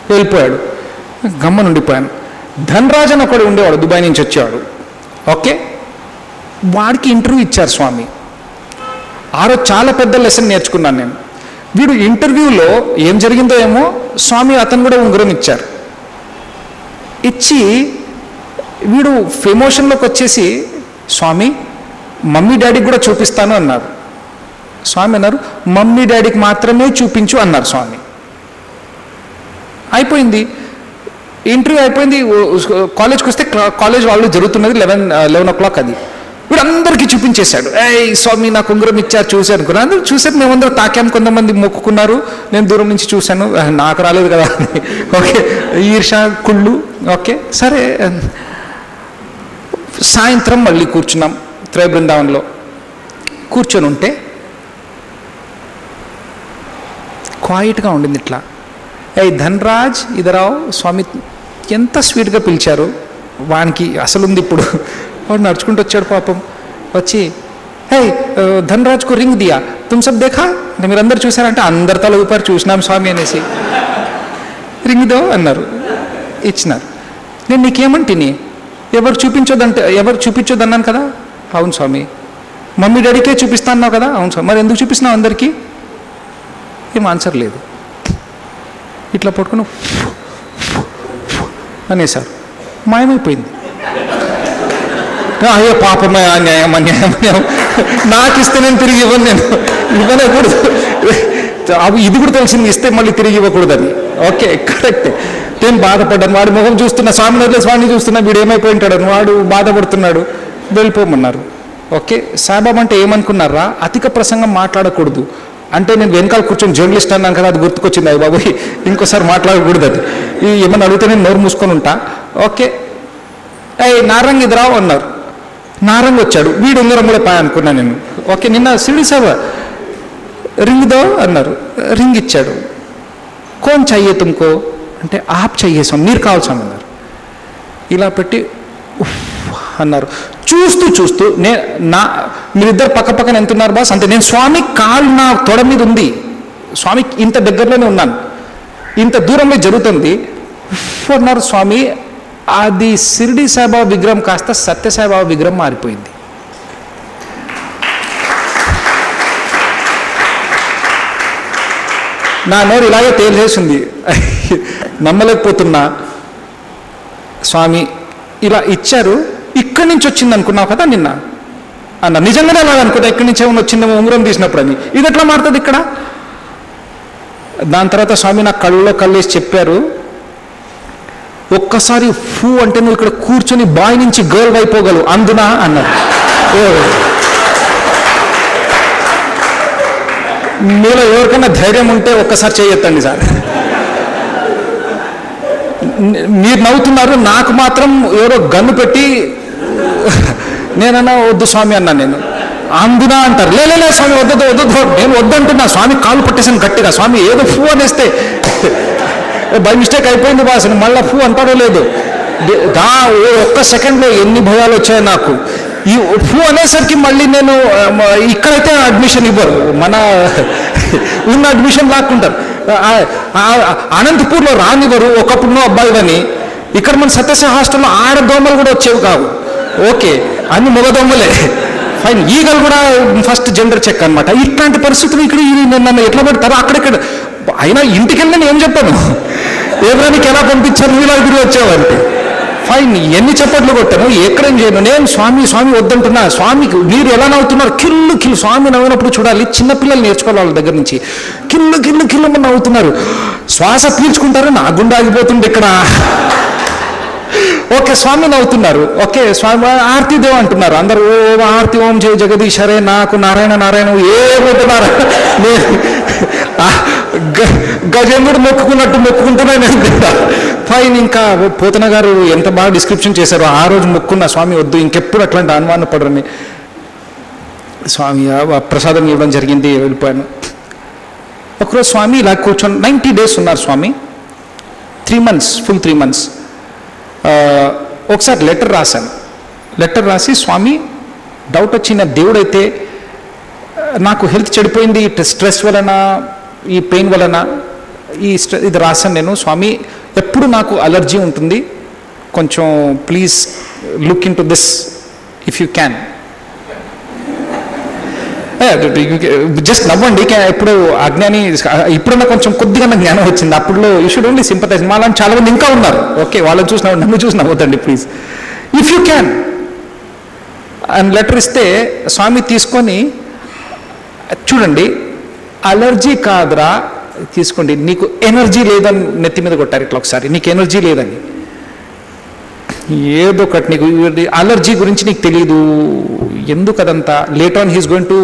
వెళ్ళిపోయాడు. గమ్మని ఉండిపోయాను. ధనరాజ్ అని ఒకడు ఉండేవాడు, దుబాయ్ నుంచి వచ్చేవాడు. ఓకే వాడికి ఇంటర్వ్యూ ఇచ్చారు స్వామి. ఆ రోజు చాలా పెద్ద లెసన్ నేర్చుకున్నాను నేను. వీడు ఇంటర్వ్యూలో ఏం జరిగిందో ఏమో, స్వామి అతను కూడా ఉంగరం ఇచ్చారు. ఇచ్చి వీడు ఎమోషన్లోకి వచ్చేసి స్వామి మమ్మీ డాడీకి కూడా చూపిస్తాను అన్నారు. స్వామి అన్నారు మమ్మీ డాడీకి మాత్రమే చూపించు అన్నారు స్వామి. అయిపోయింది ఇంటర్వ్యూ అయిపోయింది. కాలేజ్కి వస్తే కాలేజ్ వాళ్ళు జరుగుతున్నది 11 o'clock. అది వీడు అందరికీ చూపించేశాడు. స్వామి నాకు ఉంగరం ఇచ్చారు చూశాను అనుకున్నా. అందరూ చూసారు, మేమందరూ తాకాం, కొంతమంది మొక్కుకున్నారు, నేను దూరం నుంచి చూశాను, నాకు రాలేదు కదా అని. ఓకే ఈర్ష కుళ్ళు. ఓకే సరే సాయంత్రం మళ్ళీ కూర్చున్నాం త్రయ బృందావనంలో. కూర్చొని ఉంటే క్వైట్గా ఉండింది ఇట్లా. ధనరాజ్ ఇదరావు స్వామి ఎంత స్వీట్గా పిలిచారు. వానికి అసలు ఉంది ఇప్పుడు. వాడు నడుచుకుంటూ వచ్చాడు పాపం. వచ్చి ధనరాజ్కు రింగ్ దియా తుమ్ సబ్ దేఖా అంటే మీరందరూ చూసారంటే అందరి తల ఊపారు, చూసినాం స్వామి అనేసి. రింగ్ దో అన్నారు, ఇచ్చినారు. నేను నీకేమంటిని, ఎవరు చూపించొద్దన్నాను కదా. అవును స్వామి. మమ్మీ డాడీకే చూపిస్తా అన్నావు కదా. అవును స్వామి. మరి ఎందుకు చూపిస్తున్నావు అందరికీ? ఏం ఆన్సర్ లేదు. ఇట్లా పట్టుకుని అనేసారు, మాయమైపోయింది. అయ్యో పాపమే, అన్యాయం అన్యాయం అన్యాయం, నాకు ఇస్తే నేను తిరిగి ఇవ్వనేకూడదు. ఇది కూడా తెలిసింది, ఇస్తే మళ్ళీ తిరిగి ఇవ్వకూడదని. ఓకే కరెక్టే. నేను బాధపడ్డాను. వాడి ముఖం చూస్తున్నా, స్వామి నదిలో స్వామిని చూస్తున్నా, వీడు ఏమైపోయి ఉంటాడని వాడు బాధపడుతున్నాడు. వెళ్ళిపోమన్నారు. ఓకే సాయిబాబా అంటే ఏమనుకున్నారా, అధిక ప్రసంగం మాట్లాడకూడదు అంటే నేను వెనకాల కూర్చొని జర్నలిస్ట్ అన్నాను కదా, అది గుర్తుకొచ్చింది. అయ్యి బాబు ఇంకోసారి మాట్లాడకూడదు, అది ఏమన్నా అడిగితే నేను నోరు మూసుకొని ఉంటా. ఓకే నారంగ్ ఇదిరావు అన్నారు. నారంగ్ వచ్చాడు. వీడు ఉంగరం కూడా పాయ అనుకున్నా నేను. ఓకే నిన్న షిరిడి సాయిబా రింగ్ దో అన్నారు. రింగ్ ఇచ్చాడు. కోన్ చెయ్యే తుమ్కో అంటే ఆప్ చెయ్యే స్వామి, మీరు కావాల్సి అన్నారు. ఇలా పెట్టి అన్నారు. చూస్తూ మీరిద్దరు పక్క పక్కన ఎంతున్నారు బాస్ అంటే నేను స్వామి కాలు నా తొడ మీద ఉంది, స్వామి ఇంత దగ్గరలోనే ఉన్నాను, ఇంత దూరంలో జరుగుతుంది అన్నారు స్వామి. అది షిరిడి సాయిబాబా విగ్రహం కాస్త సత్యసాయిబాబా విగ్రహం మారిపోయింది. నా నోరు ఇలాగే తేలిసేసింది, నమ్మలేకపోతున్నా. స్వామి ఇలా ఇచ్చారు, ఇక్కడి నుంచి వచ్చింది అనుకున్నావు కదా నిన్న అన్న. నిజంగానే అలాగ అనుకుంటా, ఇక్కడి నుంచి ఏమైనా వచ్చిందేమో ఉంగరం తీసినప్పుడు అని. ఇది ఎట్లా మారుతుంది ఇక్కడ? దాని తర్వాత స్వామి నా కళ్ళలో కళ్ళేసి చెప్పారు, ఒక్కసారి ఫూ అంటే నువ్వు ఇక్కడ కూర్చొని బాయ్ నుంచి గర్ల్ అయిపోగలవు అందునా అన్నారు. మీలో ఎవరికైనా ధైర్యం ఉంటే ఒక్కసారి చేయొద్దండి సార్. మీరు నవ్వుతున్నారు, నాకు మాత్రం ఎవరో గన్ను పెట్టి నేనన్నా వద్దు స్వామి అన్నా. నేను అందునా అంటారు. లే స్వామి వద్దు, నేను వద్దంటున్నా. స్వామి కాలు పట్టేసాను గట్టిగా. స్వామి ఏదో ఫూ అనేస్తే బై మిస్టేక్ అయిపోయింది బాస్, మళ్ళీ ఫూ అంటాడో లేదు. ఒక్క సెకండ్లో ఎన్ని భయాలు వచ్చాయి నాకు. ఈ ఫూ అనేసరికి మళ్ళీ నేను ఇక్కడైతే అడ్మిషన్ ఇవ్వరు, మన ఉన్న అడ్మిషన్ లాక్కుంటారు. అనంతపూర్లో రానివ్వరు, ఒకప్పుడు నువ్వు అబ్బాయివని. ఇక్కడ మన సత్యసాయి హాస్టల్లో ఆడదోమలు కూడా వచ్చేవి కావు. ఓకే అన్ని మగదోమలే. ఫైన్ ఈగలు కూడా ఫస్ట్ జెండర్ చెక్ అనమాట. ఇట్లాంటి పరిస్థితులు ఇక్కడ నన్ను ఎట్లా పెడతారు అక్కడెక్కడ. అయినా ఇంటికి వెళ్ళి నేను ఏం చెప్పాను, ఏబ్రానికి ఎలా పంపించారు, నువ్వు ఇలా తిరిగి వచ్చావంటే ఫైన్. ఎన్ని చప్పట్లు కొట్టాను, ఎక్కడేం చేయను. నేను స్వామి స్వామి వద్దంటున్నా. స్వామికి మీరు ఎలా నవ్వుతున్నారు, కిల్లు కిల్లు. స్వామి నవ్వినప్పుడు చూడాలి, చిన్నపిల్లలు నేర్చుకోవాలి వాళ్ళ దగ్గర నుంచి. కిల్లు కిల్లు కిల్లు నవ్వుతున్నారు, శ్వాస పీల్చుకుంటారు, నా గుండె ఆగిపోతుంది ఇక్కడ. ఓకే స్వామి నవ్వుతున్నారు, ఓకే స్వామి ఆర్తి దేవ అంటున్నారు అందరు. ఓ ఆర్తి ఓం జయ జగదీశరే, నాకు నారాయణ నారాయణ ఏమంటున్నారు. గజేంద్రుడు మొక్కుకున్నట్టు మొక్కుకుంటున్నాను. ఫైన్. ఇంకా పోతన గారు ఎంత బాగా డిస్క్రిప్షన్ చేశారు. ఆ రోజు మొక్కున్న స్వామి వద్దు ఇంకెప్పుడు అట్లాంటి అనుమాన పడరని. స్వామి ప్రసాదం ఇవ్వడం జరిగింది, వెళ్ళిపోయాను. ఒకరోజు స్వామి ఇలా కూర్చొని 90 days ఉన్నారు స్వామి. 3 months, full 3 months. ఒకసారి లెటర్ రాశాను. లెటర్ రాసి స్వామి డౌట్ వచ్చిన దేవుడైతే నాకు హెల్త్ చెడిపోయింది స్ట్రెస్ వలన, ఈ పెయిన్ వలన, ఇది రాశాను నేను. స్వామి ఎప్పుడు నాకు అలర్జీ ఉంటుంది, కొంచెం please look in to this if you can. Just నవ్వండి. ఇప్పుడు అజ్ఞాని, ఇప్పుడున్న కొంచెం కొద్దిగా నాకు జ్ఞానం వచ్చింది. అప్పుడులో యూ షుడ్ ఓన్లీ సింపథైజ్. మాలాంటి చాలా మంది ఇంకా ఉన్నారు. ఓకే వాళ్ళని చూసిన, నన్ను చూసి నవ్వద్దండి ప్లీజ్, ఇఫ్ యూ క్యాన్ అని లెటర్ ఇస్తే స్వామి తీసుకొని చూడండి, అలర్జీ కాదురా తీసుకోండి, నీకు ఎనర్జీ లేదని నెత్తి మీద కొట్టారు ఇట్లా ఒకసారి. నీకు ఎనర్జీ లేదని, ఏదో ఒకటి నీకు అలర్జీ గురించి నీకు తెలియదు, ఎందుకు అదంతా. Later on his going to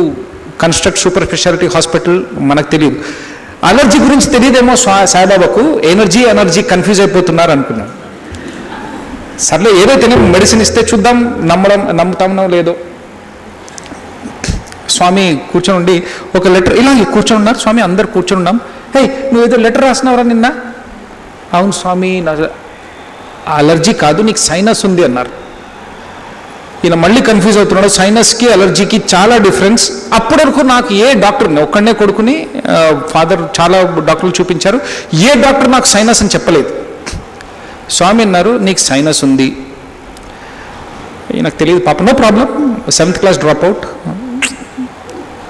construct super speciality hospital, మనకు తెలియదు. అలర్జీ గురించి తెలియదేమో సాయిబాబాకు, ఎనర్జీ కన్ఫ్యూజ్ అయిపోతున్నారు అనుకున్నాను. సర్లే ఏదైతే మెడిసిన్ ఇస్తే చూద్దాం, నమ్ముతామో లేదో. స్వామి కూర్చొని ఉండి ఒక లెటర్ ఇలా కూర్చొని ఉన్నారు. స్వామి అందరు కూర్చొని ఉన్నాం. హే నువ్వు ఏదో లెటర్ రాసినవరా నిన్న? అవును స్వామి, నా అలర్జీ కాదు, నీకు సైనస్ ఉంది అన్నారు. ఈయన మళ్ళీ కన్ఫ్యూజ్ అవుతున్నాడు. సైనస్కి అలర్జీకి చాలా డిఫరెన్స్. అప్పటి వరకు నాకు ఏ డాక్టర్, ఒక్కడనే కొడుకుని, ఫాదర్ చాలా డాక్టర్లు చూపించారు, ఏ డాక్టర్ నాకు సైనస్ అని చెప్పలేదు. స్వామి అన్నారు నీకు సైనస్ ఉంది. నాకు తెలియదు పాప, no problem, 7th class drop out,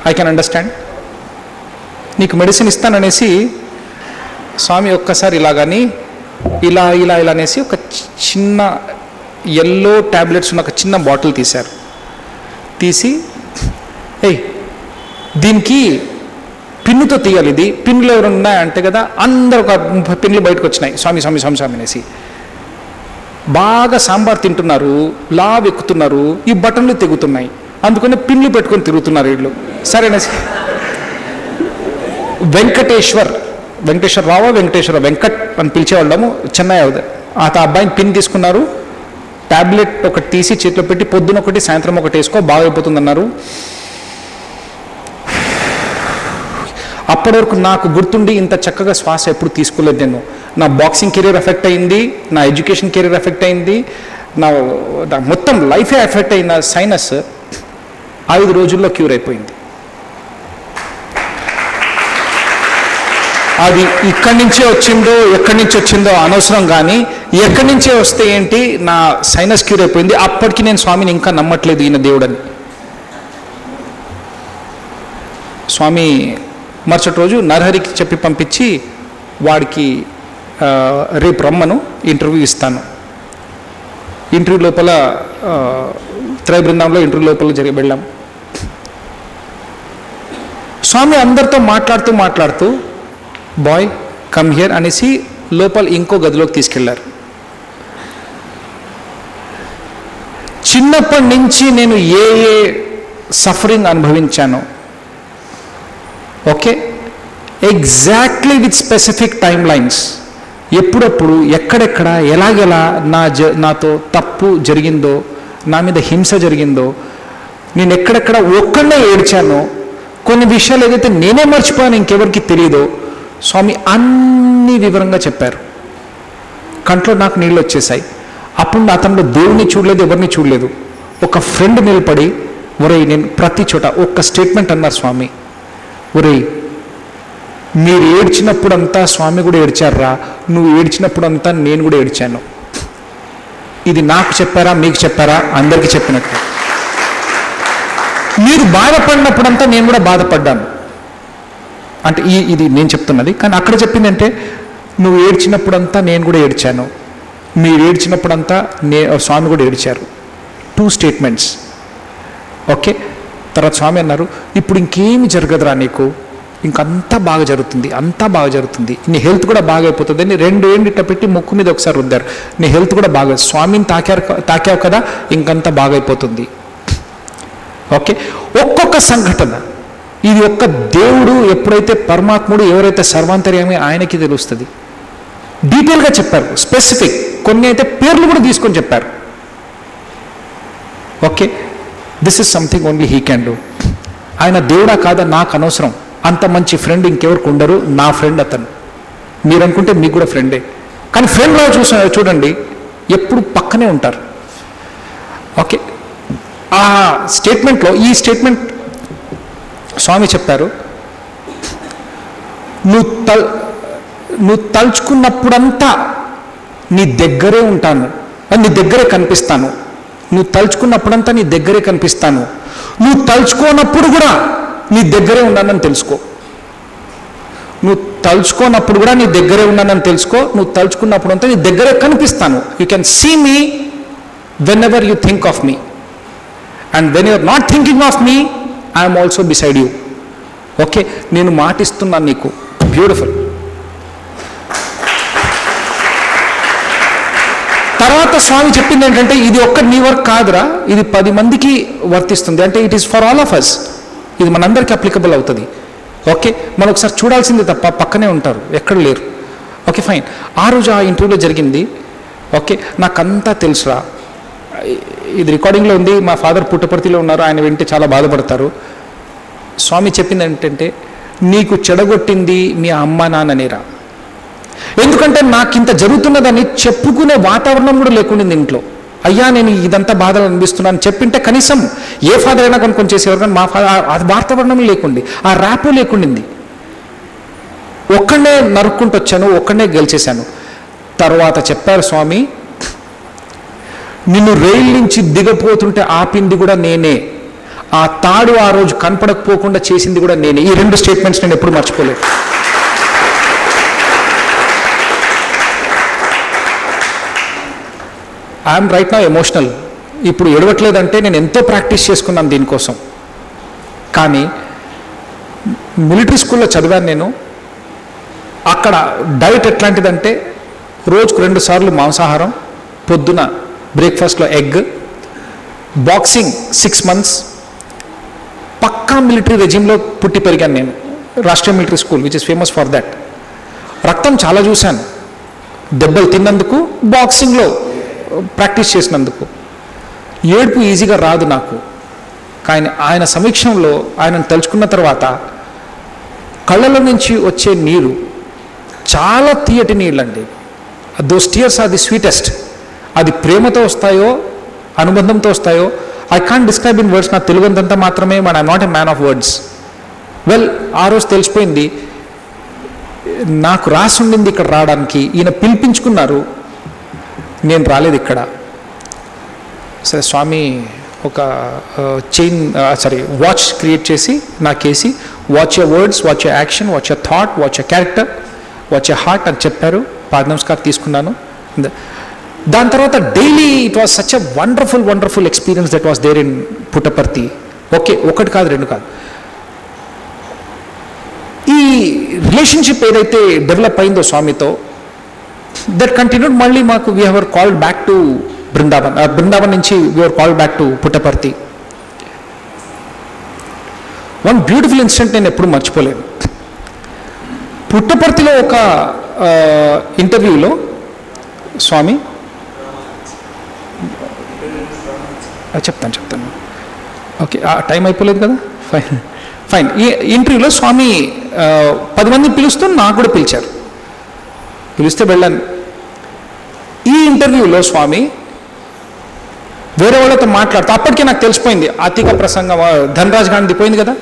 I can understand, నీకు మెడిసిన్ ఇస్తాననేసి స్వామి ఒక్కసారి ఇలాగని ఇలా ఇలా ఇలా అనేసి ఒక చిన్న ఎల్లో ట్యాబ్లెట్స్ ఉన్న ఒక చిన్న బాటిల్ తీశారు. తీసి ఏయ్ దీనికి పిన్నుతో తీయాలి, ఇది పిన్నులు ఎవరు ఉన్నాయంటే కదా, అందరూ ఒక 30 పిన్నులు బయటకు వచ్చినాయి. స్వామి స్వామి స్వామి స్వామి అనేసి బాగా సాంబార్ తింటున్నారు, లావ్ ఎక్కుతున్నారు, ఈ బటన్లు తెగుతున్నాయి, అందుకని పిన్నులు పెట్టుకొని తిరుగుతున్నారు వీళ్ళు. సరేనేసి వెంకటేశ్వర వెంకట్ అని పిలిచేవాళ్ళము, చెన్నై ఆ అబ్బాయిని పిన్ తీసుకున్నారు. ట్యాబ్లెట్ ఒకటి తీసి చేతిలో పెట్టి పొద్దున ఒకటి సాయంత్రం ఒకటి వేసుకో బాగైపోతుంది అన్నారు. అప్పటి వరకు నాకు గుర్తుండి ఇంత చక్కగా శ్వాస ఎప్పుడు తీసుకోలేదు నేను. నా బాక్సింగ్ కెరీర్ ఎఫెక్ట్ అయింది, నా ఎడ్యుకేషన్ కెరీర్ ఎఫెక్ట్ అయింది, నా మొత్తం లైఫే ఎఫెక్ట్ అయిన సైనస్ 5 రోజుల్లో క్యూర్ అయిపోయింది. అది ఇక్కడి నుంచే వచ్చిందో ఎక్కడి నుంచి వచ్చిందో అనవసరం, కానీ ఎక్కడి నుంచే వస్తే ఏంటి, నా సైనస్ క్యూర్ అయిపోయింది. అప్పటికి నేను స్వామిని ఇంకా నమ్మట్లేదు ఈయన దేవుడని. స్వామి మరుసటి రోజు నరహరికి చెప్పి పంపించి వాడికి రేపు రమ్మను, ఇంటర్వ్యూ ఇస్తాను. ఇంటర్వ్యూ లోపల త్రయ బృందంలో ఇంటర్వ్యూ లోపల వెళ్ళాం. స్వామి అందరితో మాట్లాడుతూ బాయ్ కమ్ హియర్ అనేసి లోపల ఇంకో గదిలోకి తీసుకెళ్లారు. చిన్నప్పటి నుంచి నేను ఏ సఫరింగ్ అనుభవించాను, okay, exactly with specific time lines, ఎప్పుడప్పుడు ఎక్కడెక్కడ ఎలాగెలా నాతో తప్పు జరిగిందో, నా మీద హింస జరిగిందో, నేను ఎక్కడెక్కడ ఒక్కడే ఏడ్చానో, కొన్ని విషయాలు ఏదైతే నేనే మర్చిపోయాను ఇంకెవరికి తెలియదో స్వామి అన్ని వివరంగా చెప్పారు. కంట్లో నాకు నీళ్ళు వచ్చేసాయి. అప్పుడు అతనిలో దేవుడిని చూడలేదు, ఎవరిని చూడలేదు. ఒక ఫ్రెండ్ నిలబడి ఒరేయ్ నేను ప్రతి చోట ఒక్క స్టేట్మెంట్ అన్నారు స్వామి, ఒరేయ్ మీరు ఏడ్చినప్పుడంతా స్వామి కూడా ఏడ్చారా, నువ్వు ఏడ్చినప్పుడంతా నేను కూడా ఏడ్చాను. ఇది నాకు చెప్పారా మీకు చెప్పారా? అందరికీ చెప్పినట్టు. మీరు బాధపడినప్పుడంతా నేను కూడా బాధపడ్డాను అంటే ఇది నేను చెప్తున్నది. కానీ అక్కడ చెప్పిందంటే నువ్వు ఏడ్చినప్పుడంతా నేను కూడా ఏడ్చాను, మీరు ఏడ్చినప్పుడంతా స్వామి కూడా ఏడ్చారు. 2 స్టేట్మెంట్స్. ఓకే. తర్వాత స్వామి అన్నారు, ఇప్పుడు ఇంకేమి జరగదురా నీకు, ఇంకంతా బాగా జరుగుతుంది, అంతా బాగా జరుగుతుంది, నీ హెల్త్ కూడా బాగా అయిపోతుంది అని 2 ఏళ్ళు ఇట్లా పెట్టి ముక్కు మీద ఒకసారి రుద్దారు. నీ హెల్త్ కూడా బాగా, స్వామిని తాకావు కదా, ఇంకంతా బాగా అయిపోతుంది. ఓకే. ఒక్కొక్క సంఘటన, ఇది ఒక్క దేవుడు ఎప్పుడైతే పరమాత్ముడు ఎవరైతే సర్వాంతర్యామి ఆయనకి తెలుస్తుంది. డీటెయిల్గా చెప్పారు, స్పెసిఫిక్. కొన్ని అయితే పేర్లు కూడా తీసుకొని చెప్పారు. Okay. This is something only he can do. ఆయన దేవుడా కాదా నాకు అనవసరం, అంత మంచి ఫ్రెండ్ ఇంకెవరికి ఉండరు, నా ఫ్రెండ్ అతను. మీరు అనుకుంటే మీకు కూడా ఫ్రెండే, కానీ ఫ్రెండ్లో చూడండి ఎప్పుడు పక్కనే ఉంటారు. ఓకే. ఆ స్టేట్మెంట్లో ఈ స్టేట్మెంట్ స్వామి చెప్పారు, నువ్వు తలుచుకున్నప్పుడంతా నీ దగ్గరే ఉంటాను, నీ దగ్గరే కనిపిస్తాను. నువ్వు తలుచుకున్నప్పుడంతా నీ దగ్గరే కనిపిస్తాను. నువ్వు తలుచుకోనప్పుడు కూడా నీ దగ్గరే ఉన్నానని తెలుసుకో. నువ్వు తలుచుకోనప్పుడు కూడా నీ దగ్గరే ఉన్నానని తెలుసుకో. నువ్వు తలుచుకున్నప్పుడు అంతా నీ దగ్గరే కనిపిస్తాను. You can see me whenever you think of me, and when you're not thinking of me, I'm also beside you. Okay. నేను మాటిస్తున్నాను నీకు. బ్యూటిఫుల్. తర్వాత స్వామి చెప్పింది ఏంటంటే, ఇది ఒక్క నీ వర్క్ కాదురా, ఇది 10 మందికి వర్తిస్తుంది. అంటే it is for all of us, ఇది మనందరికీ అప్లికబుల్ అవుతుంది. ఓకే. మనం ఒకసారి చూడాల్సింది తప్ప పక్కనే ఉంటారు, ఎక్కడ లేరు. Okay fine. ఆ రోజు ఆ ఇంటర్వ్యూలో జరిగింది. ఓకే. నాకంతా తెలుసురా, ఇది రికార్డింగ్లో ఉంది. మా ఫాదర్ పుట్టపర్తిలో ఉన్నారు, ఆయన వింటే చాలా బాధపడతారు. స్వామి చెప్పింది ఏంటంటే, నీకు చెడగొట్టింది మీ అమ్మ నాన్ననేరా. ఎందుకంటే నాకు ఇంత జరుగుతున్నదని చెప్పుకునే వాతావరణం కూడా లేకుండింది ఇంట్లో. అయ్యా నేను ఇదంతా బాధలు అనిపిస్తున్నాను చెప్పింటే కనీసం ఏ ఫాదర్ అయినా కొనుక్కొని చేసేవారు, కానీ మా ఫాదర్ ఆ వాతావరణం లేకుండి, ఆ ర్యాపు లేకుండింది. ఒక్కడే నరుక్కుంటూ వచ్చాను, ఒక్కడే గెలిచేశాను. తర్వాత చెప్పారు స్వామి, నిన్ను రైలు నుంచి దిగపోతుంటే ఆపింది కూడా నేనే, ఆ తాడు ఆ రోజు కనపడకపోకుండా చేసింది కూడా నేనే. ఈ 2 స్టేట్మెంట్స్ నేను ఎప్పుడు మర్చిపోలేదు. I'm right now emotional. ఇప్పుడు ఎడవట్లేదంటే నేను ఎంతో ప్రాక్టీస్ చేసుకున్నాను దీనికోసం. కానీ మిలిటరీ స్కూల్లో చదివాను నేను. అక్కడ డైట్ ఎట్లాంటిదంటే, రోజుకు 2 సార్లు మాంసాహారం, పొద్దున బ్రేక్ఫాస్ట్లో ఎగ్, బాక్సింగ్ 6 months. పక్కా మిలిటరీ రెజిమ్లో పుట్టి పెరిగాను నేను. Rashtriya military school which is famous for that. రక్తం చాలా చూశాను, దెబ్బలు తిన్నందుకు, బాక్సింగ్లో ప్రాక్టీస్ చేసినందుకు. ఏడుపు ఈజీగా రాదు నాకు, కానీ ఆయన సమీక్షంలో ఆయనను తలుచుకున్న తర్వాత కళ్ళలో నుంచి వచ్చే నీరు చాలా తీయటి నీళ్ళండి. Those tears are the sweetest. అది ప్రేమతో వస్తాయో అనుబంధంతో వస్తాయో I can't describe in words. నాకు తెలుగుంతంతా మాత్రమే, but I'm not a man of words. Well, ఆ రోజు తెలిసిపోయింది నాకు రాసి ఉండింది ఇక్కడ రావడానికి. ఈయన పిలిపించుకున్నారు, నేను రాలేదు ఇక్కడ. సరే స్వామి ఒక వాచ్ క్రియేట్ చేసి నాకేసి, watch your words, watch your action, watch your thought, watch your character, watch your heart అని చెప్పారు. పాద నమస్కారం తీసుకున్నాను. దాని తర్వాత daily it was such a wonderful experience that was there in Puttaparthi. Okay, 1 కాదు 2 కాదు. ఈ రిలేషన్షిప్ ఏదైతే డెవలప్ అయిందో స్వామితో, దట్ కంటిన్యూడ్. మళ్ళీ మాకు we have called back to Brindavan. Brindavan నుంచి we have called back to Puttaparthi. One beautiful incident నేను ఎప్పుడు మర్చిపోలేను. పుట్టపర్తిలో ఒక ఇంటర్వ్యూలో స్వామి చెప్తాను. ఓకే, టైం అయిపోలేదు కదా, ఫైన్. ఈ ఇంటర్వ్యూలో స్వామి 10 మందిని పిలుస్తూ నాకు కూడా పిలిచారు. పిలిస్తే వెళ్ళాను. ఈ ఇంటర్వ్యూలో స్వామి వేరే వాళ్ళతో మాట్లాడుతూ, అప్పటికే నాకు తెలిసిపోయింది అతిగా ప్రసంగం, ధనరాజ్ గాంధీ పోయింది కదా.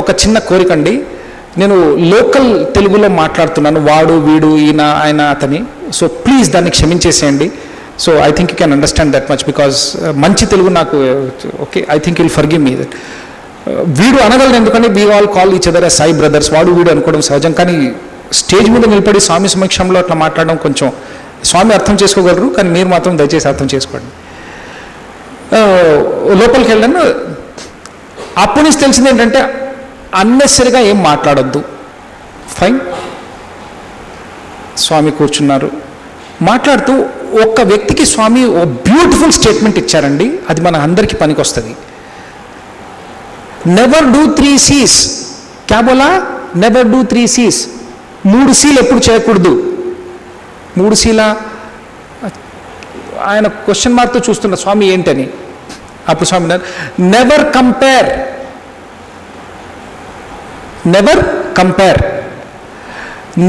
ఒక చిన్న కోరికండి, నేను లోకల్ తెలుగులో మాట్లాడుతున్నాను, వాడు వీడు ఈయన ఆయన అతని, సో ప్లీజ్ దాన్ని క్షమించేసేయండి. So I think you can understand that much, because మంచి తెలుగు నాకు okay, I think you'll forgive me that. వీడు అనగలను, ఎందుకంటే we all call each other as Sai brothers. వాడు వీడు అనుకోవడం సహజం, కానీ స్టేజ్ మీద నిలబడి స్వామి సమక్షంలో అట్లా మాట్లాడడం కొంచెం స్వామి అర్థం చేసుకోగలరు, కానీ మీరు మాత్రం దయచేసి అర్థం చేసుకోండి. లోపలికి వెళ్ళాను. అప్పటి నుంచి తెలిసింది ఏంటంటే అన్నెసరిగా ఏం మాట్లాడొద్దు. ఫైన్. స్వామి కూర్చున్నారు. మాట్లాడుతూ ఒక్క వ్యక్తికి స్వామి ఓ బ్యూటిఫుల్ స్టేట్మెంట్ ఇచ్చారండి. అది మన అందరికీ పనికి వస్తుంది. Never do 3 C's. క్యా బోలా? Never do 3 C's. 3 C'లు ఎప్పుడు చేయకూడదు. 3 C'ల ఆయన క్వశ్చన్ మార్క్తో చూస్తున్న స్వామి ఏంటని. అప్పుడు Swami never compare, never compare,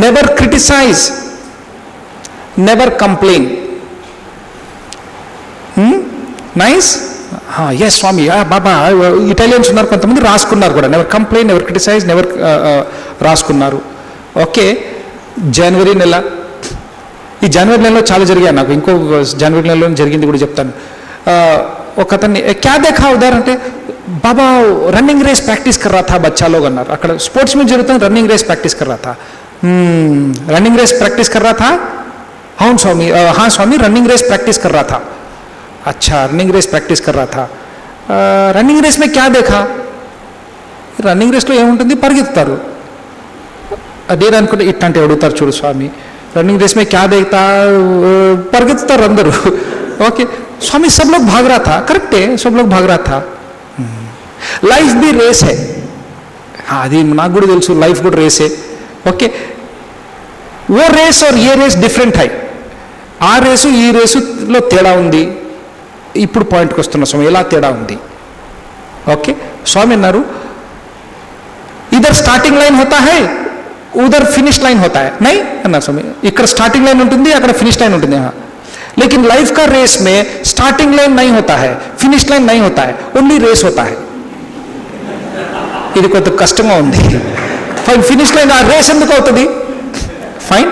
never criticise, never complain. Nice. Yes Swami. Baba Italians ఉన్నారు, కొంతమంది రాసుకున్నారు కూడా. Never complain, never criticise, never రాసుకున్నారు. ఓకే. జనవరి నెల, ఈ జనవరి నెలలో చాలా జరిగాయి నాకు. ఇంకో జనవరి నెలలో జరిగింది కూడా చెప్తాను. ఒక అతన్ని క్యా దేఖా ఉదార్ అంటే, బాబా రన్నింగ్ రేస్ ప్రాక్టీస్ కర్ రా థా బచ్చా లోగ్ అన్నారు. అక్కడ స్పోర్ట్స్ మీద జరుగుతుంది, రన్నింగ్ రేస్ ప్రాక్టీస్ కర్ రా థా. రన్నింగ్ రేస్ ప్రాక్టీస్ కర్ రా థా. అవును స్వామి. हाँ स्वामी रनिंग रेस प्रैक्टिस कर रहा था. अच्छा रनिंग रेस प्रैक्टिस कर रहा था. रनिंग रेस में क्या देखा? రన్నింగ్ రేస్లో ఏముంటుంది? పరిగెత్తుతారు. అదే అనుకుంటే ఇట్లాంటి అడుగుతారు చూడు స్వామి. రన్నింగ్ రేస్ में क्या देखता? పరిగెత్తుతారు అందరూ. ఓకే స్వామి सब लोग भाग रहा था. కరెక్టే, सब लोग भाग रहा था. లైఫ్ भी रेस है. అది నాకు కూడా తెలుసు, లైఫ్ కూడా రేసే. ఓకే ఓ రేస్ और ये रेस డిఫరెంట్ है. ఆ రేసు ఈ రేసులో తేడా ఉంది. ఇప్పుడు పాయింట్కి వస్తున్న స్వామి, ఎలా తేడా ఉంది? ఓకే స్వామి అన్నారు, ఇదర్ స్టార్టింగ్ లైన్ హోతా హై, ఉదర్ ఫినిష్ లైన్ హోతా హై. నై అన్నారు స్వామి. ఇక్కడ స్టార్టింగ్ లైన్ ఉంటుంది, అక్కడ ఫినిష్ లైన్ ఉంటుంది. लेकिन लाइफ का रेस में स्टार्टिंग लाइन नहीं होता है, फिनिश लाइन नहीं होता है, ओनली रेस होता है. ఇది కొంత కష్టంగా ఉంది. ఫైన్. ఫినిష్ లైన్ ఆ రేస్ ఎందుకు అవుతుంది? ఫైన్.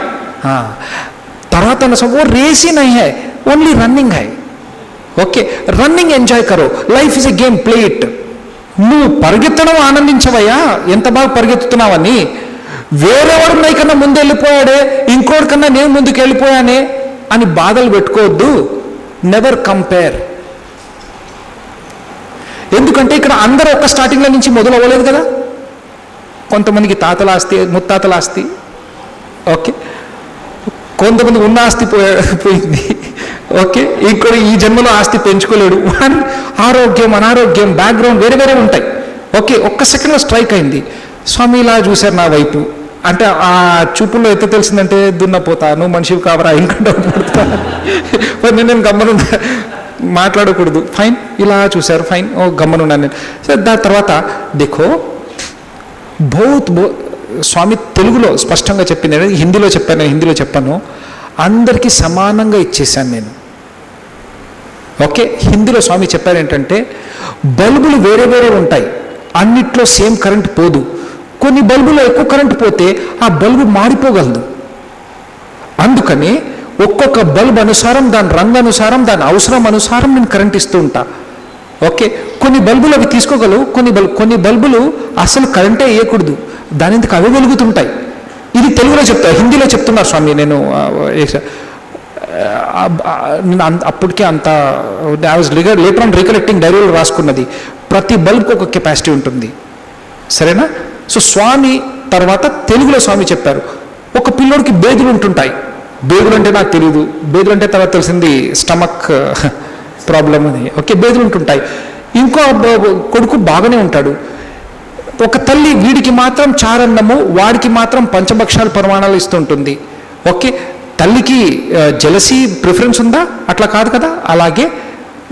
తర్వాత वो रेस ही नहीं है, ओनली रनिंग है. ఓకే రన్నింగ్ ఎంజాయ్ కరో, life is a game, play it. నువ్వు పరిగెత్తడం ఆనందించవయ్యా, ఎంత బాగా పరిగెత్తుతున్నావని. వేరేవాడు నాకన్నా ముందు వెళ్ళిపోయాడే, ఇంకోటి కన్నా నేను ముందుకు వెళ్ళిపోయానే అని బాధలు పెట్టుకోవద్దు. Never compare. ఎందుకంటే ఇక్కడ అందరూ ఒక్క స్టార్టింగ్లో నుంచి మొదలు అవ్వలేదు కదా. కొంతమందికి తాతల ఆస్తి, ముత్తాతల ఆస్తి. ఓకే కొంతమంది ఉన్న ఆస్తి పోయింది. ఓకే ఇంకోటి ఈ జన్మలో ఆస్తి పెంచుకోలేడు. ఆరోగ్యం, అనారోగ్యం, బ్యాక్గ్రౌండ్ వేరే వేరే ఉంటాయి. ఓకే ఒక్క సెకండ్లో స్ట్రైక్ అయింది. స్వామి ఇలా చూశారు నా వైపు. అంటే ఆ చూపుల్లో ఎంత తెలిసిందంటే, దున్నపోతా, నువ్వు మనిషివి కావరా, ఇంకా డబ్బు పడుతా, నేను గమ్మను మాట్లాడకూడదు. ఫైన్. ఇలా చూశారు. ఫైన్. ఓ గమ్మనున్నాను నేను. సరే దాని తర్వాత దేఖో స్వామి తెలుగులో స్పష్టంగా చెప్పింది, హిందీలో చెప్పాను, హిందీలో చెప్పాను. అందరికీ సమానంగా ఇచ్చేసాను నేను. ఓకే హిందీలో స్వామి చెప్పారు ఏంటంటే, బల్బులు వేరే వేరే ఉంటాయి, అన్నిట్లో సేమ్ కరెంట్ పోదు. కొన్ని బల్బులో ఎక్కువ కరెంట్ పోతే ఆ బల్బు మాడిపోగలదు. అందుకని ఒక్కొక్క బల్బ్ అనుసారం, దాని రంగు అనుసారం, దాని అవసరం అనుసారం నేను కరెంట్ ఇస్తూ ఉంటా. ఓకే కొన్ని బల్బులు అవి తీసుకోగలవు, కొన్ని బల్బులు అసలు కరెంటే వేయకూడదు, దాని ఎందుకు అవే వెలుగుతుంటాయి. ఇది తెలుగులో చెప్తా, హిందీలో చెప్తున్నారు స్వామి. నేను అప్పటికే అంత I was later on recollecting, డైరీలో రాసుకున్నది. ప్రతి బల్బ్కి ఒక కెపాసిటీ ఉంటుంది. సరేనా? సో స్వామి తర్వాత తెలుగులో స్వామి చెప్పారు, ఒక పిల్లోడికి బేదులు ఉంటుంటాయి. బేదులు అంటే నాకు తెలియదు, బేదులు అంటే తర్వాత తెలిసింది స్టమక్ ప్రాబ్లం అని. ఓకే బేదులు ఉంటుంటాయి. ఇంకో కొడుకు బాగానే ఉంటాడు. ఒక తల్లి వీడికి మాత్రం చారన్నము, వాడికి మాత్రం పంచభక్షాలు పరిమాణాలు ఇస్తుంటుంది. ఓకే తల్లికి జెలసీ ప్రిఫరెన్స్ ఉందా? అట్లా కాదు కదా. అలాగే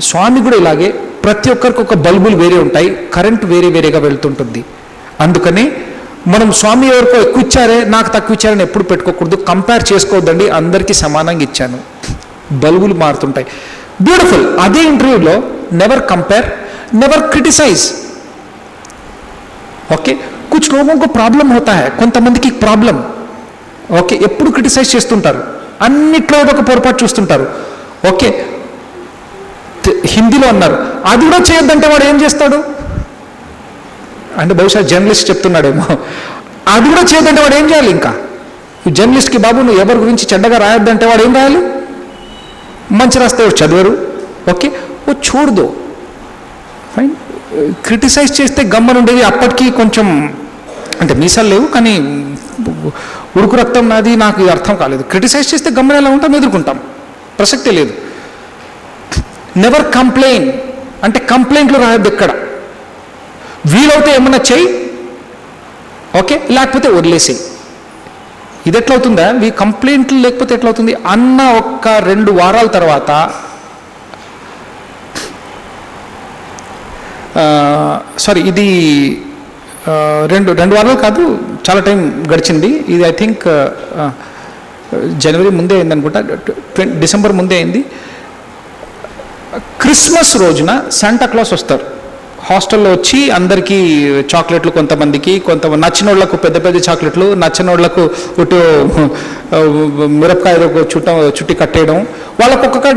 స్వామి కూడా ఇలాగే ప్రతి ఒక్కరికి ఒక బల్బులు వేరే ఉంటాయి, కరెంట్ వేరే వేరేగా వెళ్తుంటుంది. అందుకని మనం స్వామి ఎవరికో ఎక్కువ ఇచ్చారే, నాకు తక్కువ ఇచ్చారని ఎప్పుడు పెట్టుకోకూడదు. కంపేర్ చేసుకోవద్దండి, అందరికీ సమానంగా ఇచ్చాను. బల్బులు మారుతుంటాయి. బ్యూటిఫుల్. అదే ఇంటర్వ్యూలో never compare, never criticise. Okay కుछ लोगों को प्रॉब्लम होता है, కొంతమందికి ప్రాబ్లం. ఓకే ఎప్పుడు క్రిటిసైజ్ చేస్తుంటారు, అన్నిట్లో ఒక పొరపాటు చూస్తుంటారు. ఓకే హిందీలో అన్నారు, అది కూడా చేయొద్దంటే వాడు ఏం చేస్తాడు అంటే, బహుశా జర్నలిస్ట్ చెప్తున్నాడేమో, అది కూడా చేయొద్దంటే వాడు ఏం చేయాలి? ఇంకా జర్నలిస్ట్కి బాబు నువ్వు ఎవరి గురించి చెడ్డగా రాయొద్దంటే వాడు ఏం రాయాలి? మంచి రాస్తే వాడు చదవరు. ఓకే, ఓ చూడదు. ఫైన్. క్రిటిసైజ్ చేస్తే గమ్మనుండేది. అప్పటికి కొంచెం అంటే మీసాలు లేవు, కానీ ఉడుకు రక్తం నాది, నాకు ఇది అర్థం కాలేదు. క్రిటిసైజ్ చేస్తే గమ్మన ఎలా ఉంటాం, ఎదుర్కొంటాం, ప్రసక్తే లేదు. నెవర్ కంప్లైన్ అంటే కంప్లైంట్లు రాయొద్దు ఎక్కడ. వీలవుతే ఏమన్నా చెయ్యి, ఓకే, లేకపోతే వదిలేసేయి. ఇది ఎట్లవుతుందా? కంప్లైంట్లు లేకపోతే ఎట్లవుతుంది అన్న ఒక్క 2 వారాల తర్వాత సారీ, ఇది 2 వారాలు కాదు, చాలా టైం గడిచింది. ఇది ఐ థింక్ జనవరి ముందే అయింది అనుకుంటా, డిసెంబర్ ముందే అయింది. క్రిస్మస్ రోజున శాంటా క్లాస్ వస్తారు హాస్టల్లో వచ్చి అందరికీ చాక్లెట్లు, కొంతమందికి నచ్చిన వాళ్ళకు పెద్ద పెద్ద చాక్లెట్లు, నచ్చిన వాళ్ళకు ఇటు మిరపకాయ చుట్టి కట్టేయడం, వాళ్ళకు ఒక్కొక్క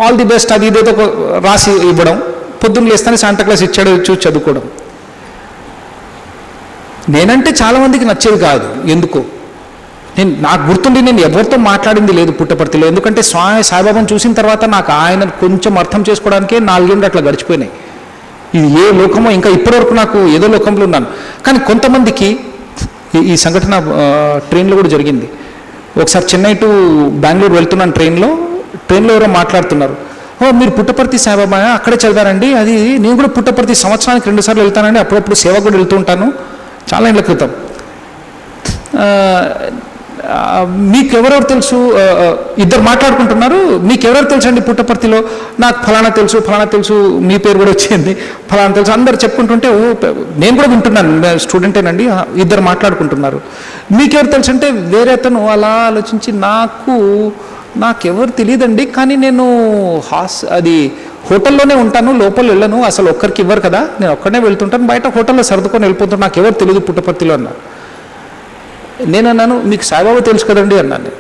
ఆల్ ది బెస్ట్ అది ఇదేదో రాసి ఇవ్వడం, పొద్దున్న లేస్తానే శాంటా క్లాస్ ఇచ్చాడు చూసి చదువుకోవడం. నేనంటే చాలామందికి నచ్చేది కాదు. ఎందుకో నాకు గుర్తుండి నేను ఎవరితో మాట్లాడింది లేదు పుట్టపర్తిలో. ఎందుకంటే సాయిబాబాను చూసిన తర్వాత నాకు ఆయన కొంచెం అర్థం చేసుకోవడానికే 4 ఏళ్ళు అట్లా గడిచిపోయినాయి. ఇది ఏ లోకమో, ఇంకా ఇప్పటివరకు నాకు ఏదో లోకంలో ఉన్నాను. కానీ కొంతమందికి ఈ సంఘటన ట్రైన్లో కూడా జరిగింది. ఒకసారి చెన్నై టు బెంగళూరు వెళ్తున్నాను, ట్రైన్లో ఎవరో మాట్లాడుతున్నారు, ఓ మీరు పుట్టపర్తి సాయిబాబా అక్కడే చదివారండి, అది నేను కూడా పుట్టపర్తి సంవత్సరానికి 2 సార్లు వెళ్తానండి, అప్పుడప్పుడు సేవ కూడా వెళ్తూ ఉంటాను, చాలా ఏళ్ళ క్రితం. మీకెవరెవరు తెలుసు? ఇద్దరు మాట్లాడుకుంటున్నారు, మీకెవరెవరు తెలుసు అండి పుట్టపర్తిలో? నాకు ఫలానా తెలుసు, మీ పేరు కూడా వచ్చింది, ఫలానా తెలుసు, అందరు చెప్పుకుంటుంటే ఓ నేను కూడా వింటున్నాను, స్టూడెంటేనండి. ఇద్దరు మాట్లాడుకుంటున్నారు, మీకెవరు తెలుసు అంటే వేరే అతను అలా ఆలోచించి నాకెవరు తెలియదండి, కానీ నేను అది హోటల్లోనే ఉంటాను, లోపల వెళ్ళను, అసలు ఒక్కరికి ఇవ్వరు కదా, నేను ఒక్కడనే వెళ్తుంటాను, బయట హోటల్లో సర్దుకొని వెళ్ళిపోతాను, నాకు ఎవరు తెలియదు పుట్టపర్తిలో అన్నారు. నేను అన్నాను, మీకు సాయిబాబా తెలుసు కదండి అన్నాను.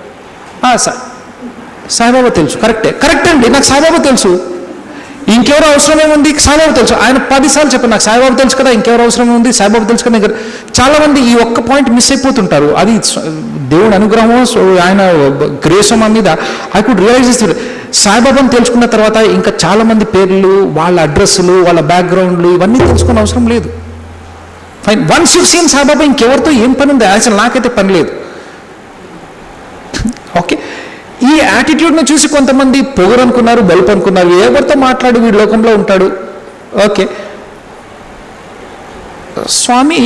సాయిబాబా తెలుసు, కరెక్టే అండి, నాకు సాయిబాబా తెలుసు, ఇంకెవరో అవసరం ఏముంది, సాయిబాబా తెలుసు. ఆయన 10 సార్లు చెప్పాను, నాకు సాయిబాబా తెలుసు కదా, ఇంకెవరు అవసరం ఉంది, సాయిబాబా తెలుసు కదా. చాలామంది ఈ ఒక్క పాయింట్ మిస్ అయిపోతుంటారు. అది దేవుడి అనుగ్రహం, ఆయన గ్రేసో మా మీద ఐ కుడ్ రియలైజ్ చేస్తాడు. సాయిబాబాను తెలుసుకున్న తర్వాత ఇంకా చాలామంది పేర్లు, వాళ్ళ అడ్రస్లు, వాళ్ళ బ్యాక్గ్రౌండ్లు ఇవన్నీ తెలుసుకునే అవసరం లేదు. Fine. Once you seen Saibaba ఇంకెవరితో ఏం పని ఉంది, అసలు నాకైతే పని లేదు. ఓకే, ఈ యాటిట్యూడ్ని చూసి కొంతమంది పొగరు అనుకున్నారు, బలుపు అనుకున్నారు, ఎవరితో మాట్లాడి వీడి లోకంలో ఉంటాడు. ఓకే, స్వామి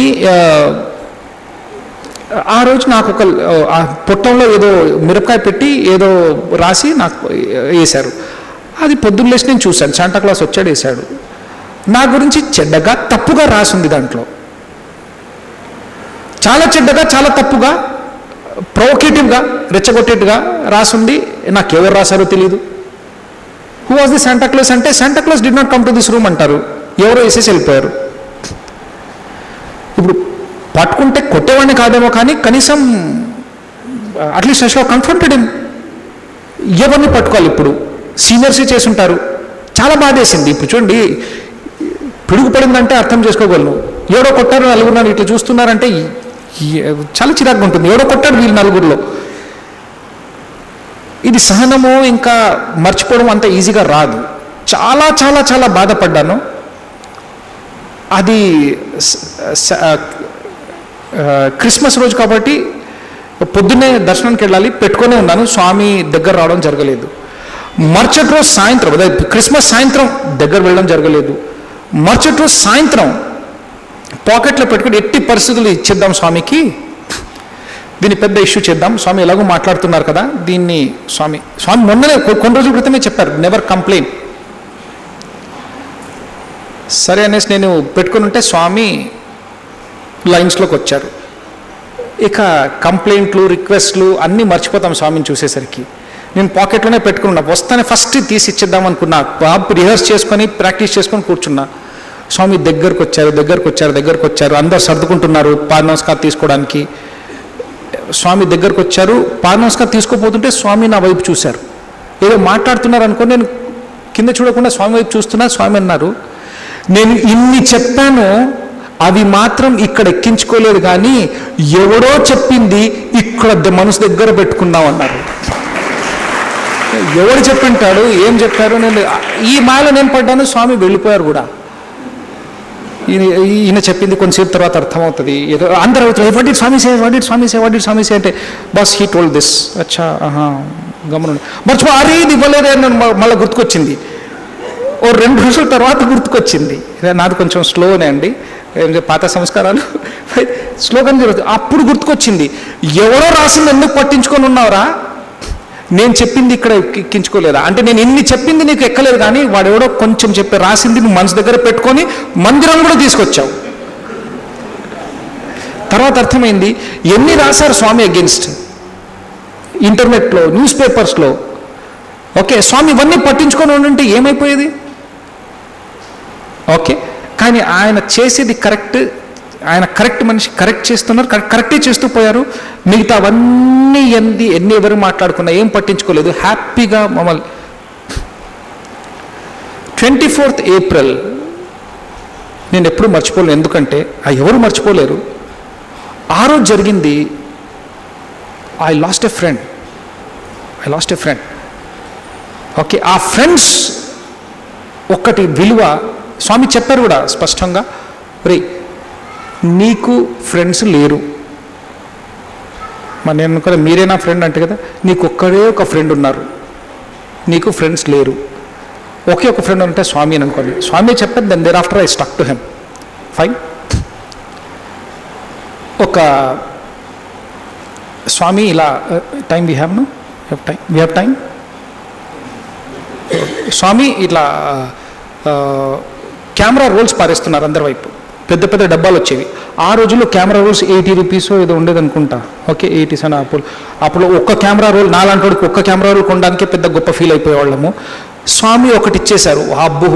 ఆ రోజు నాకు ఒక పొట్టంలో ఏదో మిరపకాయ పెట్టి ఏదో రాసి నాకు వేశారు. అది పొద్దున్న లేచి నేను చూశాను, శాంటా క్లాస్ వచ్చాడు, వేశాడు. నా గురించి చెడ్డగా తప్పుగా రాసింది, దాంట్లో చాలా చెడ్డగా, చాలా తప్పుగా, ప్రొవోకేటివ్గా, రెచ్చగొట్టేట్టుగా రాసింది. నాకు ఎవరు రాశారో తెలియదు. Who was the Santa Claus అంటే, Santa Claus did not come to this room అంటారు, ఎవరో వేసేసి వెళ్ళిపోయారు. ఇప్పుడు పట్టుకుంటే కొట్టేవాడిని కాదేమో, కానీ కనీసం at least I should have confronted him. ఎవరిని పట్టుకోవాలి? ఇప్పుడు సీనియర్సే చేసుంటారు. చాలా బాధేసింది. ఇప్పుడు చూడండి, పిడుగు పడిందంటే అర్థం చేసుకోగలను. ఎవడో కొట్టారు, 4 ఇట్లా చూస్తున్నారంటే చాలా చిరాకుగా ఉంటుంది. ఎవడో కొట్టాడు వీళ్ళు 4 ఇది సహనము ఇంకా మర్చిపోవడం అంత ఈజీగా రాదు. చాలా చాలా చాలా బాధపడ్డాను. అది క్రిస్మస్ రోజు కాబట్టి పొద్దున్నే దర్శనానికి వెళ్ళాలి, పెట్టుకునే ఉన్నాను, స్వామి దగ్గర రావడం జరగలేదు. మరుసటి రోజు సాయంత్రం, క్రిస్మస్ సాయంత్రం దగ్గర వెళ్ళడం జరగలేదు. మరుసటి రోజు సాయంత్రం పాకెట్లో పెట్టుకుని ఎట్టి పరిస్థితులు ఇచ్చేద్దాం స్వామికి, దీన్ని పెద్ద ఇష్యూ చేద్దాం, స్వామి ఎలాగో మాట్లాడుతున్నారు కదా దీన్ని, స్వామి మొన్ననే కొన్ని రోజుల క్రితమే చెప్పారు, నెవర్ కంప్లైన్. సరే అనేసి నేను పెట్టుకుని ఉంటే స్వామి లైన్స్లోకి వచ్చారు. ఇక కంప్లైంట్లు, రిక్వెస్ట్లు అన్నీ మర్చిపోతాం స్వామిని చూసేసరికి. నేను పాకెట్లోనే పెట్టుకున్నా, వస్తానే ఫస్ట్ తీసి ఇచ్చేద్దాం అనుకున్నా, రిహర్స్ చేసుకొని ప్రాక్టీస్ చేసుకొని కూర్చున్నా. స్వామి దగ్గరకు వచ్చారు, అందరు సర్దుకుంటున్నారు పాద నమస్కారం తీసుకోవడానికి. స్వామి దగ్గరకు వచ్చారు, పాద నమస్కారం తీసుకోపోతుంటే స్వామి నా వైపు చూశారు, ఏదో మాట్లాడుతున్నారు అనుకో. నేను కింద చూడకుండా స్వామి వైపు చూస్తున్నా. స్వామి అన్నారు, నేను ఇన్ని చెప్పాను, అవి మాత్రం ఇక్కడ ఎక్కించుకోలేదు, కానీ ఎవడో చెప్పింది ఇక్కడ మనసు దగ్గర పెట్టుకున్నాం అన్నారు. ఎవడు చెప్పింటాడు, ఏం చెప్పారు, నేను ఈ మాయలో నేను పడ్డాను, స్వామి వెళ్ళిపోయారు కూడా. ఈయన చెప్పింది కొంతసేపు తర్వాత అర్థమవుతుంది. ఏదో అందరూ అవుతారు, what did Swami say, what did Swami say, what did Swami say అంటే, బస్ హీ టోల్డ్ దిస్, అచ్చా గమనం మర్చిపో, అరే ఇది ఇవ్వలేదే అని మళ్ళీ గుర్తుకొచ్చింది. ఓ 2 రోజుల తర్వాత గుర్తుకొచ్చింది. నాది కొంచెం స్లోనే అండి, పాత సంస్కారాలు స్లోగానే జరుగుతుంది. అప్పుడు గుర్తుకొచ్చింది, ఎవరో రాసింది ఎందుకు పట్టించుకొని ఉన్నావురా, నేను చెప్పింది ఇక్కడ ఎక్కించుకోలేదా అంటే, నేను ఇన్ని చెప్పింది నీకు ఎక్కలేదు, కానీ వాడు ఎవడో కొంచెం చెప్పి రాసింది నువ్వు మనసు దగ్గర పెట్టుకొని మందిరం కూడా తీసుకొచ్చావు. తర్వాత అర్థమైంది ఎన్ని రాశారు స్వామి అగెన్స్ట్, ఇంటర్నెట్లో, న్యూస్ పేపర్స్లో. ఓకే, స్వామి ఇవన్నీ పట్టించుకొని ఉంటే ఏమైపోయేది. ఓకే, కానీ ఆయన చేసేది కరెక్ట్, ఆయన కరెక్ట్ మనిషి, కరెక్ట్ చేస్తున్నారు, కరెక్టే చేస్తూ పోయారు. మిగతా అవన్నీ ఎన్ని ఎవరు మాట్లాడుకున్నా ఏం పట్టించుకోలేదు, హ్యాపీగా మమ్మల్ని. 24th ఏప్రిల్ నేను ఎప్పుడు మర్చిపోలేను, ఎందుకంటే ఎవరు మర్చిపోలేరు. ఆ రోజు జరిగింది, I last a friend. Okay, ఆ ఫ్రెండ్స్ ఒక్కటి విలువ స్వామి చెప్పారు కూడా స్పష్టంగా, రే నీకు ఫ్రెండ్స్ లేరు, మరి నేను అనుకోలే మీరే నా ఫ్రెండ్ అంటే కదా, నీకు ఒక్కడే ఒక ఫ్రెండ్ ఉన్నారు, నీకు ఫ్రెండ్స్ లేరు. ఒకే ఒక ఫ్రెండ్ అంటే స్వామి అని అనుకోండి. స్వామి చెప్పారు, then there after I stuck to him. Fine. ఒక స్వామి ఇలా time we have time. Swami ఇట్లా కెమెరా రోల్స్ పారేస్తున్నారు అందరి వైపు, పెద్ద పెద్ద డబ్బాలు వచ్చేవి. ఆ రోజుల్లో కెమెరా రోల్స్ 80 రూపీస్ ఏదో ఉండేది అనుకుంటా. ఓకే, 80s అని. అప్పుడు ఒక్క కెమెరా రోల్, నాలాంటి వాడికి ఒక్క కెమెరా రోల్ కొనడానికే పెద్ద గొప్ప ఫీల్ అయిపోయేవాళ్ళము. స్వామి ఒకటి ఇచ్చేశారు, అబ్బు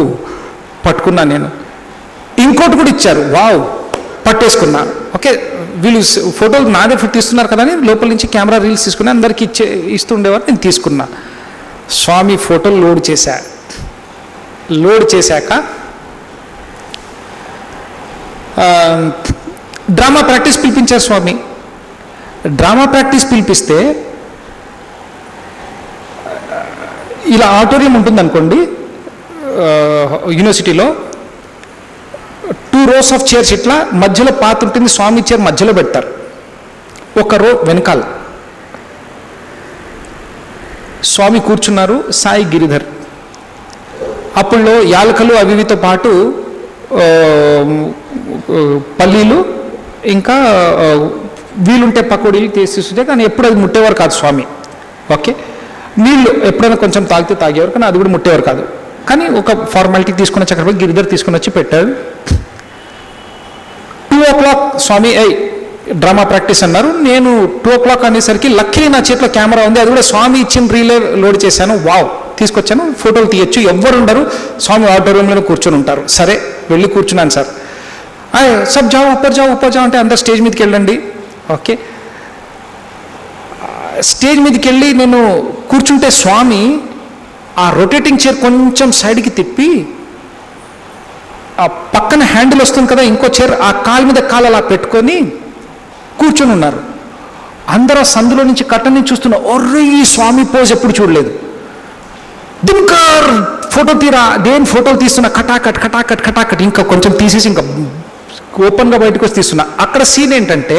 పట్టుకున్నా నేను. ఇంకోటి కూడా ఇచ్చారు, వావ్ పట్టేసుకున్నా. ఓకే, వీళ్ళు ఫోటోలు నాదే తీస్తున్నారు కదా అని లోపల నుంచి కెమెరా రీల్స్ తీసుకుని అందరికీ ఇస్తుండేవారు, నేను తీసుకున్నా. స్వామి ఫోటోలు లోడ్ చేశాక డ్రామా ప్రాక్టీస్ పిలిపించారు స్వామి. డ్రామా ప్రాక్టీస్ పిలిపిస్తే ఇలా ఆడిటోరియం ఉంటుంది అనుకోండి యూనివర్సిటీలో, 2 rows ఆఫ్ చైర్స్, ఇట్లా మధ్యలో పాత ఉంటుంది, స్వామి చైర్ మధ్యలో పెడతారు, ఒక రో వెనకాల స్వామి కూర్చున్నారు, సాయి గిరిధర్. అప్పుడులో యాలకలు అవివితో పాటు పల్లీలు ఇంకా వీలుంటే పకోడీలు తీసిస్తుంటే, కానీ ఎప్పుడు అది ముట్టేవారు కాదు స్వామి. ఓకే, నీళ్ళు ఎప్పుడైనా కొంచెం తాగేవారు, కానీ అది కూడా ముట్టేవారు కాదు. కానీ ఒక ఫార్మాలిటీ తీసుకుని వచ్చి అక్కడ గిరిధర్ తీసుకుని వచ్చి పెట్టారు. 2 o'clock స్వామి డ్రామా ప్రాక్టీస్ అన్నారు. నేను 2 o'clock అనేసరికి లక్కీ నా చేతిలో కెమెరా ఉంది, అది కూడా స్వామి ఇచ్చిన రీలే లోడ్ చేశాను. వావ్, తీసుకొచ్చాను, ఫోటోలు తీయచ్చు, ఎవ్వరు ఉండరు, స్వామి ఆడిటోరియంలో కూర్చొని ఉంటారు. సరే వెళ్ళి కూర్చున్నాను సార్. సబ్ జాओ ऊपर जाओ అంటే అందరు స్టేజ్ మీదకి వెళ్ళండి. ఓకే, స్టేజ్ మీదకి వెళ్ళి నేను కూర్చుంటే స్వామి ఆ రొటేటింగ్ చైర్ కొంచెం సైడ్కి తిప్పి, ఆ పక్కన హ్యాండిల్ వస్తుంది కదా ఇంకో చైర్, ఆ కాలు మీద కాలు అలా పెట్టుకొని కూర్చొని ఉన్నారు. అందరూ సందులో నుంచి కట్టని చూస్తున్నా, ఒర్రే ఈ స్వామి పోజ్ ఎప్పుడు చూడలేదు. దినకర్ ఫోటో తీరా, దేని ఫోటోలు తీస్తున్నా, కటాకట్ ఇంకా కొంచెం తీసేసి ఇంకా ఓపెన్గా బయటకు వచ్చి తీస్తున్నా. అక్కడ సీన్ ఏంటంటే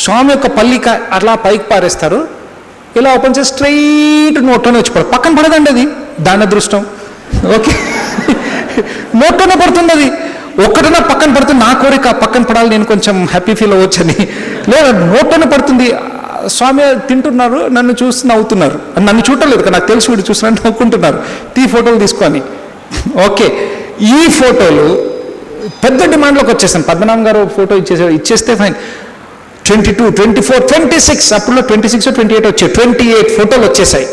స్వామి యొక్క పల్లిక అట్లా పైకి పారేస్తారు, ఇలా ఓపెన్ చేసి స్ట్రైట్ నోట్లోనే వచ్చి పడదు, పక్కన పడదండి అది, దాని అదృష్టం. ఓకే, నోట్లోనే పడుతుంది అది, ఒక్కటైనా పక్కన పడుతుంది. నా కోరిక పక్కన పడాలి, నేను కొంచెం హ్యాపీ ఫీల్ అవ్వచ్చని. లేదా నోట్లోనే పడుతుంది. స్వామి తింటున్నారు, నన్ను చూసి నవ్వుతున్నారు. నన్ను చూడలేదు, నాకు తెలిసి వీడు చూస్తున్నట్టు నవ్వుకుంటున్నారు, ఫోటోలు తీసుకొని. ఓకే, ఈ ఫోటోలు పెద్ద డిమాండ్లోకి వచ్చేసాను. పద్మనాభం గారు ఫోటో ఇచ్చేస్తే ఫైన్. 22, 24, 26, అప్పుడులో 26 or 28 వచ్చాయి, 28 ఫోటోలు వచ్చేసాయి.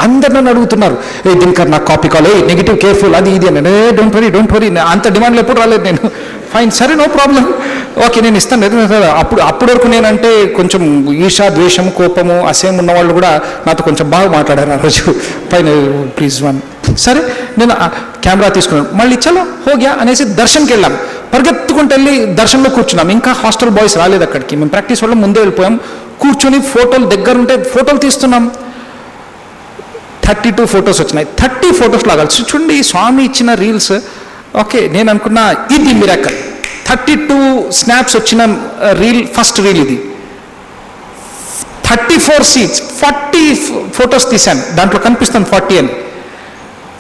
అందరు నన్ను అడుగుతున్నారు, దినకర్ నాకు కాపీ కాల్, నెగిటివ్ కేర్ఫుల్, అది ఇది అని. డోంట్ వరీ, అంత డిమాండ్లో ఎప్పుడు రాలేదు నేను. ఫైన్, సరే, నో ప్రాబ్లం, ఓకే నేను ఇస్తాను. అప్పుడు వరకు నేనంటే కొంచెం ఈర్ష, ద్వేషం, కోపము, అసహ్యం ఉన్న వాళ్ళు కూడా నాతో కొంచెం బాగా మాట్లాడారు ఆ రోజు. Fine, please one. సరే నేను కెమెరా తీసుకున్నాను, మళ్ళీ చలో హోగ్యా అనేసి దర్శన్కి వెళ్ళాం. పరిగెత్తుకుంటూ వెళ్ళి దర్శనంలో కూర్చున్నాం. ఇంకా హాస్టల్ బాయ్స్ రాలేదు అక్కడికి. మేము ప్రాక్టీస్ వల్ల ముందే వెళ్ళిపోయాం. కూర్చొని ఫోటోలు దగ్గర ఉంటే ఫోటోలు తీస్తున్నాం. 32 ఫొటోస్ వచ్చినాయి. 30 ఫొటోస్ లాగాలి చూడండి. స్వామి ఇచ్చిన రీల్స్. ఓకే, నేను అనుకున్నా ఇది మిరాకల్. 32 స్నాప్స్ వచ్చిన రీల్, ఫస్ట్ రీల్ ఇది. 34 సీట్స్, 40 ఫొటోస్ తీశాను. దాంట్లో కనిపిస్తాను 40 అని.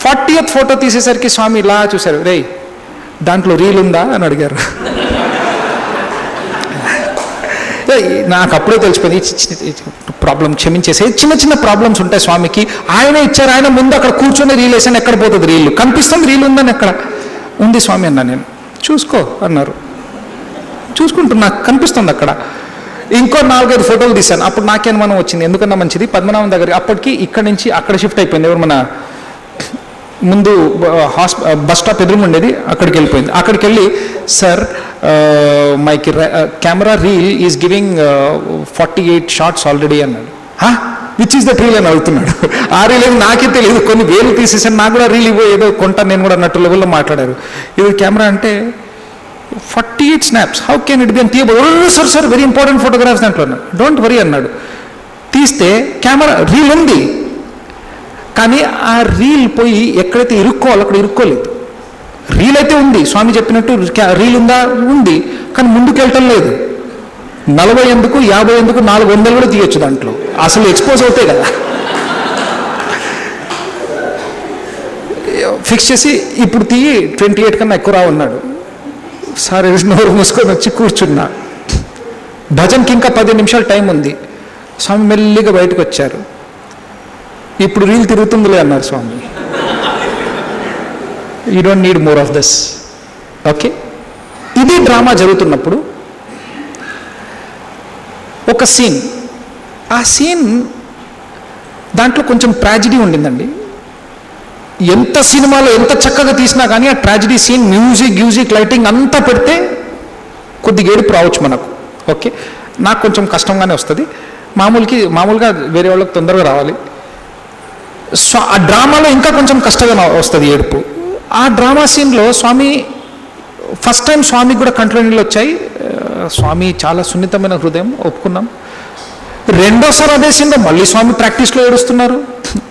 40th ఫోటో తీసేసరికి స్వామి ఇలా చూశారు, రే దాంట్లో రీల్ ఉందా అని అడిగారు. నాకు అప్పుడే తెలిసిపోయింది ప్రాబ్లం. క్షమించేసే చిన్న చిన్న ప్రాబ్లమ్స్ ఉంటాయి స్వామికి. ఆయనే ఇచ్చారు, ఆయన ముందు అక్కడ కూర్చొని రీల్ వేసాను. ఎక్కడ పోతుంది రీల్? కనిపిస్తుంది రీల్ ఉందని. ఎక్కడ ఉంది స్వామి అన్నా నేను. చూసుకో అన్నారు. చూసుకుంటున్నా, కనిపిస్తుంది అక్కడ. ఇంకో 4-5 ఫోటోలు తీశాను. అప్పుడు నాకే అనుమానం వచ్చింది, ఎందుకన్నా మంచిది పద్మనాభం దగ్గర. అప్పటికి ఇక్కడ నుంచి అక్కడ షిఫ్ట్ అయిపోయింది. ఎవరు మన ముందు బస్ స్టాప్ ఎదురు ఉండేది, అక్కడికి వెళ్ళిపోయింది. అక్కడికి వెళ్ళి sir my camera reel is giving 48 shorts already అన్నాడు. విచ్ ఈస్ దట్ రీల్ అని అడుగుతున్నాడు. ఆ రీల్ ఏమి నాకే తెలియదు, కొన్ని వేలు తీసేసాను. నాకు కూడా రీల్ ఇవ్వ, ఏదో కొంటాను నేను కూడా అన్నట్టు లెవెల్లో మాట్లాడారు. ఇది కెమెరా అంటే 48 snaps, how can it be అని తీయబో. సార్ వెరీ ఇంపార్టెంట్ ఫోటోగ్రాఫ్స్ దాంట్లో. డోంట్ వరీ అన్నాడు. తీస్తే కెమెరా రీల్ ఉంది, కానీ ఆ రీల్ పోయి ఎక్కడైతే ఇరుక్కోవాలో అక్కడ ఇరుక్కోలేదు. రీల్ అయితే ఉంది, స్వామి చెప్పినట్టు రీల్ ఉందా, ఉంది, కానీ ముందుకు వెళ్ళటం లేదు. 40 ఎందుకు, 50 ఎందుకు, 400 కూడా తీయొచ్చు దాంట్లో. అసలు ఎక్స్పోజ్ అవుతాయి కదా. ఫిక్స్ చేసి ఇప్పుడు తీయి 28 కన్నా ఎక్కువ రావన్నాడు. సార్ నోరు మూసుకొని వచ్చి కూర్చున్నా. భజన్కి ఇంకా 10 నిమిషాలు టైం ఉంది. స్వామి మెల్లిగా బయటకు వచ్చారు. ఇప్పుడు రీల్ తిరుగుతుందిలే అన్నారు Swami. You don't need more of this. Okay, ఇది డ్రామా జరుగుతున్నప్పుడు ఒక సీన్, ఆ సీన్ దాంట్లో కొంచెం ట్రాజిడీ ఉండిందండి. ఎంత సినిమాలో ఎంత చక్కగా తీసినా కానీ ఆ ట్రాజిడీ సీన్, మ్యూజిక్ లైటింగ్ అంతా పెడితే కొద్దిగా ఏడుపు రావచ్చు మనకు. ఓకే, నాకు కొంచెం కష్టంగానే వస్తుంది. మామూలుగా వేరే వాళ్ళకి తొందరగా రావాలి. ఆ డ్రామాలో ఇంకా కొంచెం కష్టంగా వస్తుంది ఏడుపు. ఆ డ్రామా సీన్లో స్వామి ఫస్ట్ టైం స్వామికి కూడా కంట్లో నీళ్ళు వచ్చాయి. స్వామి చాలా సున్నితమైన హృదయం, ఒప్పుకున్నాం. రెండోసారి అదే సీన్లో మళ్ళీ స్వామి ప్రాక్టీస్లో ఏడుస్తున్నారు,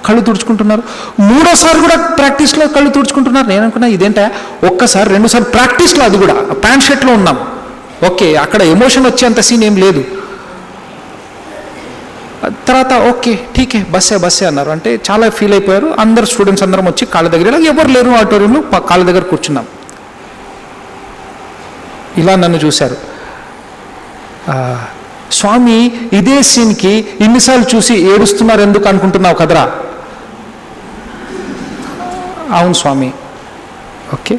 కళ్ళు తుడుచుకుంటున్నారు. మూడోసారి కూడా ప్రాక్టీస్లో కళ్ళు తుడుచుకుంటున్నారు. నేను అనుకున్నా ఇదేంటా, ఒక్కసారి 2సార్లు ప్రాక్టీస్లో, అది కూడా ప్యాంట్ షర్ట్లో ఉన్నాం. ఓకే, అక్కడ ఎమోషన్ వచ్చేంత సీన్ ఏం లేదు. తర్వాత ఓకే ఠీకే బస్సే అన్నారు. అంటే చాలా ఫీల్ అయిపోయారు. అందరు స్టూడెంట్స్ అందరం వచ్చి కాళ్ళ దగ్గర, ఎవరు లేరు ఆడిటోరియంలో, కాళ్ళ దగ్గర కూర్చున్నాం. ఇలా నన్ను చూశారు. స్వామి ఇదే సీన్కి ఇన్నిసార్లు చూసి ఏడుస్తున్నారు ఎందుకు అనుకుంటున్నావు కదరా? అవును స్వామి. Okay,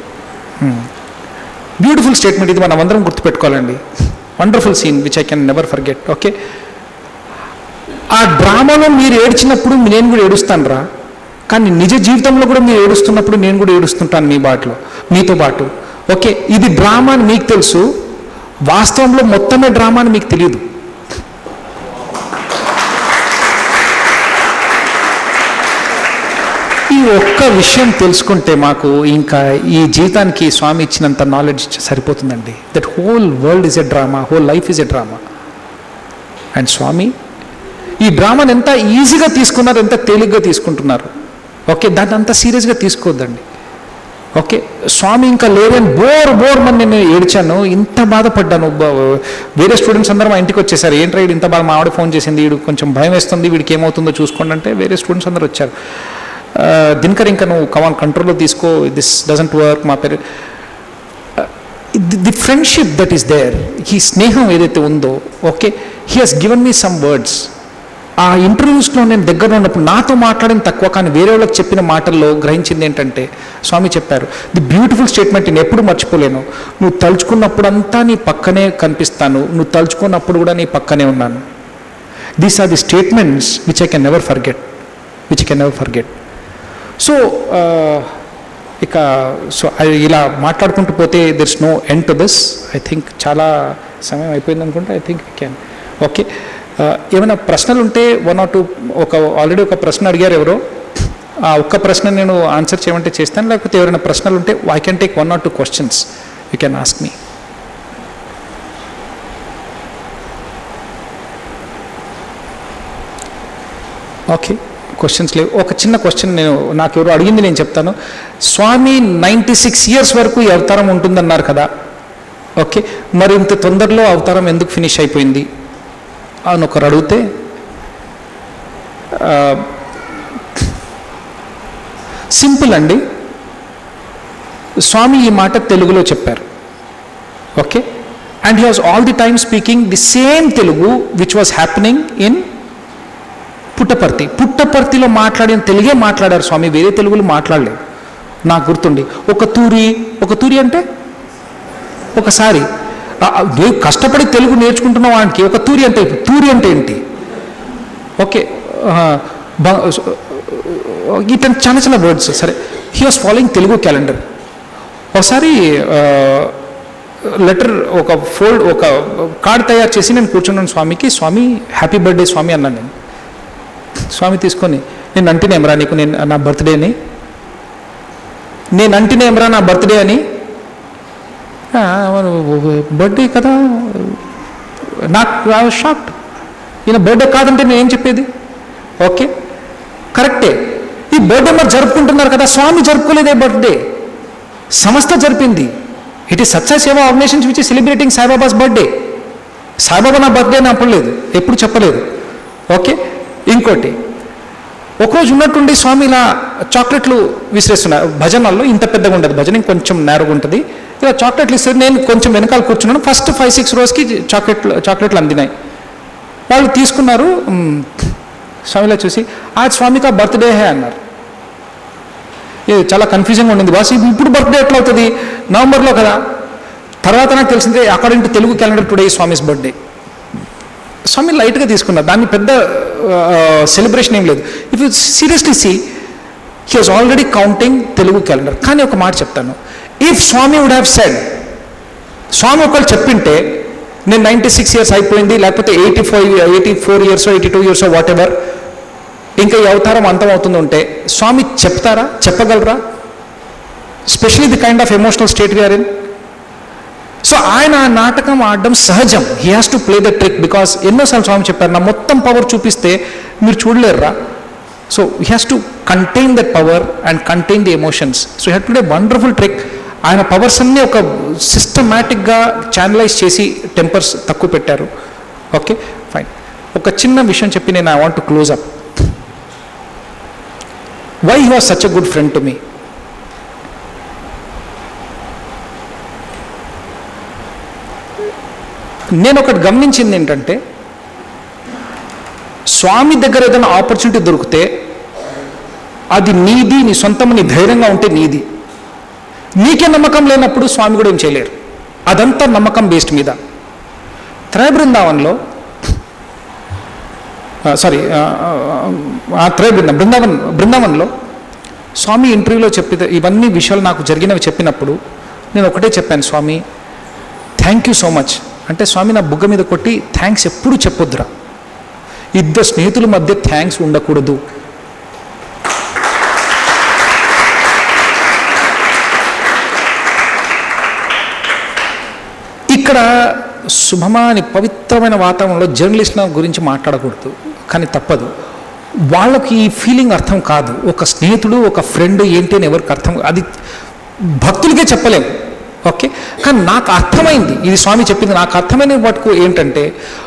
beautiful statement. ఇది మనం అందరం గుర్తుపెట్టుకోవాలండి. Wonderful scene which I can never forget. Okay, ఆ డ్రామాలో మీరు ఏడ్చినప్పుడు నేను కూడా ఏడుస్తాను రా, కానీ నిజ జీవితంలో కూడా మీరు ఏడుస్తున్నప్పుడు నేను కూడా ఏడుస్తుంటాను మీతో పాటు. ఓకే, ఇది డ్రామా అని మీకు తెలుసు, వాస్తవంలో మొత్తమే డ్రామా అని మీకు తెలియదు. ఈ ఒక్క విషయం తెలుసుకుంటే మాకు ఇంకా ఈ జీవితానికి స్వామి ఇచ్చినంత నాలెడ్జ్ సరిపోతుందండి. That whole world is a drama, whole life is a drama. And Swami ఈ డ్రామాని ఎంత ఈజీగా తీసుకున్నారు, ఎంత తేలిగ్గా తీసుకుంటున్నారు. ఓకే, దాన్ని అంత సీరియస్గా తీసుకోవద్దండి. ఓకే, స్వామి ఇంకా లేదని బోర్ మని నేను ఏడ్చాను, ఇంత బాధపడ్డాను. వేరే స్టూడెంట్స్ అందరూ మా ఇంటికి వచ్చేసారు. ఏంట్రా వీడు ఇంత బాగా, మా ఆవిడ ఫోన్ చేసింది, వీడు కొంచెం భయం వేస్తుంది, వీడికి ఏమవుతుందో చూసుకోండి అంటే వేరే స్టూడెంట్స్ అందరూ వచ్చారు. దినకర్ ఇంకా నువ్వు కమాన్ కంట్రోల్లో తీసుకో, దిస్ డజంట్ వర్క్. మా పేరు the friendship that is there, ఈ స్నేహం ఏదైతే ఉందో, okay, he has given me some words. ఆ ఇంటర్వ్యూస్లో నేను దగ్గర ఉన్నప్పుడు నాతో మాట్లాడిన తక్కువ, కానీ వేరే వాళ్ళకి చెప్పిన మాటల్లో గ్రహించింది ఏంటంటే, స్వామి చెప్పారు ది బ్యూటిఫుల్ స్టేట్మెంట్, నేను ఎప్పుడు మర్చిపోలేను. నువ్వు తలుచుకున్నప్పుడంతా నీ పక్కనే కనిపిస్తాను, నువ్వు తలుచుకున్నప్పుడు కూడా నీ పక్కనే ఉన్నాను. These are the statements which I can never forget. So ఇలా మాట్లాడుకుంటూ పోతే there is no end to this. I think చాలా సమయం అయిపోయింది అనుకుంటా. I think can. ఓకే, ఏమైనా ప్రశ్నలు ఉంటే 1 or 2, ఆల్రెడీ ఒక ప్రశ్న అడిగారు ఎవరో, ఆ ఒక్క ప్రశ్న నేను ఆన్సర్ చేయమంటే చేస్తాను, లేకపోతే ఎవరైనా ప్రశ్నలు ఉంటే I can take 1 or 2 questions you can ask me. Okay, questions లేవు. ఒక చిన్న క్వశ్చన్ నాకు ఎవరు అడిగింది, నేను చెప్తాను. స్వామి 96 years వరకు ఈ అవతారం ఉంటుందన్నారు కదా, ఓకే, మరి ఇంత తొందరలో అవతారం ఎందుకు ఫినిష్ అయిపోయింది అని ఒకరు అడిగితే, సింపుల్ అండి. స్వామి ఈ మాట తెలుగులో చెప్పారు, okay, and he was all the time speaking the same Telugu which was happening in Puttaparthi. పుట్టపర్తిలో మాట్లాడిన తెలుగే మాట్లాడారు స్వామి, వేరే తెలుగులో మాట్లాడలేదు. నాకు గుర్తుండి ఒక తూరి అంటే ఒకసారి కష్టపడి తెలుగు నేర్చుకుంటున్న వానికి ఒక తూరి అంటే ఏంటి? ఓకే, ఇతను చిన్న చిన్న వర్డ్స్. సరే, he was following Telugu calendar. ఒకసారి లెటర్ ఒక కార్డ్ తయారు చేసి నేను కూర్చున్నాను స్వామికి. స్వామి హ్యాపీ బర్త్డే స్వామి అన్నాను నేను. స్వామి తీసుకొని, నేను అంటేనేమరా నీకు నా బర్త్డే అని, నేను అంటేనేమరా నా బర్త్డే అని. బర్త్డే కదా, నాకు షాక్డ్. ఈయన బర్త్డే కాదంటే నేను ఏం చెప్పేది? ఓకే, కరెక్టే, ఈ బర్త్డే మరి జరుపుకుంటున్నారు కదా, స్వామి జరుపుకోలేదే బర్త్డే, సంస్థ జరిపింది. It is Sathya Seva organisation which is celebrating Saibaba's birthday. Saibaba నా బర్త్డే అని చెప్పలేదు, ఎప్పుడు చెప్పలేదు. ఓకే, ఇంకోటి, ఒకరోజు ఉన్నట్టుండి స్వామి ఇలా చాక్లెట్లు విసిరేస్తున్నారు. భజనల్లో ఇంత పెద్దగా ఉండదు భజన, ఇంకొంచెం నేరుగా ఉంటుంది. ఇలా చాక్లెట్లు ఇస్తారు. నేను కొంచెం వెనకాల కూర్చున్నాను. ఫస్ట్ 5-6 rows చాక్లెట్లు అందినాయి. వాళ్ళు తీసుకున్నారు. స్వామిలా చూసి, ఆ స్వామికి ఆ బర్త్డే హే అన్నారు. ఇది చాలా కన్ఫ్యూజన్గా ఉండింది బాస్. ఇప్పుడు బర్త్డే ఎట్లా అవుతుంది, నవంబర్లో కదా. తర్వాత నాకు తెలిసిందే, according to Telugu calendar today Swami's birthday. Swami లైట్గా తీసుకున్నారు, దాన్ని పెద్ద సెలబ్రేషన్ ఏం లేదు. If you seriously see, he was already counting Telugu calendar. కానీ ఒక మాట చెప్తాను, if Swami would have said, Swami ఒకళ్ళు చెప్పింటే నేను 96 years అయిపోయింది, లేకపోతే 84 years 82 years వాట్ ఎవర్, ఇంకా ఈ అవతారం అంతం అవుతుందంటే స్వామి చెప్తారా, చెప్పగలరా? Especially the kind of emotional state we're in. So ఆయన ఆ నాటకం ఆడడం సహజం. He has to play the trick, because ఎన్నోసార్లు స్వామి చెప్పారు, నా మొత్తం పవర్ చూపిస్తే మీరు చూడలేరురా. So he has to contain that power and contain the emotions. So he had to do wonderful trick. ఆయన పవర్స్ అన్నీ ఒక సిస్టమాటిక్గా ఛానలైజ్ చేసి టెంపర్స్ తక్కువ పెట్టారు. Okay, fine. ఒక చిన్న విషయం చెప్పి నేను I want to close up. Why he was such a good friend to me? నేను ఒకటి గమనించింది ఏంటంటే, స్వామి దగ్గర ఏదైనా ఆపర్చునిటీ దొరికితే అది నీది, నీ సొంతం, నీ ధైర్యంగా ఉంటే నీది. నీకే నమ్మకం లేనప్పుడు స్వామి కూడా ఏం చేయలేరు. అదంతా నమ్మకం బేస్డ్ మీద. త్రయ బృందావన్లో బృందావన్లో స్వామి ఇంటర్వ్యూలో చెప్పిన ఇవన్నీ విషయాలు నాకు జరిగినవి చెప్పినప్పుడు నేను ఒకటే చెప్పాను, స్వామి థ్యాంక్ యూ సో మచ్ అంటే. స్వామి నా బుగ్గ మీద కొట్టి, థ్యాంక్స్ ఎప్పుడు చెప్పొద్దురా, ఇద్దరు స్నేహితుల మధ్య థ్యాంక్స్ ఉండకూడదు. ఇక్కడ శుభమా అని పవిత్రమైన వాతావరణంలో జర్నలిస్టుల గురించి మాట్లాడకూడదు, కానీ తప్పదు. వాళ్ళకి ఈ ఫీలింగ్ అర్థం కాదు. ఒక స్నేహితుడు, ఒక ఫ్రెండ్ ఏంటి అని ఎవరికి అర్థం, అది భక్తులకే చెప్పలేము. ఓకే, కానీ నాకు అర్థమైంది, ఇది స్వామి చెప్పింది నాకు అర్థమైన మటుకు ఏంటంటే,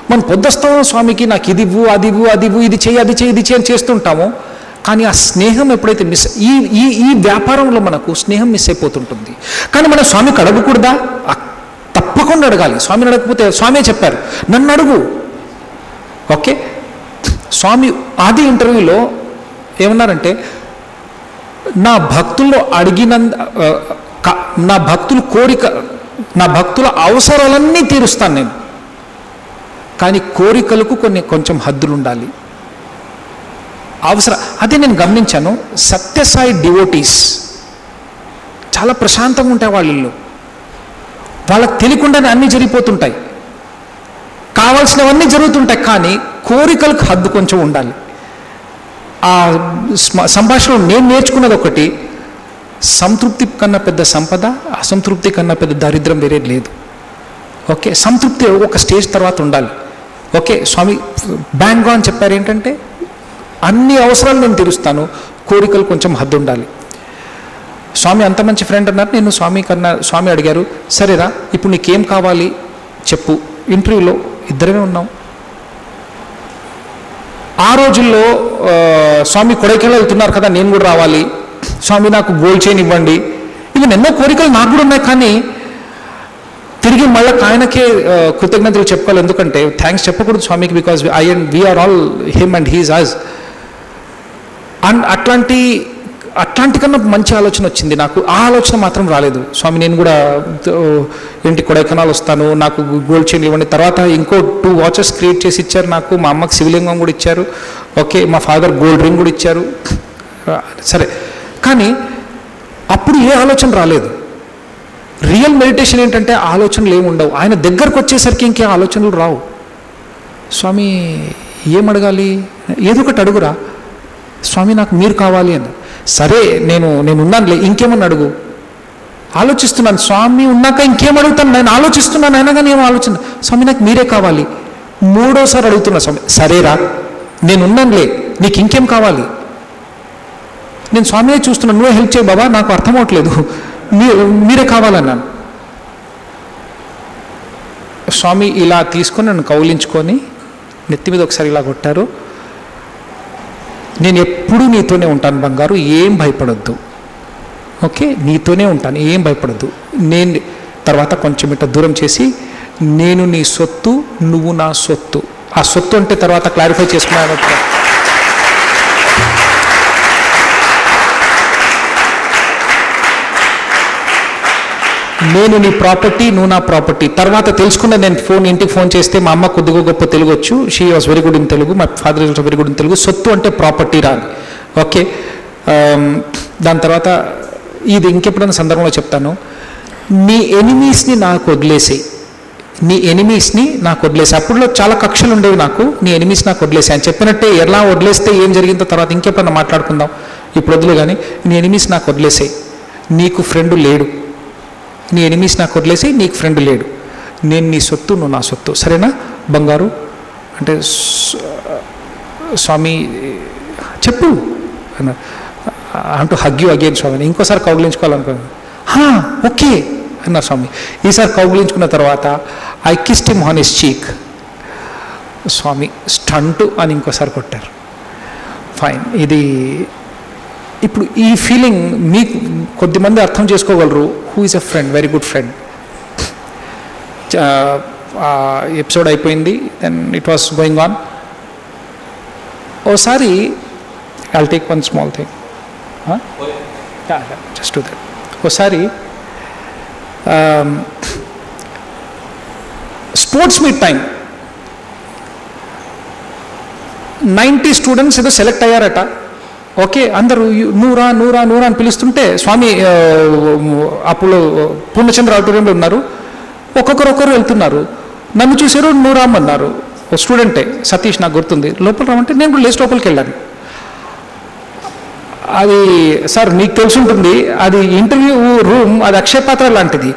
మనం పొద్దుస్తాం స్వామికి నాకు ఇది ఇవ్వు, అది ఇవ్వు, అది ఇవ్వు, ఇది చేయి, అది చేయి, ఇది చేయి అని చేస్తుంటాము. కానీ ఆ స్నేహం ఎప్పుడైతే ఈ వ్యాపారంలో మనకు స్నేహం మిస్ అయిపోతుంటుంది. కానీ మనం స్వామికి అడగకూడదా? తప్పకుండా అడగాలి. స్వామిని అడగకపోతే, స్వామి చెప్పారు నన్ను అడుగు. ఓకే, స్వామి ఆది ఇంటర్వ్యూలో ఏమన్నారంటే, నా భక్తుల్లో నా భక్తుల కోరిక, నా భక్తుల అవసరాలన్నీ తీరుస్తాను నేను, కానీ కోరికలకు కొంచెం హద్దులు ఉండాలి. అదే నేను గమనించాను. సత్యసాయి డివోటీస్ చాలా ప్రశాంతంగా ఉంటాయి వాళ్ళు. వాళ్ళకి తెలియకుండానే అన్నీ జరిగిపోతుంటాయి, కావాల్సినవన్నీ జరుగుతుంటాయి, కానీ కోరికలకు హద్దు కొంచెం ఉండాలి. ఆ సంభాషణలో నేను నేర్చుకున్నది ఒకటి, సంతృప్తి కన్నా పెద్ద సంపద, అసంతృప్తి కన్నా పెద్ద దరిద్రం వేరే లేదు. ఓకే, సంతృప్తి ఒక స్టేజ్ తర్వాత ఉండాలి. ఓకే, స్వామి బ్యాంగ్ అని చెప్పారు ఏంటంటే అన్ని అవసరాలు నేను తీరుస్తాను, కోరికలు కొంచెం హద్దు ఉండాలి. స్వామి అంత మంచి ఫ్రెండ్ అన్నారు. నేను స్వామి అడిగారు, సరేరా ఇప్పుడు నీకేం కావాలి చెప్పు. ఇంటర్వ్యూలో ఇద్దరమే ఉన్నాం. ఆ రోజుల్లో స్వామి కొడైకెనాల్ వెళ్తున్నారు కదా, నేను కూడా రావాలి, స్వామి నాకు గోల్డ్ చైన్ ఇవ్వండి, ఇవి ఎన్నో కోరికలు నాకు కూడా ఉన్నాయి. కానీ తిరిగి మళ్ళీ ఆయనకే కృతజ్ఞతలు చెప్పుకోవాలి. ఎందుకంటే థ్యాంక్స్ చెప్పకూడదు స్వామికి, because we are all him and he's us. And అట్లాంటి కన్నా మంచి ఆలోచన వచ్చింది నాకు. ఆ ఆలోచన మాత్రం రాలేదు. స్వామి నేను కూడా ఏంటి కొడైకెనాల్ వస్తాను, నాకు గోల్డ్ చైన్ ఇవ్వండి. తర్వాత ఇంకో 2 వాచెస్ క్రియేట్ చేసి ఇచ్చారు నాకు. మా అమ్మకి శివలింగం కూడా ఇచ్చారు. ఓకే, మా ఫాదర్ గోల్డ్ రింగ్ కూడా ఇచ్చారు. సరే, కానీ అప్పుడు ఏ ఆలోచన రాలేదు. రియల్ మెడిటేషన్ ఏంటంటే ఆలోచనలు ఏమి ఉండవు. ఆయన దగ్గరకు వచ్చేసరికి ఇంకే ఆలోచనలు రావు. స్వామి ఏం అడగాలి, ఏదో ఒకటి అడుగురా స్వామి, నాకు మీరు కావాలి అని. సరే నేను ఉన్నానులే, ఇంకేమన్నా అడుగు. ఆలోచిస్తున్నాను స్వామి ఉన్నాక ఇంకేం అడుగుతాను, నేను ఆలోచిస్తున్నాను అయినా కానీ ఏమో ఆలోచన. స్వామి నాకు మీరే కావాలి. 3వసారి అడుగుతున్నా స్వామి, సరేరా నేను ఉన్నానులే, నీకు ఇంకేం కావాలి. నేను స్వామియే చూస్తున్నాను, నువ్వే హెల్ప్ చేయి బాబా, నాకు అర్థం అవట్లేదు, మీరే కావాలన్నాను. స్వామి ఇలా తీసుకొని నన్ను కౌలించుకొని నెత్తి మీద ఒకసారి ఇలా కొట్టారు. నేను ఎప్పుడూ నీతోనే ఉంటాను బంగారు, ఏం భయపడొద్దు. ఓకే, నీతోనే ఉంటాను, ఏం భయపడొద్దు. నేను తర్వాత కొంచెం ఇట్లా దూరం చేసి, నేను నీ సొత్తు, నువ్వు నా సొత్తు. ఆ సొత్తు అంటే తర్వాత క్లారిఫై చేసుకున్నాను. నేను నీ ప్రాపర్టీ, నువ్వు నా ప్రాపర్టీ. తర్వాత తెలుసుకున్న నేను ఇంటికి ఫోన్ చేస్తే మా అమ్మ కొద్దిగా గొప్ప తెలుగు వచ్చు. She was very good in Telugu, my father is very good in Telugu. సొత్తు అంటే ప్రాపర్టీ రాని. ఓకే, దాని తర్వాత ఇది ఇంకెప్పుడైనా సందర్భంలో చెప్తాను. నీ ఎనిమీస్ని నాకు వదిలేసాయి, నీ ఎనిమీస్ని నాకు వదిలేసాయి. అప్పుడులో చాలా కక్షలు ఉండేవి నాకు. నీ ఎనిమీస్ నాకు వదిలేసాయి అని చెప్పినట్టే, ఎలా వదిలేస్తే ఏం జరిగిందో తర్వాత ఇంకెప్పుడైనా మాట్లాడుకుందాం, ఇప్పుడు వదిలే. కానీ నీ ఎనిమీస్ నాకు వదిలేసాయి, నీకు ఫ్రెండ్ లేడు. నీ ఎనిమీస్ నాకు వదిలేసి నీకు ఫ్రెండ్ లేడు. నేను నీ సొత్తు, నువ్వు నా సొత్తు, సరేనా బంగారు అంటే స్వామి చెప్పు అన్నారు. అంటూ హగ్ యూ అగైన్ స్వామిని. ఇంకోసారి కౌగిలించుకోవాలనుకున్నాను. ఓకే అన్నారు స్వామి. ఈసారి కౌగిలించుకున్న తర్వాత I kissed him on his cheek. Swami stunt అని ఇంకోసారి కొట్టారు. ఫైన్. ఇది ఇప్పుడు ఈ ఫీలింగ్ మీకు కొద్దిమంది అర్థం చేసుకోగలరు. Who is a friend, very good friend. Episode అయిపోయింది, then it was going on. ఓసారి I'll take one small thing, just do that. ఓసారి స్పోర్ట్స్ మీట్ టైం 90 స్టూడెంట్స్ ఏదో సెలెక్ట్ అయ్యారట. ఓకే, అందరూ నూరా నూరా నూరా అని పిలుస్తుంటే స్వామి అప్పుడు పూర్ణచంద్ర ఆడిటోరియంలో ఉన్నారు. ఒక్కొక్కరు వెళ్తున్నారు. నన్ను చూసారు, నువ్వు రామన్నారు. ఓ స్టూడెంటే సతీష్, నాకు గుర్తుంది. లోపల రామంటే నేను కూడా లేచి లోపలికి వెళ్ళాను. అది సార్ మీకు తెలిసి ఉంటుంది, అది ఇంటర్వ్యూ రూమ్, అది అక్షయపాత్ర లాంటిది.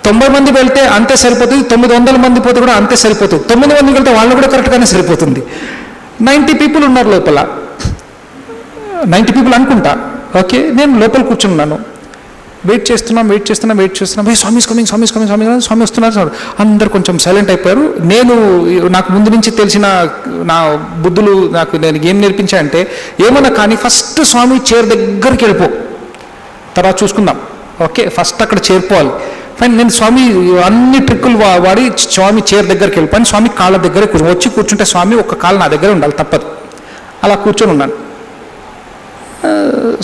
90 మంది వెళ్తే అంతే సరిపోతుంది, 900 మంది పోతే కూడా అంతే సరిపోతుంది. 9 మందికి వెళ్తే వాళ్ళు కూడా కరెక్ట్గానే సరిపోతుంది. 90 పీపుల్ ఉన్నారు లోపల, 90 పీపుల్ అనుకుంటా. ఓకే, నేను లోపల కూర్చున్నాను. వెయిట్ చేస్తున్నాం. స్వామి స్వామి వస్తున్నారు. అందరు కొంచెం సైలెంట్ అయిపోయారు. నాకు ముందు నుంచి తెలిసిన నా బుద్ధులు నేను ఏం నేర్పించా అంటే, ఏమన్నా కానీ ఫస్ట్ స్వామి చైర్ దగ్గరికి వెళ్ళిపో, తర్వాత చూసుకుందాం. ఓకే, ఫస్ట్ అక్కడ చేరిపోవాలి. ఫైన్. నేను స్వామి అన్ని ట్రిక్కులు వాడి స్వామి చైర్ దగ్గరికి వెళ్ళిపోయాను. స్వామి కాళ్ళ దగ్గర వచ్చి కూర్చుంటే స్వామి ఒక కాళ్ళు నా దగ్గర ఉండాలి, తప్పదు. అలా కూర్చొని ఉన్నాను.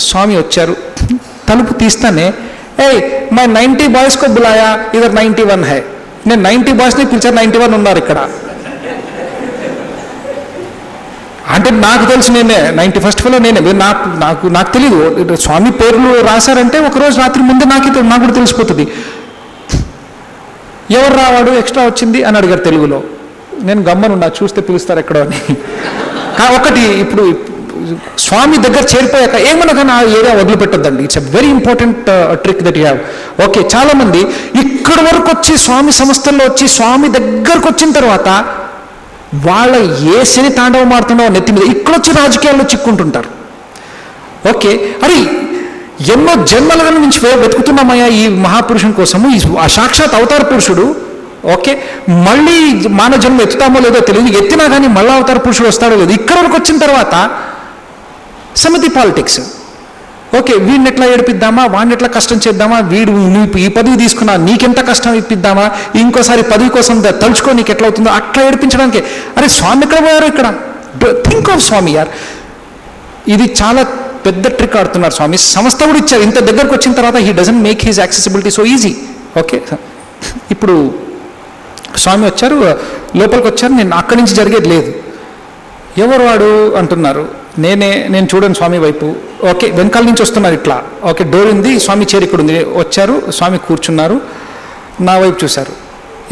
స్వామి వచ్చారు. తలుపు తీస్తానే, మై 90 బాయ్స్ కో బులాయా, ఇదర్ 91 హై. నేను 90 బాయ్స్ని పిలిచాను, 91 ఉన్నారు ఇక్కడ. అంటే నాకు తెలుసు నేనే 91st ఫెలో నేనే. నాకు తెలియదు. స్వామి పేర్లు రాశారంటే ఒకరోజు రాత్రి ముందే నాకు కూడా తెలిసిపోతుంది. ఎవరు రావాడు ఎక్స్ట్రా వచ్చింది అని అడిగారు తెలుగులో. నేను గమ్మనున్నా, చూస్తే పిలుస్తారు ఎక్కడో అని. ఒకటి ఇప్పుడు స్వామి దగ్గర చేరిపోయాక ఏమన్నా కానీ ఆ ఏరియా వదిలిపెట్టద్దండి. It's a very important trick that you have. Okay, చాలామంది ఇక్కడి వరకు వచ్చి స్వామి సంస్థల్లో వచ్చి స్వామి దగ్గరకు వచ్చిన తర్వాత వాళ్ళ ఏ శని తాండవం ఆడుతుండో నెత్తి మీద ఇక్కడొచ్చి రాజకీయాల్లో చిక్కుంటుంటారు. ఓకే, అరే ఎన్నో జన్మల నుంచి వెతుకుతున్నామయ్యా ఈ మహాపురుషుని కోసము, ఈ సాక్షాత్ అవతార పురుషుడు. ఓకే, మళ్ళీ మానవ జన్మ ఎత్తుతామో లేదో తెలియదు, ఎత్తినా కానీ మళ్ళీ అవతార పురుషుడు వస్తాడో లేదు. ఇక్కడ వరకు వచ్చిన తర్వాత సమితి పాలిటిక్స్. ఓకే, వీడిని ఎట్లా ఏడిపిద్దామా, వాడిని ఎట్లా కష్టం చేద్దామా, వీడు ఈ పదవి తీసుకున్నా నీకెంత కష్టం ఇప్పిద్దామా, ఇంకోసారి పదవి కోసం తలుచుకో నీకు ఎట్లా అవుతుందో అట్లా ఏడిపించడానికి. అరే స్వామి ఎక్కడ పోయారో ఇక్కడ, థింక్ ఆఫ్ స్వామి యార్. ఇది చాలా పెద్ద ట్రిక్ ఆడుతున్నారు స్వామి. సంస్థ కూడా ఇచ్చారు, ఇంత దగ్గరకు వచ్చిన తర్వాత he doesn't make his accessibility so easy. Okay, ఇప్పుడు స్వామి వచ్చారు, లోపలికి వచ్చారు, నేను అక్కడి నుంచి జరిగేది లేదు. ఎవరు వాడు అంటున్నారు, నేను చూడండి స్వామి వైపు. ఓకే, వెనకాల నుంచి వస్తున్నారు ఇట్లా. ఓకే, డోర్ ఉంది, స్వామి చైర్ ఇక్కడ ఉంది. వచ్చారు, స్వామి కూర్చున్నారు, నా వైపు చూశారు.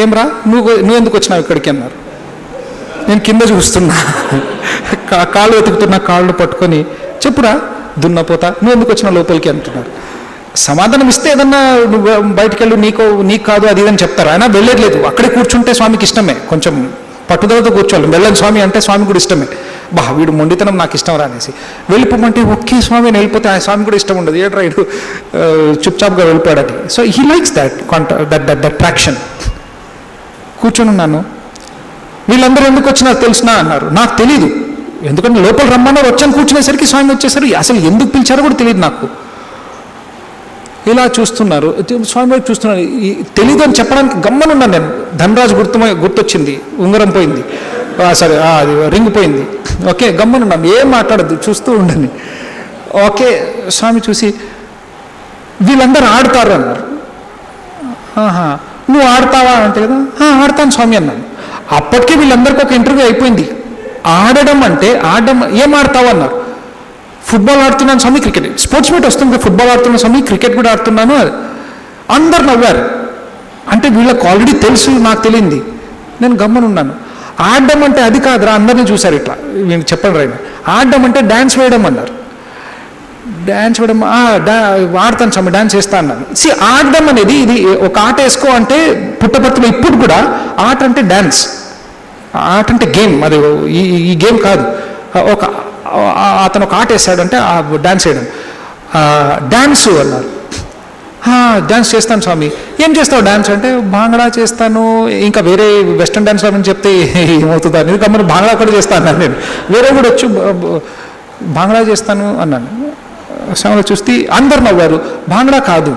ఏమ్రా నువ్వు ఎందుకు వచ్చినావు ఇక్కడికి అన్నారు. నేను కింద చూస్తున్నా, కాళ్ళు వెతుకుతున్నా, కాళ్ళు పట్టుకొని చెప్పురా దున్నపోతా, నువ్వు ఎందుకు వచ్చినా లోపలికి అంటున్నారు. సమాధానం ఇస్తే ఏదన్నా నువ్వు బయటికి వెళ్ళు, నీకు కాదు అది ఇదని చెప్తారు. ఆయన వెళ్ళలేదు, అక్కడే కూర్చుంటే స్వామికి ఇష్టమే, కొంచెం పట్టుదలతో కూర్చోవాలి. వెళ్ళని స్వామి అంటే స్వామి కూడా ఇష్టమే. వీడు మొండితనం నాకు ఇష్టం రా అనేసి వెళ్ళిపోమంటే ఓకే స్వామి అని వెళ్ళిపోతే ఆ స్వామి కూడా ఇష్టం ఉండదు. ఏట్రా ఇడు చుప్చాప్గా వెళ్ళిపోయాడని. So he likes that traction. కూర్చొని ఉన్నాను, వీళ్ళందరూ ఎందుకు వచ్చినారు తెలిసినా అన్నారు. నాకు తెలీదు, ఎందుకంటే లోపల రమ్మన్నారు, వచ్చాను, కూర్చునేసరికి స్వామి వచ్చేసరికి అసలు ఎందుకు పిలిచారో కూడా తెలియదు నాకు. ఇలా చూస్తున్నారు, స్వామి వైపు చూస్తున్నారు, తెలీదు అని చెప్పడానికి గమ్మనున్నాను నేను. ధనరాజు గుర్తొచ్చింది, ఉంగరం పోయింది, సరే అది రింగ్ పోయింది. ఓకే, గమ్మనున్నాను, ఏం మాట్లాడద్దు, చూస్తూ ఉండండి. ఓకే, స్వామి చూసి వీళ్ళందరూ ఆడతారు అన్నారు. నువ్వు ఆడతావా అంటే కదా, ఆడతాను స్వామి అన్నాను. అప్పటికే వీళ్ళందరికీ ఒక ఇంటర్వ్యూ అయిపోయింది. ఆడడం అంటే ఏం ఆడతావు అన్నారు. ఫుట్బాల్ ఆడుతున్నాను స్వామి, క్రికెట్, స్పోర్ట్స్ మీట్ వస్తుంది, ఫుట్బాల్ ఆడుతున్నాను స్వామి, క్రికెట్ కూడా ఆడుతున్నాను. అందరు నవ్వారు. అంటే వీళ్ళకి ఆల్రెడీ తెలుసు, నాకు తెలియంది. నేను గమ్మనున్నాను. ఆడడం అంటే అది కాదురా, అందరినీ చూశారు ఇట్లా. నేను చెప్పండి రైనా, ఆడడం అంటే డ్యాన్స్ వేయడం అన్నారు. డ్యాన్స్ వేయడం ఆడతాను స్వామి, డ్యాన్స్ వేస్తా అన్నాను. ఆడడం అనేది ఇది ఒక ఆట వేసుకో అంటే పుట్టపర్తిలో ఇప్పుడు కూడా ఆట అంటే డ్యాన్స్, ఆట అంటే గేమ్. అది ఈ గేమ్ కాదు. అతను ఒక ఆట వేస్తాడంటే డ్యాన్స్ వేయడం, డ్యాన్సు అన్నారు. డ్యాన్స్ చేస్తాను స్వామి. ఏం చేస్తావు డ్యాన్స్ అంటే భాంగడా చేస్తాను, ఇంకా వేరే వెస్ట్రన్ డ్యాన్స్ అని చెప్తే ఏమవుతుంది అనేది కమ్మని భాంగడా కూడా చేస్తాను అన్నాను. నేను వేరే కూడా వచ్చి భాంగడా చేస్తాను అన్నాను. స్వామిలో చూస్తే అందరు నవ్వారు. భాంగడా కాదు,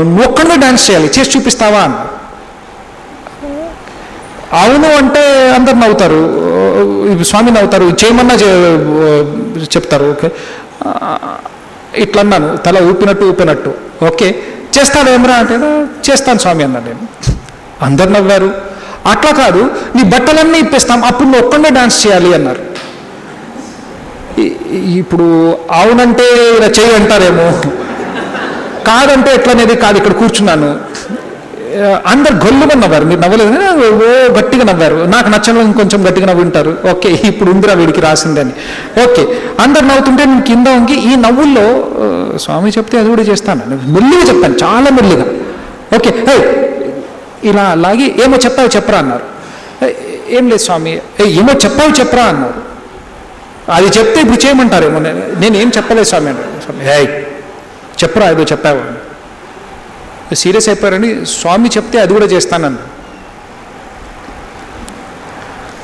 నువ్వు ఒక్కడే డ్యాన్స్ చేయాలి, చేసి చూపిస్తావా అన్న. అవును అంటే అందరు నవ్వుతారు, స్వామి నవ్వుతారు, చేయమన్నా చెప్తారు. ఓకే, ఇట్లా అన్నాను, తల ఊపినట్టు. ఓకే, చేస్తాడు ఏమరా అంటే చేస్తాను స్వామి అన్నాను నేను. అందరు నవ్వారు. అట్లా కాదు, నీ బట్టలన్నీ ఇప్పేస్తాం, అప్పుడు నువ్వు ఒక్కడే డాన్స్ చేయాలి అన్నారు. ఇప్పుడు అవునంటే ఇలా చేయి అంటారేమో, కాదంటే ఎట్లనేది కాదు. ఇక్కడ కూర్చున్నాను, అందరు గొల్లుగా నవ్వారు. మీరు నవ్వలేదు, ఓ గట్టిగా నవ్వారు. నాకు నచ్చని ఇంకొంచెం గట్టిగా నవ్వుంటారు. ఓకే, ఇప్పుడు ఉందిరా వీడికి రాసిందని. ఓకే, అందరు నవ్వుతుంటే నేను కింద వంగి ఈ నవ్వుల్లో స్వామి చెప్తే అది కూడా చేస్తాను, మెల్లిగా చెప్పాను, చాలా మెల్లిగా. ఓకే, ఇలా లాగి ఏమో చెప్పావు చెప్పరా అన్నారు. ఏం లేదు స్వామి, ఏమో చెప్పావు చెప్పరా అన్నారు. అది చెప్తే ఇప్పుడు చేయమంటారేమో. నేను ఏం చెప్పలేదు స్వామి అన్నారు. స్వామి చెప్పరా ఏదో చెప్పావు. సీరియస్ అయిపోయారని స్వామి చెప్తే అది కూడా చేస్తానన్న.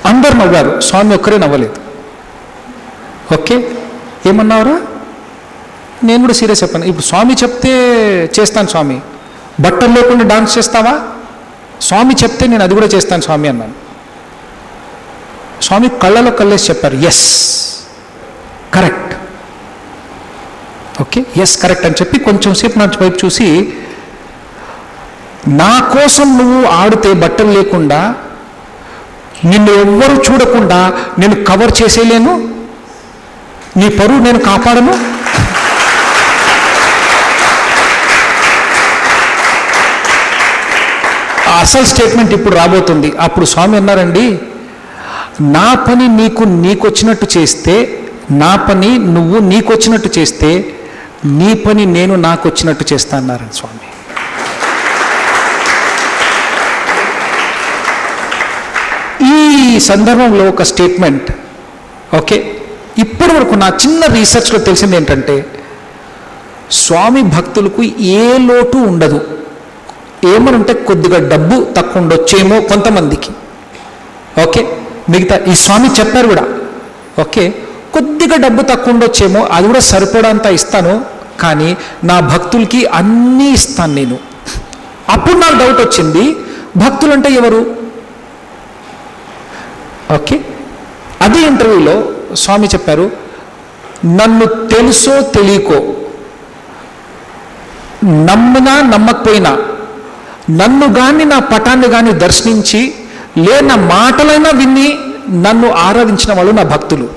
అందరు నవ్వారు, స్వామి ఒక్కరే నవ్వలేదు. ఓకే, ఏమన్నావురా? నేను కూడా సీరియస్ అయిపోయాను. ఇప్పుడు స్వామి చెప్తే చేస్తాను స్వామి, బట్టలు లేకుండా డాన్స్ చేస్తావా? స్వామి చెప్తే నేను అది కూడా చేస్తాను స్వామి అన్నాను. స్వామి కళ్ళలో కళ్ళేసి చెప్పారు, yes correct. Okay, yes correct అని చెప్పి కొంచెం సేపు నా వైపు చూసి, నా కోసం నువ్వు ఆడితే బట్టలు లేకుండా నిన్ను ఎవ్వరూ చూడకుండా నేను కవర్ చేసేయలేను, నీ పరువు నేను కాపాడను. అసలు స్టేట్మెంట్ ఇప్పుడు రాబోతుంది. అప్పుడు స్వామి అన్నారండి, నా పని నీకొచ్చినట్టు చేస్తే, నా పని నువ్వు నీకొచ్చినట్టు చేస్తే, నీ పని నేను నాకు వచ్చినట్టు చేస్తా అన్నారని స్వామి. ఈ సందర్భంలో ఒక స్టేట్మెంట్, ఓకే, ఇప్పటి వరకు నా చిన్న రీసెర్చ్లో తెలిసింది ఏంటంటే, స్వామి భక్తులకు ఏ లోటు ఉండదు. ఏమనంటే కొద్దిగా డబ్బు తక్కువ ఉండొచ్చేమో కొంతమందికి, ఓకే, మిగతా ఈ స్వామి చెప్పారు కూడా, ఓకే, కొద్దిగా డబ్బు తక్కువ ఉండొచ్చేమో, అది కూడా సరిపడంత ఇస్తాను, కానీ నా భక్తులకి అన్నీ ఇస్తాను నేను. అప్పుడు నాకు డౌట్ వచ్చింది, భక్తులు అంటే ఎవరు? ఓకే, అదే ఇంటర్వ్యూలో స్వామి చెప్పారు, నన్ను తెలుసో తెలియకో, నమ్మినా నమ్మకపోయినా, నన్ను కానీ నా పటాన్ని కానీ దర్శించి నా మాటలైనా విని నన్ను ఆరాధించిన వాళ్ళు నా భక్తులు.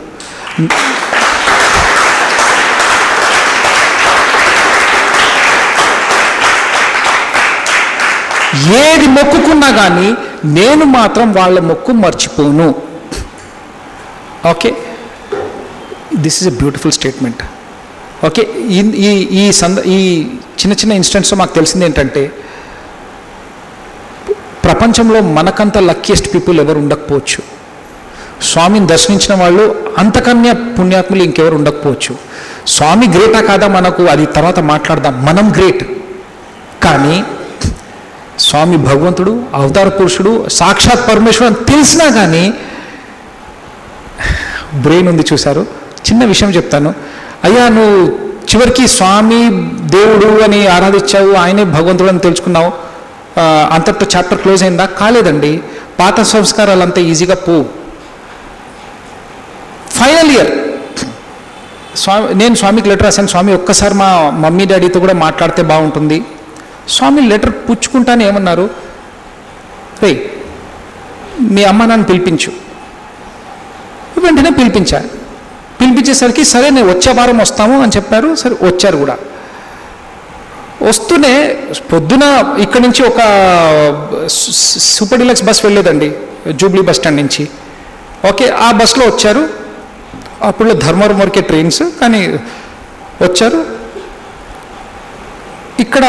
ఏది మొక్కుకున్నా కానీ నేను మాత్రం వాళ్ళ మొక్కు మర్చిపోను. Okay, this is a beautiful statement. Okay, ఈ చిన్న చిన్న ఇన్స్టెంట్స్లో మాకు తెలిసింది ఏంటంటే, ప్రపంచంలో మనకంత లక్కీయెస్ట్ పీపుల్ ఎవరు ఉండకపోవచ్చు. స్వామిని దర్శించిన వాళ్ళు అంతకన్నా పుణ్యాత్ములు ఇంకెవరు ఉండకపోవచ్చు. స్వామి గ్రేటా కాదా మనకు, అది తర్వాత మాట్లాడదాం, మనం గ్రేట్. కానీ స్వామి భగవంతుడు, అవతార పురుషుడు, సాక్షాత్ పరమేశ్వరుడు తెలిసినా కానీ బ్రెయిన్ ఉంది చూశారు. చిన్న విషయం చెప్తాను, అయ్యా నువ్వు చివరికి స్వామి దేవుడు అని ఆరాధించావు, ఆయనే భగవంతుడు అని తెలుసుకున్నావు, అంతటితో చాప్టర్ క్లోజ్ అయిందా? కాలేదండి. పాత సంస్కారాలు అంత ఈజీగా పోవు. ఫైనల్ ఇయర్ నేను స్వామికి లెటర్ రాశాను, స్వామి ఒక్కసారి మా మమ్మీ డాడీతో కూడా మాట్లాడితే బాగుంటుంది. స్వామి లెటర్ పుచ్చుకుంటానే ఏమన్నారు, రే మీ అమ్మ నాన్న పిలిపించు. వెంటనే పిలిపించేసరికి సరే నేను వచ్చే వారం వస్తాము అని చెప్పారు. సరే వచ్చారు కూడా. వస్తూనే పొద్దున ఇక్కడి నుంచి ఒక సూపర్ డీలక్స్ బస్ వెళ్ళేదండి జూబ్లీ బస్ స్టాండ్ నుంచి. ఓకే, ఆ బస్లో వచ్చారు. అప్పుడు ధర్మవరం వరకే ట్రైన్స్, కానీ వచ్చారు. ఇక్కడ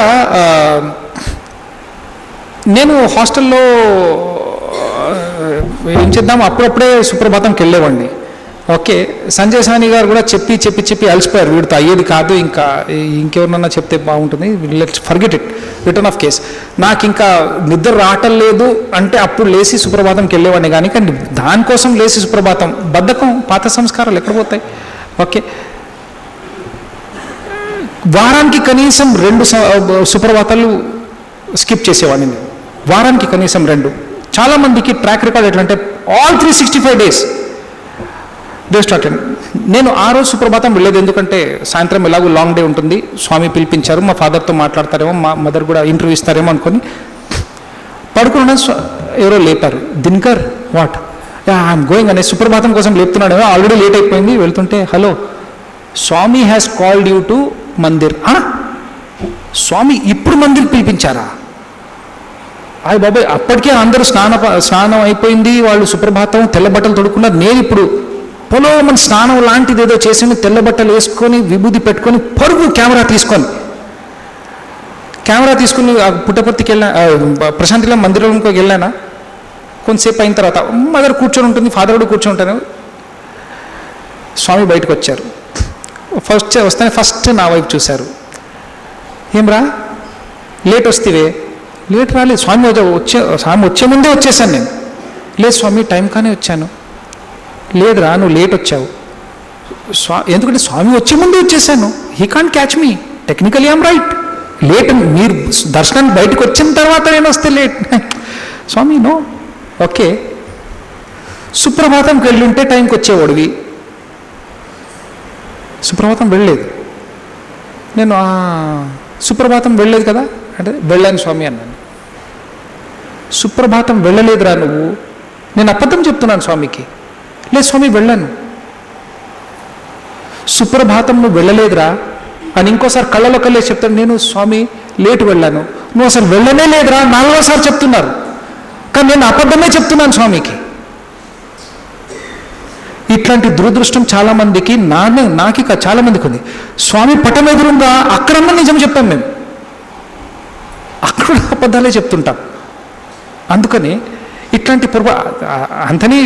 నేను హాస్టల్లో ఏం చేద్దాం, అప్పుడప్పుడే సుప్రభాతంకి వెళ్ళేవాడిని. ఓకే, సంజయ్ సాని గారు కూడా చెప్పి అలసిపోయారు, వీడితో అయ్యేది కాదు, ఇంకెవరినన్నా చెప్తే బాగుంటుంది, let's forget it, return of case. నాకు ఇంకా నిద్ర రావటం లేదు అంటే అప్పుడు లేచి సుప్రభాతంకి వెళ్ళేవాడిని. కానీ దానికోసం లేచి సుప్రభాతం, బద్ధకం, పాత సంస్కారాలు ఎక్కడ పోతాయి? ఓకే, వారానికి కనీసం 2 సుప్రభాతాలు స్కిప్ చేసేవాడిని నేను, వారానికి కనీసం 2. చాలామందికి ట్రాక్ రికార్డ్ ఎట్లంటే ఆల్ 365 days డే స్టార్టెడ్. నేను ఆ రోజు సుప్రభాతం వెళ్ళలేదు, ఎందుకంటే సాయంత్రం ఎలాగో లాంగ్ డే ఉంటుంది. స్వామి పిలిపించారు, మా ఫాదర్తో మాట్లాడతారేమో, మా మదర్ కూడా ఇంటర్వ్యూ ఇస్తారేమో అనుకొని పడుకున్న ఎవరో లేపారు. దినకర్ వాట్, ఐఎమ్ గోయింగ్ అనే సుప్రభాతం కోసం లేపుతున్నాడు. ఆల్రెడీ లేట్ అయిపోయింది. వెళ్తుంటే hello, Swami has called you to mandir. Swami ఇప్పుడు మందిర్ పిలిపించారా? అయ్య బాబాయ్, అప్పటికే అందరూ స్నానం అయిపోయింది, వాళ్ళు సుప్రభాతం తెల్ల బట్టలు తొడుక్కున్నారు. నేను ఇప్పుడు పొలోమని స్నానం లాంటిది ఏదో చేసి తెల్ల బట్టలు వేసుకొని విభూది పెట్టుకొని పరుగు కెమెరా తీసుకుని పుట్టపర్తికి వెళ్ళా, ప్రశాంతిలో మందిరంలోకి వెళ్ళానా. కొంతసేపు అయిన తర్వాత మదర్ కూర్చొని ఉంటుంది, ఫాదర్ కూడా కూర్చొని ఉంటాను. స్వామి బయటకు వచ్చారు. వస్తేనే ఫస్ట్ నా వైపు చూశారు. ఏమ్రా లేట్ వస్తేవే? లేట్ రాలేదు స్వామి, స్వామి వచ్చే ముందే వచ్చేసాను నేను. లేదు స్వామి టైం కానీ వచ్చాను. లేదురా నువ్వు లేట్ వచ్చావు. ఎందుకంటే స్వామి వచ్చే ముందే వచ్చేసాను. He can't catch me, technically I'm right. Late మీరు దర్శనానికి బయటకు వచ్చిన తర్వాత నేను వస్తే లేట్. స్వామి నో. ఓకే, సుప్రభాతంకి వెళ్ళి ఉంటే టైంకి వచ్చేవాడివి, సుప్రభాతం వెళ్ళలేదు. నేను సుప్రభాతం వెళ్ళలేదు కదా అంటే వెళ్ళాను స్వామి అన్నాను. సుప్రభాతం వెళ్ళలేదురా నువ్వు? నేను అబద్ధం చెప్తున్నాను స్వామికి. లేదు స్వామి వెళ్ళాను. సుప్రభాతం నువ్వు వెళ్ళలేదురా అని ఇంకోసారి కళ్ళలో కళ్ళే చెప్తాను. నేను స్వామి లేటు వెళ్ళాను. నువ్వు అసలు వెళ్ళనే లేదురా 4వ సారి చెప్తున్నారు. కానీ నేను అబద్ధమే చెప్తున్నాను స్వామికి. ఇట్లాంటి దురదృష్టం చాలామందికి నాకి చాలామందికి ఉంది. స్వామి పటం ఎదురుగా అక్కడన్నా నిజం చెప్పాం మేము, అక్కడ అబద్ధాలే చెప్తుంటాం. అందుకని ఇట్లాంటి అంతని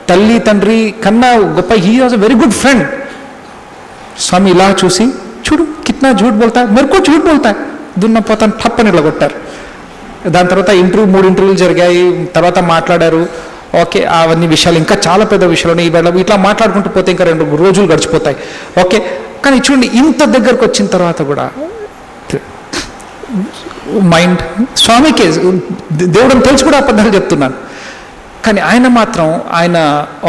తల్లి తండ్రి కన్నా గొప్ప, he was a very good friend. Swami ఇలా చూసి, చూడు కిట్నా झूठ बोलता है, मेरे को झूठ बोलता है, దున్నపోతాను తప్పని ఇలా కొట్టారు. దాని తర్వాత 3 ఇంటర్వ్యూలు జరిగాయి, తర్వాత మాట్లాడారు. ఓకే, అవన్నీ విషయాలు ఇంకా చాలా పెద్ద విషయాలు ఇవాళ ఇట్లా మాట్లాడుకుంటూ పోతే ఇంకా 2 రోజులు గడిచిపోతాయి. ఓకే, కానీ చూడండి ఇంత దగ్గరకు వచ్చిన తర్వాత కూడా మైండ్ స్వామికి దేవుడిని తెలిసి కూడా అబద్ధాలు చెప్తున్నాను. కానీ ఆయన మాత్రం ఆయన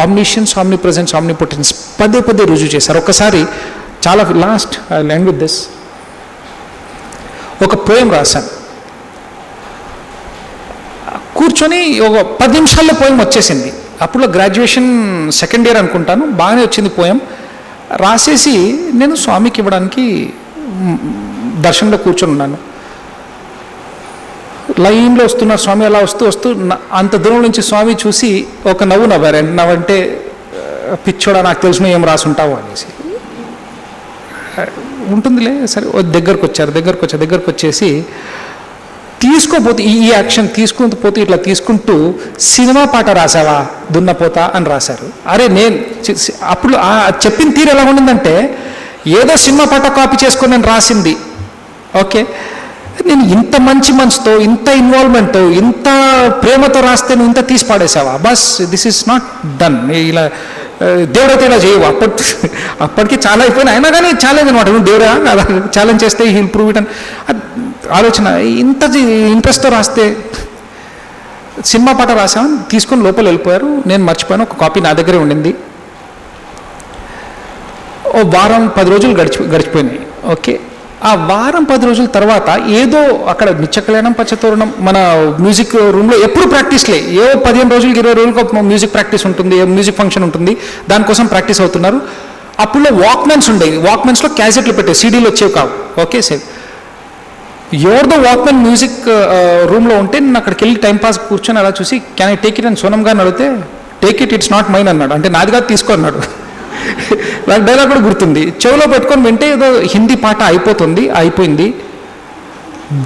omniscience, omni presence, omni potence పదే పదే రుజువు చేశారు. ఒకసారి చాలా last I land with this, ఒక పోయం రాశాను. కూర్చొని ఒక 10 నిమిషాల్లో పోయం వచ్చేసింది. అప్పుడు గ్రాడ్యుయేషన్ సెకండ్ ఇయర్ అనుకుంటాను, బాగానే వచ్చింది పోయం. రాసేసి నేను స్వామికి ఇవ్వడానికి దర్శనంలో కూర్చొని ఉన్నాను. లైన్లో వస్తున్నారు స్వామి. అలా వస్తూ అంత దూరం నుంచి స్వామి చూసి ఒక నవ్వు నవ్వారు. నవ్వంటే పిచ్చోడా నాకు తెలుసును ఏం రాసుంటావు అనేసి. ఉంటుందిలే సరే. దగ్గరకు వచ్చేసి తీసుకోపోతే ఈ యాక్షన్ తీసుకుంటూ పోతే ఇట్లా తీసుకుంటూ సినిమా పాట రాసావా దున్నపోతా అని రాశారు. అరే నేను అప్పుడు చెప్పిన తీరు ఎలా ఉండిందంటే ఏదో సినిమా పాట కాపీ చేసుకొని నేను రాసింది. ఓకే, నేను ఇంత మంచి మనసుతో, ఇంత ఇన్వాల్వ్మెంట్తో, ఇంత ప్రేమతో రాస్తే నువ్వు ఇంత తీసి పాడేసావా, బస్ దిస్ ఈస్ నాట్ డన్. ఇలా దేవుడైతే ఇలా చేయవు. అప్పటికి చాలా అయిపోయినా అయినా కానీ ఛాలెంజ్ అనమాట. నువ్వు దేవుడా ఛాలెంజ్ చేస్తే హీల్ ప్రూవ్ ఇట్ అని ఆలోచన. ఇంత ఇంట్రెస్ట్తో రాస్తే సినిమా పాట రాసామని తీసుకొని లోపల వెళ్ళిపోయారు. నేను మర్చిపోయాను, ఒక కాపీ నా దగ్గరే ఉండింది. ఓ వారం 10 రోజులు గడిచిపోయినాయి. ఓకే, ఆ వారం 10 రోజుల తర్వాత ఏదో అక్కడ నిత్యకళ్యాణం పచ్చతోరణం మన మ్యూజిక్ రూమ్లో ఎప్పుడు ప్రాక్టీస్లే, 15 రోజులకి 20 రోజులకు మ్యూజిక్ ప్రాక్టీస్ ఉంటుంది, మ్యూజిక్ ఫంక్షన్ ఉంటుంది, దానికోసం ప్రాక్టీస్ అవుతున్నారు. అప్పుడు వాక్మెన్స్ ఉండేవి. వాక్మెన్స్లో క్యాసెట్లు పెట్టేవి, సీడీలు వచ్చేవి కావు. ఓకే సార్, ఎవరిదో వాక్మెన్ మ్యూజిక్ రూమ్లో ఉంటే నేను అక్కడికి వెళ్ళి టైంపాస్ కూర్చొని అలా చూసి క్యాన్ ఐ టేక్ ఇట్ అని సోనం గారిని అడిగితే take it, it's not mine అన్నాడు. అంటే నాది కాదు తీసుకో అన్నాడు. నాకు డైలాగ్ కూడా గుర్తుంది. చెవిలో పెట్టుకొని వింటే ఏదో హిందీ పాట అయిపోయింది.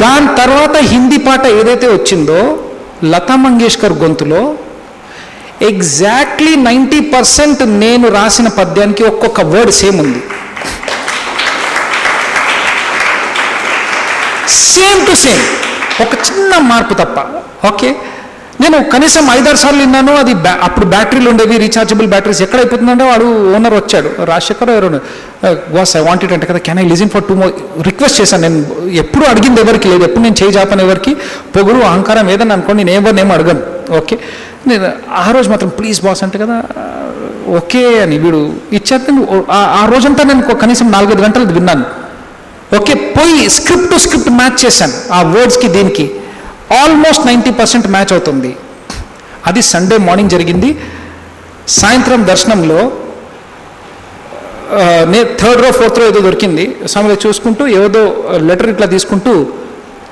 దాని తర్వాత హిందీ పాట ఏదైతే వచ్చిందో లతా మంగేష్కర్ గొంతులో ఎగ్జాక్ట్లీ 90% నేను రాసిన పద్యానికి ఒక్కొక్క వర్డ్ సేమ్ ఉంది, సేమ్ టు సేమ్, ఒక చిన్న మార్పు తప్ప. ఓకే, నేను కనీసం 5-6 సార్లు విన్నాను. అది అప్పుడు బ్యాటరీలు ఉండేవి, రీఛార్జబుల్ బ్యాటరీస్. ఎక్కడ అయిపోతుందంటే వాడు ఓనర్ వచ్చాడు, రాజశేఖర్ ఎవరు, వాస్ ఐ వాంట్ ఇట్ అంటే కదా, can I listen for 2 more request చేశాను. నేను ఎప్పుడు అడిగింది ఎవరికి లేదు, ఎప్పుడు నేను చేయి జాపని ఎవరికి, పొగురు అహంకారం ఏదని అనుకోండి, నేను ఎవరినేమో అడగను. ఓకే, నేను ఆ రోజు మాత్రం ప్లీజ్ బాస్ అంటే కదా ఓకే అని వీడు ఇచ్చారు. ఆ రోజంతా నేను కనీసం 4-5 గంటలు విన్నాను. ఓకే, పోయి స్క్రిప్ట్ టు స్క్రిప్ట్ మ్యాచ్ చేశాను. ఆ వర్డ్స్కి దీనికి ఆల్మోస్ట్ 90% మ్యాచ్ అవుతుంది. అది సండే మార్నింగ్ జరిగింది. సాయంత్రం దర్శనంలో నేను 3rd row 4th row ఏదో దొరికింది. స్వామిలో చూసుకుంటూ ఏదో లెటర్ ఇట్లా తీసుకుంటూ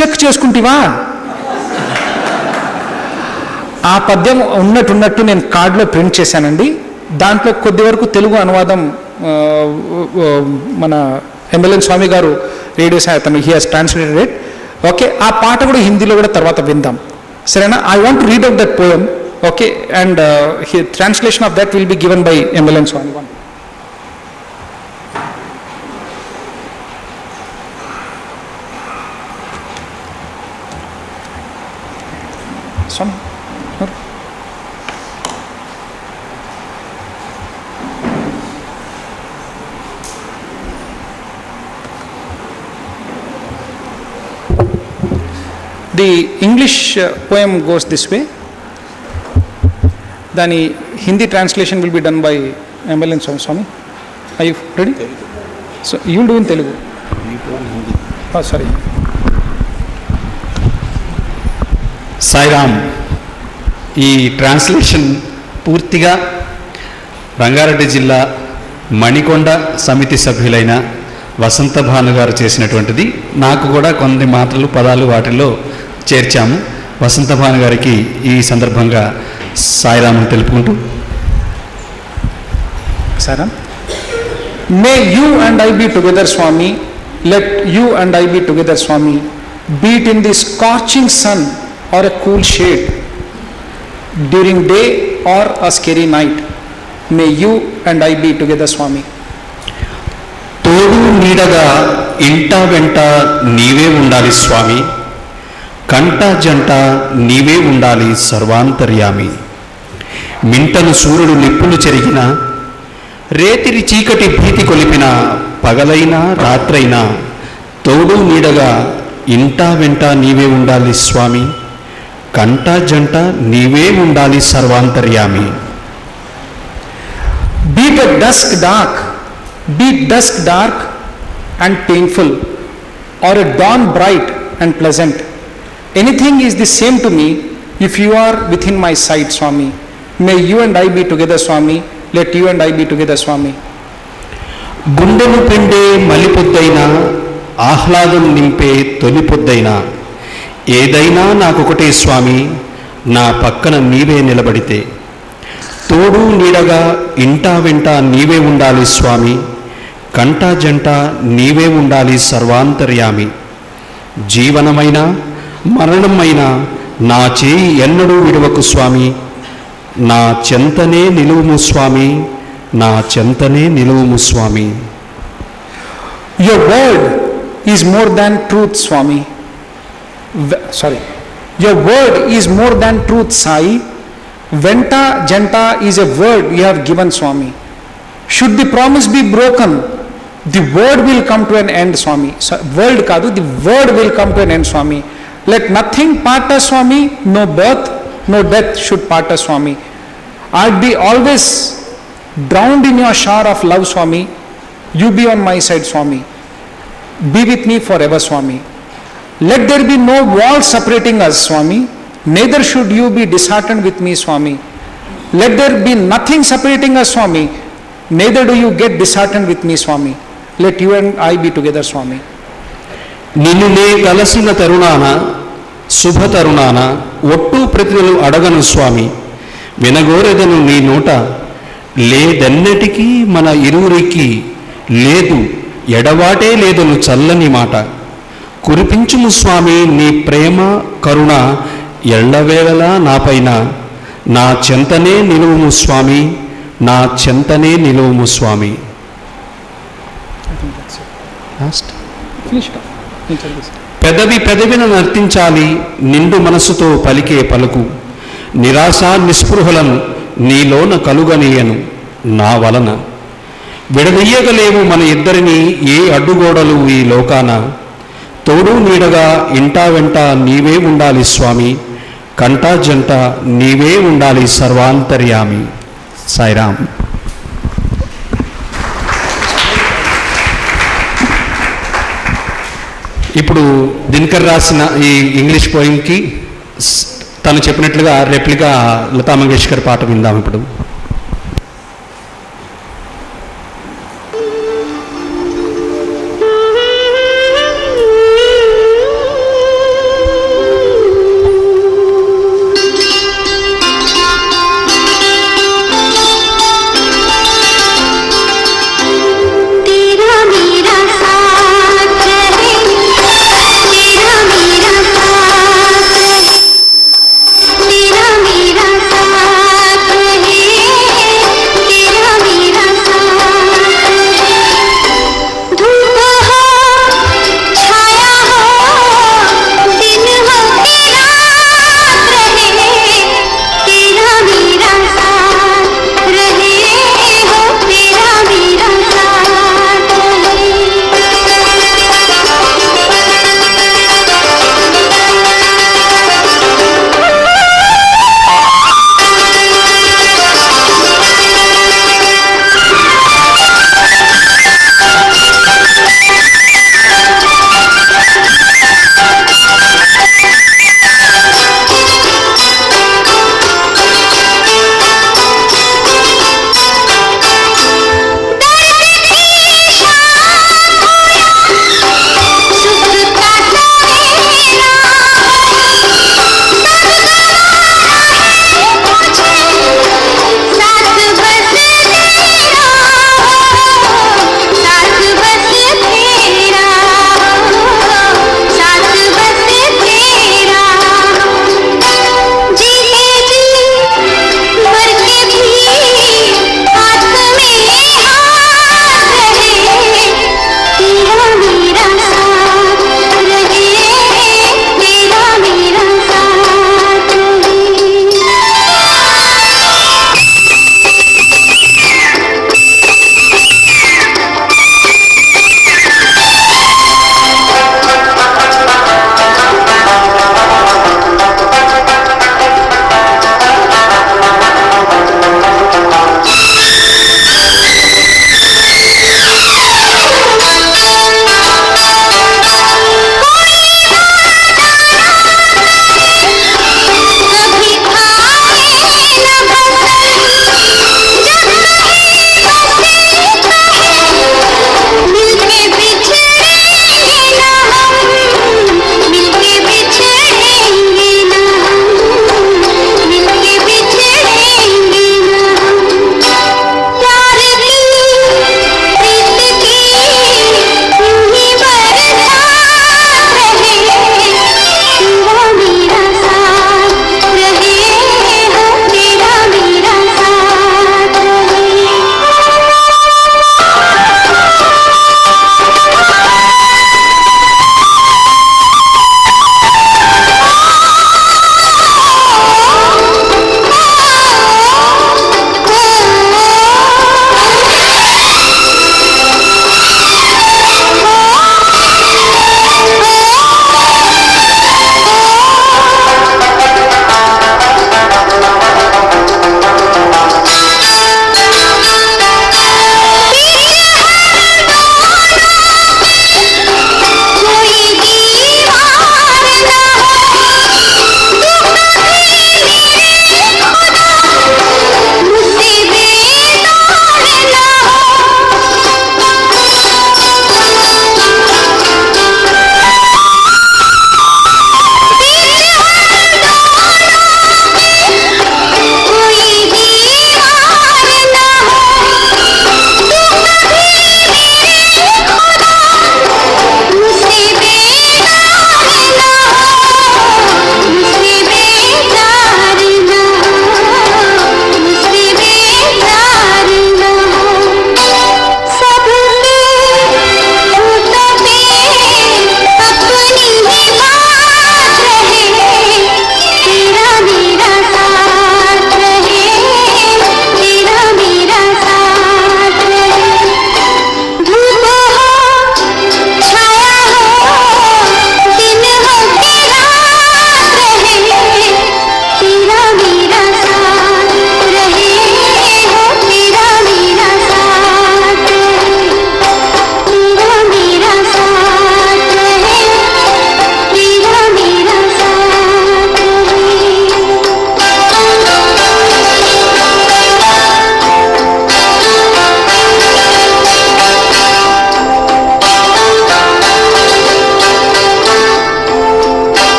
చెక్ చేసుకుంటావా, ఆ పద్యం ఉన్నట్టు నేను కార్డులో ప్రింట్ చేశానండి. దాంట్లో కొద్ది వరకు తెలుగు అనువాదం మన ఎమ్మెల్యన్ స్వామి గారు రేడియో అతను he has translated it. Okay, ఆ పాట కూడా హిందీలో కూడా తర్వాత విందాం, సరేనా? I want to read out that poem. Okay, and translation of that will be given by MLN Swami. Swami The English poem goes this way. Dani Hindi translation will be done by MLN Swami. Are you ready? So you will do in Telugu. Oh, sorry. Sairam. ఈ translation పూర్తిగా రంగారెడ్డి జిల్లా మణికొండ సమితి సభ్యులైన వసంత భాను గారు చేసినటువంటిది. నాకు కూడా కొన్ని మాటలు పదాలు వాటిల్లో చేర్చాము. వసంత భాను గారికి ఈ సందర్భంగా సాయిరామని తెలుపుకుంటూ Saram. May you and I be together, Swami. Let you and I be together, Swami. Be it in the scorching sun or a cool shade, during day or a scary night. May you and I be together, Swami. తోడు నీడగా ఇంట వెంట నీవే ఉండాలి స్వామి, కంట జంట నీవే ఉండాలి సర్వాంతర్యామి. మింటను సూర్యుడు నిప్పులు చెరిగిన, రేతిరి చీకటి భీతి కొలిపిన, పగలైనా రాత్రైనా తోడు నీడగా ఇంట వెంట నీవే ఉండాలి స్వామి, కంట జంట నీవే ఉండాలి సర్వాంతర్యామి. Be the dusk dark and painful, or a dawn bright and pleasant. Anything is the same to me if you are within my sight, Swami. May you and I be together, Swami. Let you and I be together, Swami. గుండెను పిండే మలిపొద్దైనా, ఆహ్లాదం నింపే తొలిపొద్దైనా, ఏదైనా నాకొకటే స్వామి, నా పక్కన నీవే నిలబడితే. తోడు నీడగా ఇంట వెంట నీవే ఉండాలి స్వామి, కంట జంట నీవే ఉండాలి సర్వాంతర్యామి. జీవనమైన మరణమైన నా చేయి ఎన్నడూ విడవకు స్వామి, నా చెంతనే నిలువుము స్వామి, నా చెంతనే నిలువుము స్వామి. Your word is more than truth, Swami. Your word is more than truth, Sai. Venta janta is a word you have given, Swami. Should the promise be broken, the word will come to an end, Swami. So, world kadu, the word will come to an end, Swami. Let nothing part us, Swami. No birth, no death should part us, Swami. I'd be always drowned in your shower of love, Swami. You be on my side, Swami. Be with me forever, Swami. Let there be no wall separating us, Swami. Neither should you be disheartened with me, Swami. Let there be nothing separating us, Swami. Neither do you get disheartened with me, Swami. Let you and I be together, Swami. నిన్ను నే కలసిన తరుణాన శుభ తరుణాన ఒట్టు ప్రతినలు అడగను స్వామి, వినగోరెదను నీ నోట లేదెన్నటికీ మన ఇరువురికి లేదు ఎడవాటే లేదను చల్లని మాట. కురిపించుము స్వామి నీ ప్రేమ కరుణ ఎళ్ళవేళలా నాపైన, నా చెంతనే నిలువుము స్వామి, నా చెంతనే నిలువుము స్వామి. పెదవి పెదవిన నర్తించాలి నిండు మనసుతో పలికే పలుకు, నిరాశ నిస్పృహలను నీలోన కలుగనీయను నా వలన. విడదీయగలేవు మన ఇద్దరిని ఏ అడ్డుగోడలు ఈ లోకాన, తోడు నీడగా ఇంటా వెంట నీవే ఉండాలి స్వామి, కంటా జంట నీవే ఉండాలి సర్వాంతర్యామి. సాయిరామ్. ఇప్పుడు దినకర్ రాసిన ఈ ఇంగ్లీష్ పోయింగ్కి తను చెప్పినట్లుగా రెప్లికా లతా మంగేష్కర్ పాట విందాం ఇప్పుడు.